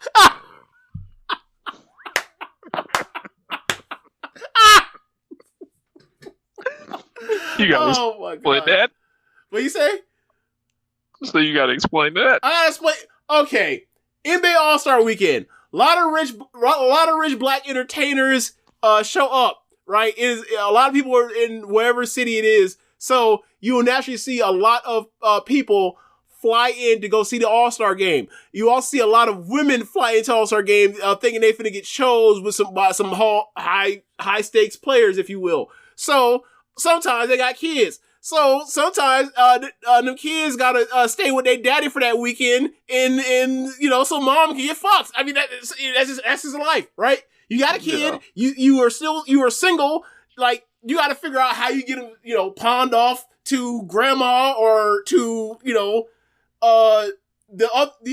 Speaker 7: You gotta explain that.
Speaker 6: What you say?
Speaker 7: So you gotta explain that.
Speaker 6: I gotta explain. Okay, NBA All-Star Weekend. A lot of rich black entertainers show up. Right? A lot of people are in wherever city it is. So you will naturally see a lot of people fly in to go see the All-Star game. You also see a lot of women fly into All-Star game thinking they finna get chose with some high stakes players, if you will. So sometimes they got kids. So sometimes them kids gotta stay with their daddy for that weekend, and so mom can get fucked. I mean that's just life, right? You got a kid, you are single, like you got to figure out how you get them, pawned off to grandma or to the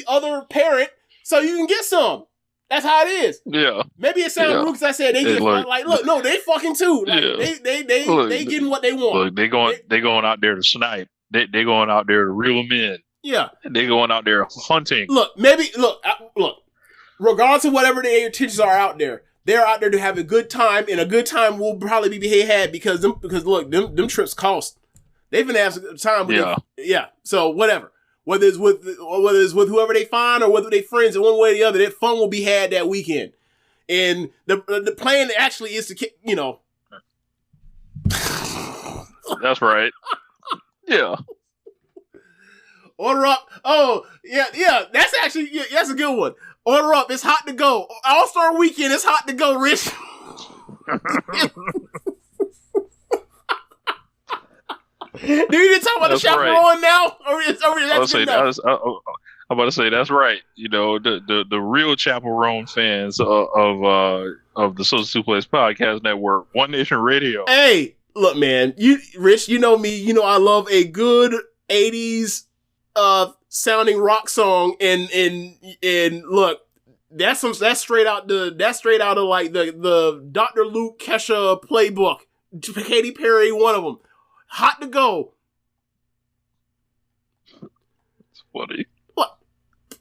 Speaker 6: other parent so you can get some. That's how it is. Yeah. Maybe it sounds rude because I said they get no, they fucking too. Like, they getting what they want.
Speaker 7: Look, they going out there to snipe. They going out there to reel them in.
Speaker 6: Yeah.
Speaker 7: They going out there hunting.
Speaker 6: Look. Regardless of whatever their intentions are out there, they're out there to have a good time, and a good time will probably be had because them trips cost. They've been having a time with So whatever. Whether it's with whoever they find or whether they friends in one way or the other, that fun will be had that weekend. And the plan actually is to
Speaker 7: That's right. Yeah.
Speaker 6: Order up. Oh, yeah. That's actually that's a good one. Order up. It's hot to go. All-Star weekend. It's hot to go, Rich. Do you need to talk about the chaperone now?
Speaker 7: I'm about to say that's right. The real chaperone fans of the Social Suplex Podcast Network, One Nation Radio.
Speaker 6: Hey, look, man. Rich, you know me. You know I love a good 80s sounding rock song, and look, that's straight out of like the Dr. Luke Kesha playbook. Katy Perry, one of them. Hot to go.
Speaker 7: It's funny.
Speaker 6: What?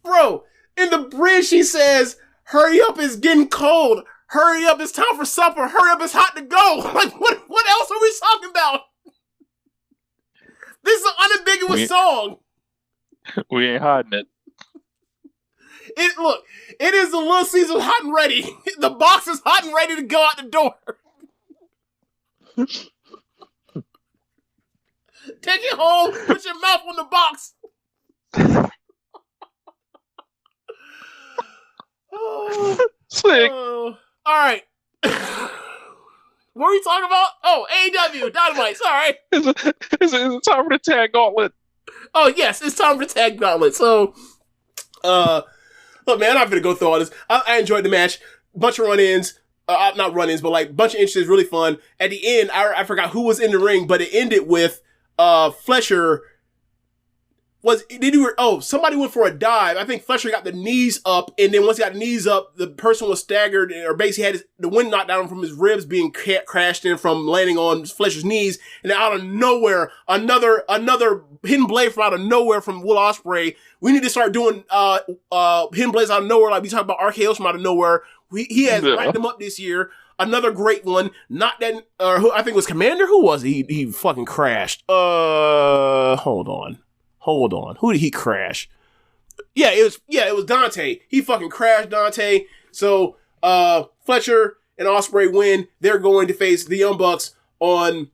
Speaker 6: Bro, in the bridge she says, hurry up, it's getting cold. Hurry up, it's time for supper. Hurry up, it's hot to go. Like, what else are we talking about? This is an unambiguous song.
Speaker 7: We ain't hiding it.
Speaker 6: It is the Little Caesars hot and ready. The box is hot and ready to go out the door. Take it home, put your mouth on the box.
Speaker 7: Sick.
Speaker 6: All right. What are we talking about? Oh, AEW, Dynamite, sorry.
Speaker 7: Is it time for the tag gauntlet?
Speaker 6: Oh, yes, it's time for the tag gauntlet. So, look, man, I'm not going to go through all this. I enjoyed the match. Bunch of run-ins. Not run-ins, but like bunch of inches, really fun. At the end, I forgot who was in the ring, but it ended with Fletcher somebody went for a dive. I think Fletcher got the knees up, and then once he got the knees up, the person was staggered, or basically had the wind knocked down from his ribs being crashed in from landing on Fletcher's knees, and then out of nowhere, another hidden blade from out of nowhere from Will Ospreay. We need to start doing hidden blades out of nowhere, like we talked about RKOs from out of nowhere. He has racked them up this year. Another great one. Not that, who I think was Commander. Who was he? He fucking crashed. Hold on. Who did he crash? It was Dante. He fucking crashed Dante. So, Fletcher and Ospreay win. They're going to face the Young Bucks in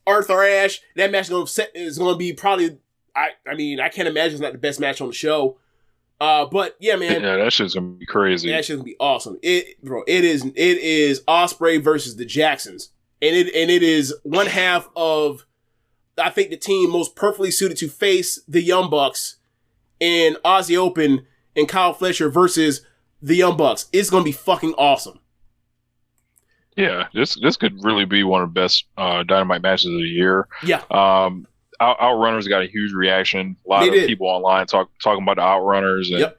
Speaker 6: Arthur Ashe. That match is going to be probably, I can't imagine it's not the best match on the show. But yeah, man.
Speaker 7: Yeah, that shit's gonna be crazy.
Speaker 6: That shit's gonna be awesome. It is Ospreay versus the Jacksons. And it is one half of, I think, the team most perfectly suited to face the Young Bucks in Aussie Open and Kyle Fletcher versus the Young Bucks. It's gonna be fucking awesome.
Speaker 7: Yeah, this could really be one of the best Dynamite matches of the year.
Speaker 6: Yeah.
Speaker 7: Outrunners got a huge reaction. A lot of people online talking about the Outrunners, and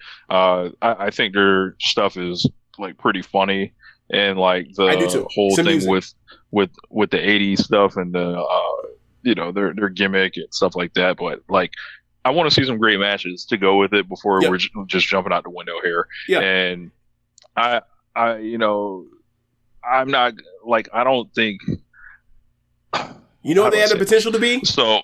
Speaker 7: I think their stuff is like pretty funny, and like the whole thing with the '80s stuff and the their gimmick and stuff like that. But like, I want to see some great matches to go with it before we're just jumping out the window here. Yeah. And I'm not like, I don't think.
Speaker 6: You know what they have the potential to be?
Speaker 7: So.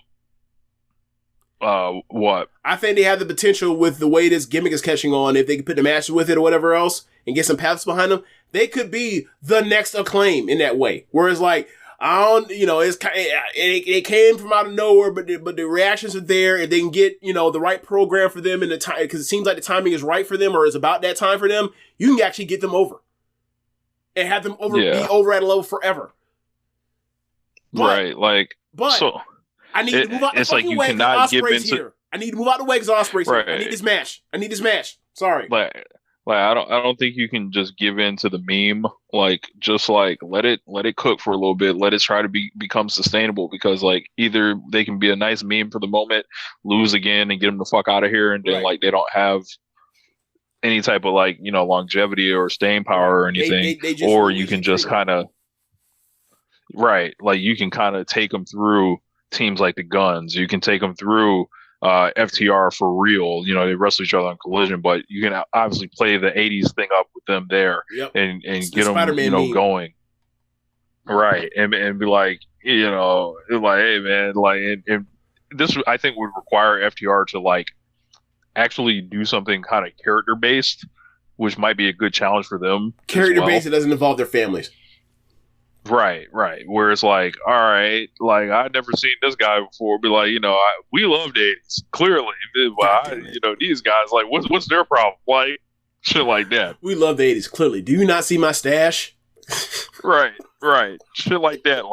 Speaker 7: What?
Speaker 6: I think they have the potential with the way this gimmick is catching on. If they can put the matches with it or whatever else and get some paths behind them, they could be the next Acclaim in that way. Whereas, like, I don't, it came from out of nowhere, but the reactions are there, and they can get, the right program for them in the time, because it seems like the timing is right for them, or is about that time for them. You can actually get them over and have them be over at a level forever.
Speaker 7: So
Speaker 6: I need to move out the fucking way because Ospreay's here. I need to move out the way because Ospreay's here. I need this match. Sorry.
Speaker 7: I don't think you can just give in to the meme. Let it cook for a little bit. Let it try to become sustainable, because either they can be a nice meme for the moment, lose again and get them the fuck out of here, and then they don't have any type of longevity or staying power or anything, or you can just kind of you can kind of take them through teams like the Guns. You can take them through FTR for real. They wrestle each other on Collision, but you can obviously play the 80s thing up with them there and get them going. Right. And be like, hey man, and this I think would require FTR to actually do something kind of character based, which might be a good challenge for them.
Speaker 6: Character based, it doesn't involve their families.
Speaker 7: Right. Where it's all right, I'd never seen this guy before. Be we love the 80s, clearly. But these guys, what's their problem? Shit like that.
Speaker 6: We love the 80s, clearly. Do you not see my stash?
Speaker 7: Right. Shit like that.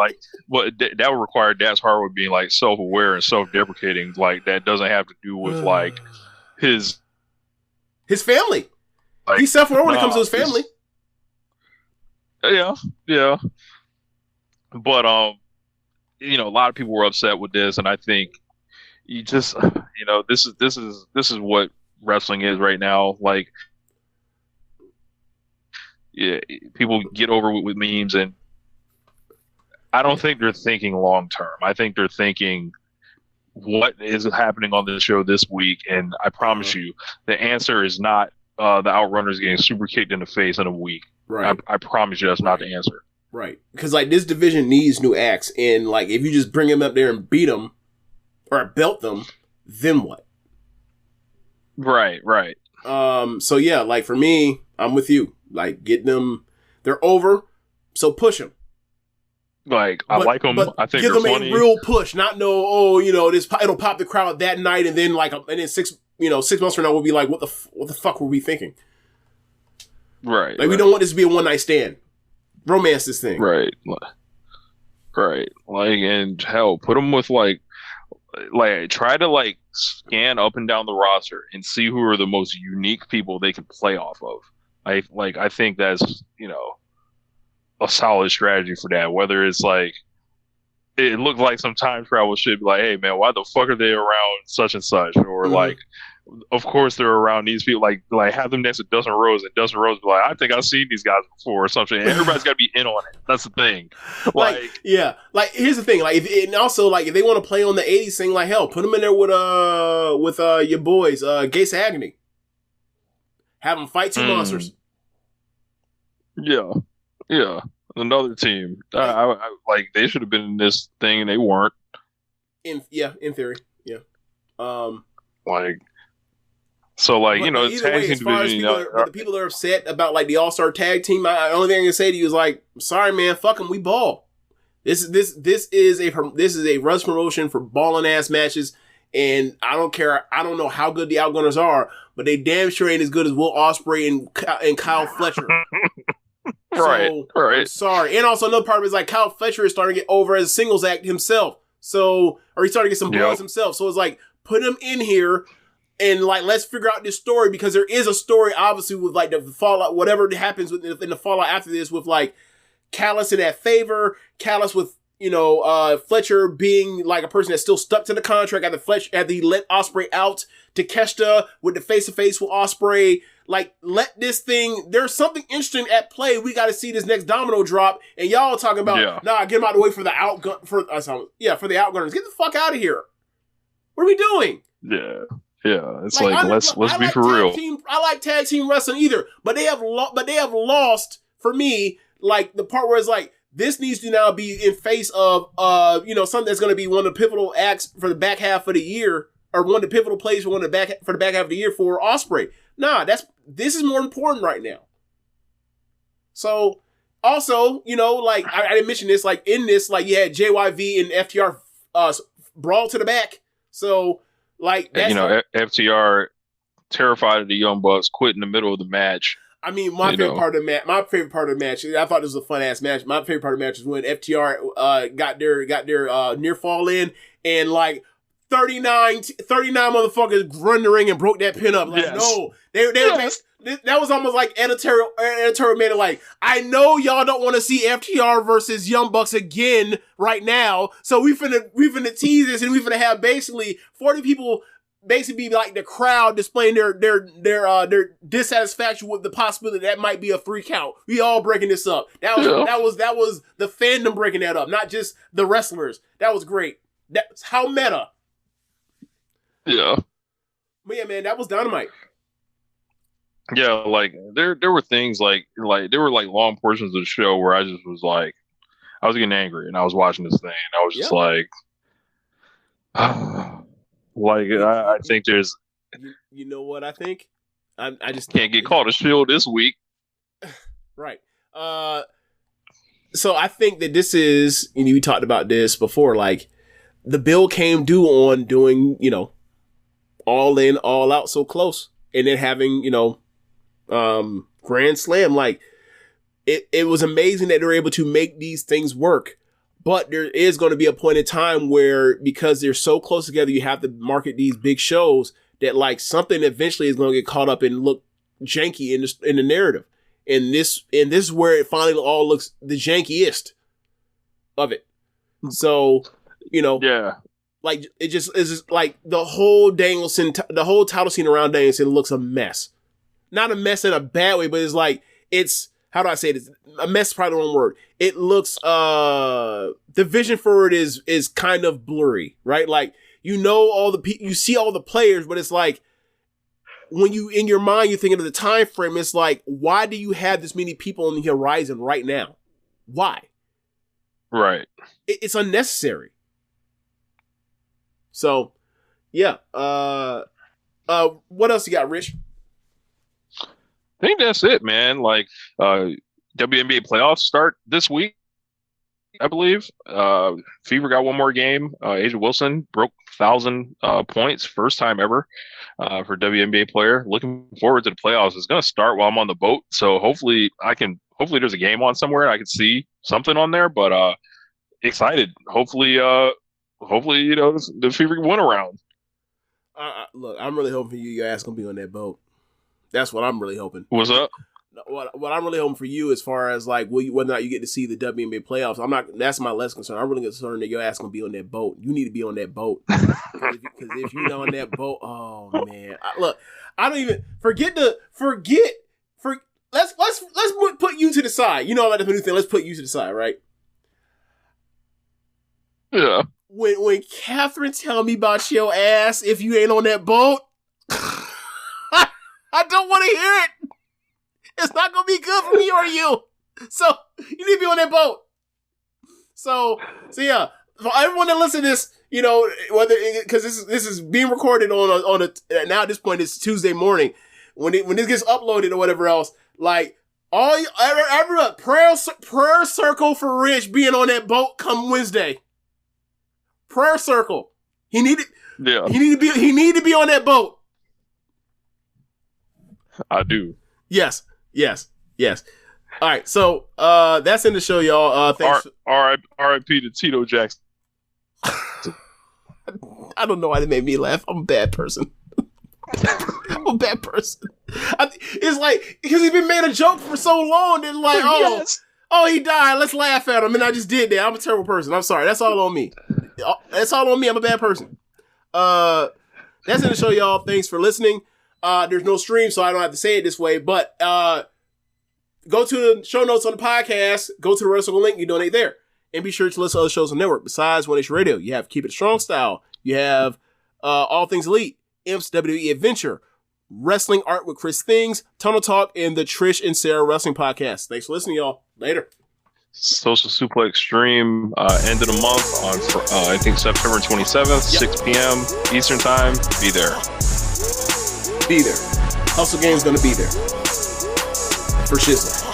Speaker 7: But that would require Dax Harwood being self-aware and self-deprecating. That doesn't have to do with his
Speaker 6: family. He's self-aware when it comes to his family.
Speaker 7: Yeah. But a lot of people were upset with this, and I think you just this is what wrestling is right now. People get over with memes, and I don't think they're thinking long term. I think they're thinking what is happening on this show this week, and I promise you, the answer is not the Outrunners getting super kicked in the face in a week. Right. I promise you that's not the answer.
Speaker 6: Right. Because, this division needs new acts. And, if you just bring them up there and beat them or belt them, then what?
Speaker 7: Right.
Speaker 6: So, yeah, for me, I'm with you. Get them. They're over, so push them.
Speaker 7: I like them. I think
Speaker 6: give
Speaker 7: them
Speaker 6: funny. A real push. Not it'll pop the crowd that night, and then, and then 6 months from now, we'll be like, what the fuck were we thinking?
Speaker 7: Right.
Speaker 6: We don't want this to be a one night stand. Romance this thing.
Speaker 7: Right. And hell, put them with try to scan up and down the roster and see who are the most unique people they can play off of. I think that's a solid strategy for that. Whether it's it looked like some time travel shit, be hey man, why the fuck are they around such and such, or of course they're around these people, have them next to Dustin Rhodes, and Dustin Rhodes be I've seen these guys before or something, and everybody's got to be in on it. That's the thing.
Speaker 6: Here's the thing, if they want to play on the 80s thing, hell, put them in there with your boys, Gates Agony. Have them fight two monsters.
Speaker 7: Yeah, another team. They should have been in this thing, and they weren't. In
Speaker 6: theory, yeah.
Speaker 7: Tag team division.
Speaker 6: The people are upset about the All-Star Tag Team. The only thing I can say to you is sorry, man, fuck them. We ball. This is a Russ promotion for balling ass matches, and I don't care. I don't know how good the Outgunners are, but they damn sure ain't as good as Will Ospreay and Kyle Fletcher.
Speaker 7: Right.
Speaker 6: I'm sorry. And also another part of it is Kyle Fletcher is starting to get over as a singles act himself. Or he's starting to get some buzz himself. So it's put him in here. And let's figure out this story, because there is a story, obviously, with the fallout, whatever happens in the fallout after this, with Callis in that favor, Callis with Fletcher being a person that's still stuck to the contract after he let Ospreay out, Takeshita with the face to face with Ospreay. Let this thing. There's something interesting at play. We got to see this next domino drop, and y'all talking about get him out of the way for the the Outgunners. Get the fuck out of here. What are we doing?
Speaker 7: Yeah, it's let's be for real.
Speaker 6: I like tag team wrestling either, but they have lost for me. The part where it's this needs to now be in face of something that's going to be one of the pivotal acts for the back half of the year, or one of the pivotal plays for the back half of the year for Ospreay. Nah, this is more important right now. So Also, you know, like I didn't mention this, like in this, like you had JYV and FTR brawl to the back. So like that's,
Speaker 7: you know, FTR terrified of the Young Bucks, quit in the middle of the match.
Speaker 6: I mean, my favorite part of the match, I thought this was a fun ass match. My favorite part of the match was when FTR got their near fall in, and like 39 motherfuckers run the ring and broke that pin up. Like, no, that was almost like editorial made it like, I know y'all don't want to see FTR versus Young Bucks again right now, so we finna tease this, and we finna have basically 40 people basically be like the crowd displaying their dissatisfaction with the possibility that might be a 3 count. We all breaking this up. That was the fandom breaking that up, not just the wrestlers. That was great. That's how meta.
Speaker 7: Yeah.
Speaker 6: But yeah, man, that was Dynamite.
Speaker 7: Yeah, like there were things like there were like long portions of the show where I just was like, I was getting angry, and I was watching this thing, and I was just like, like I think there's,
Speaker 6: you know what I think? I just
Speaker 7: can't get called a shield this week.
Speaker 6: Right. So I think that this is, you know, we talked about this before, like the bill came due on doing, you know, all in, all out so close, and then having, you know, Grand Slam, like it was amazing that they're able to make these things work. But there is going to be a point in time where, because they're so close together, you have to market these big shows that like something eventually is going to get caught up and look janky in the narrative. And this is where it finally all looks the jankiest of it. So, you know, yeah, like it's just like the whole the whole title scene around Danielson looks a mess. Not a mess in a bad way, but it's like, how do I say this? A mess is probably the wrong word. It looks, the vision for it is kind of blurry, right? Like, you know, you see all the players, but it's like, when you, in your mind, you're thinking of the time frame, it's like, why do you have this many people on the horizon right now? Why?
Speaker 7: Right.
Speaker 6: It's unnecessary. So, yeah. What else you got, Rich?
Speaker 7: I think that's it, man. Like, WNBA playoffs start this week, I believe. Fever got one more game. Asia Wilson broke 1,000 points, first time ever for WNBA player. Looking forward to the playoffs. It's going to start while I'm on the boat, so hopefully there's a game on somewhere and I can see something on there. But excited. Hopefully, you know, the Fever can win around.
Speaker 6: Look, I'm really hoping your ass gonna be on that boat. That's what I'm really hoping.
Speaker 7: What's up?
Speaker 6: What I'm really hoping for you, as far as like whether or not you get to see the WNBA playoffs, that's my less concern. I'm really concerned that your ass gonna be on that boat. You need to be on that boat, because if you're not on that boat, oh man, I don't even let's put you to the side. You know, like the new thing. Let's put you to the side, right?
Speaker 7: Yeah.
Speaker 6: When Catherine tell me about your ass if you ain't on that boat. I don't want to hear it. It's not going to be good for me or you. So, you need to be on that boat. So yeah, for everyone that listens to this, you know, because this is being recorded on a now at this point it's Tuesday morning. When this gets uploaded or whatever else, like, everyone, prayer circle for Rich being on that boat come Wednesday. Prayer circle. He need to be on that boat.
Speaker 7: I do.
Speaker 6: Yes. All right, so that's in the show, y'all. Thanks.
Speaker 7: R.I.P. to Tito Jackson.
Speaker 6: I don't know why they made me laugh. I'm a bad person. It's like, because he's been made a joke for so long, and like, he died. Let's laugh at him, and I just did that. I'm a terrible person. I'm sorry. That's all on me. I'm a bad person. That's in the show, y'all. Thanks for listening. There's no stream, so I don't have to say it this way, but go to the show notes on the podcast, go to the Wrestle link, you donate there. And be sure to listen to other shows on the network. Besides One Nation Radio, you have Keepin It Strong Style, you have All Things Elite, Imps WWE Adventure, Wrestling Art with Chris Things, Tunnel Talk, and the Trish and Sarah Wrestling Podcast. Thanks for listening, y'all. Later.
Speaker 7: Social Suplex stream end of the month on I think September 27th, 6 p.m. Eastern Time. Be there.
Speaker 6: Hustle Game's gonna be there for shizzle.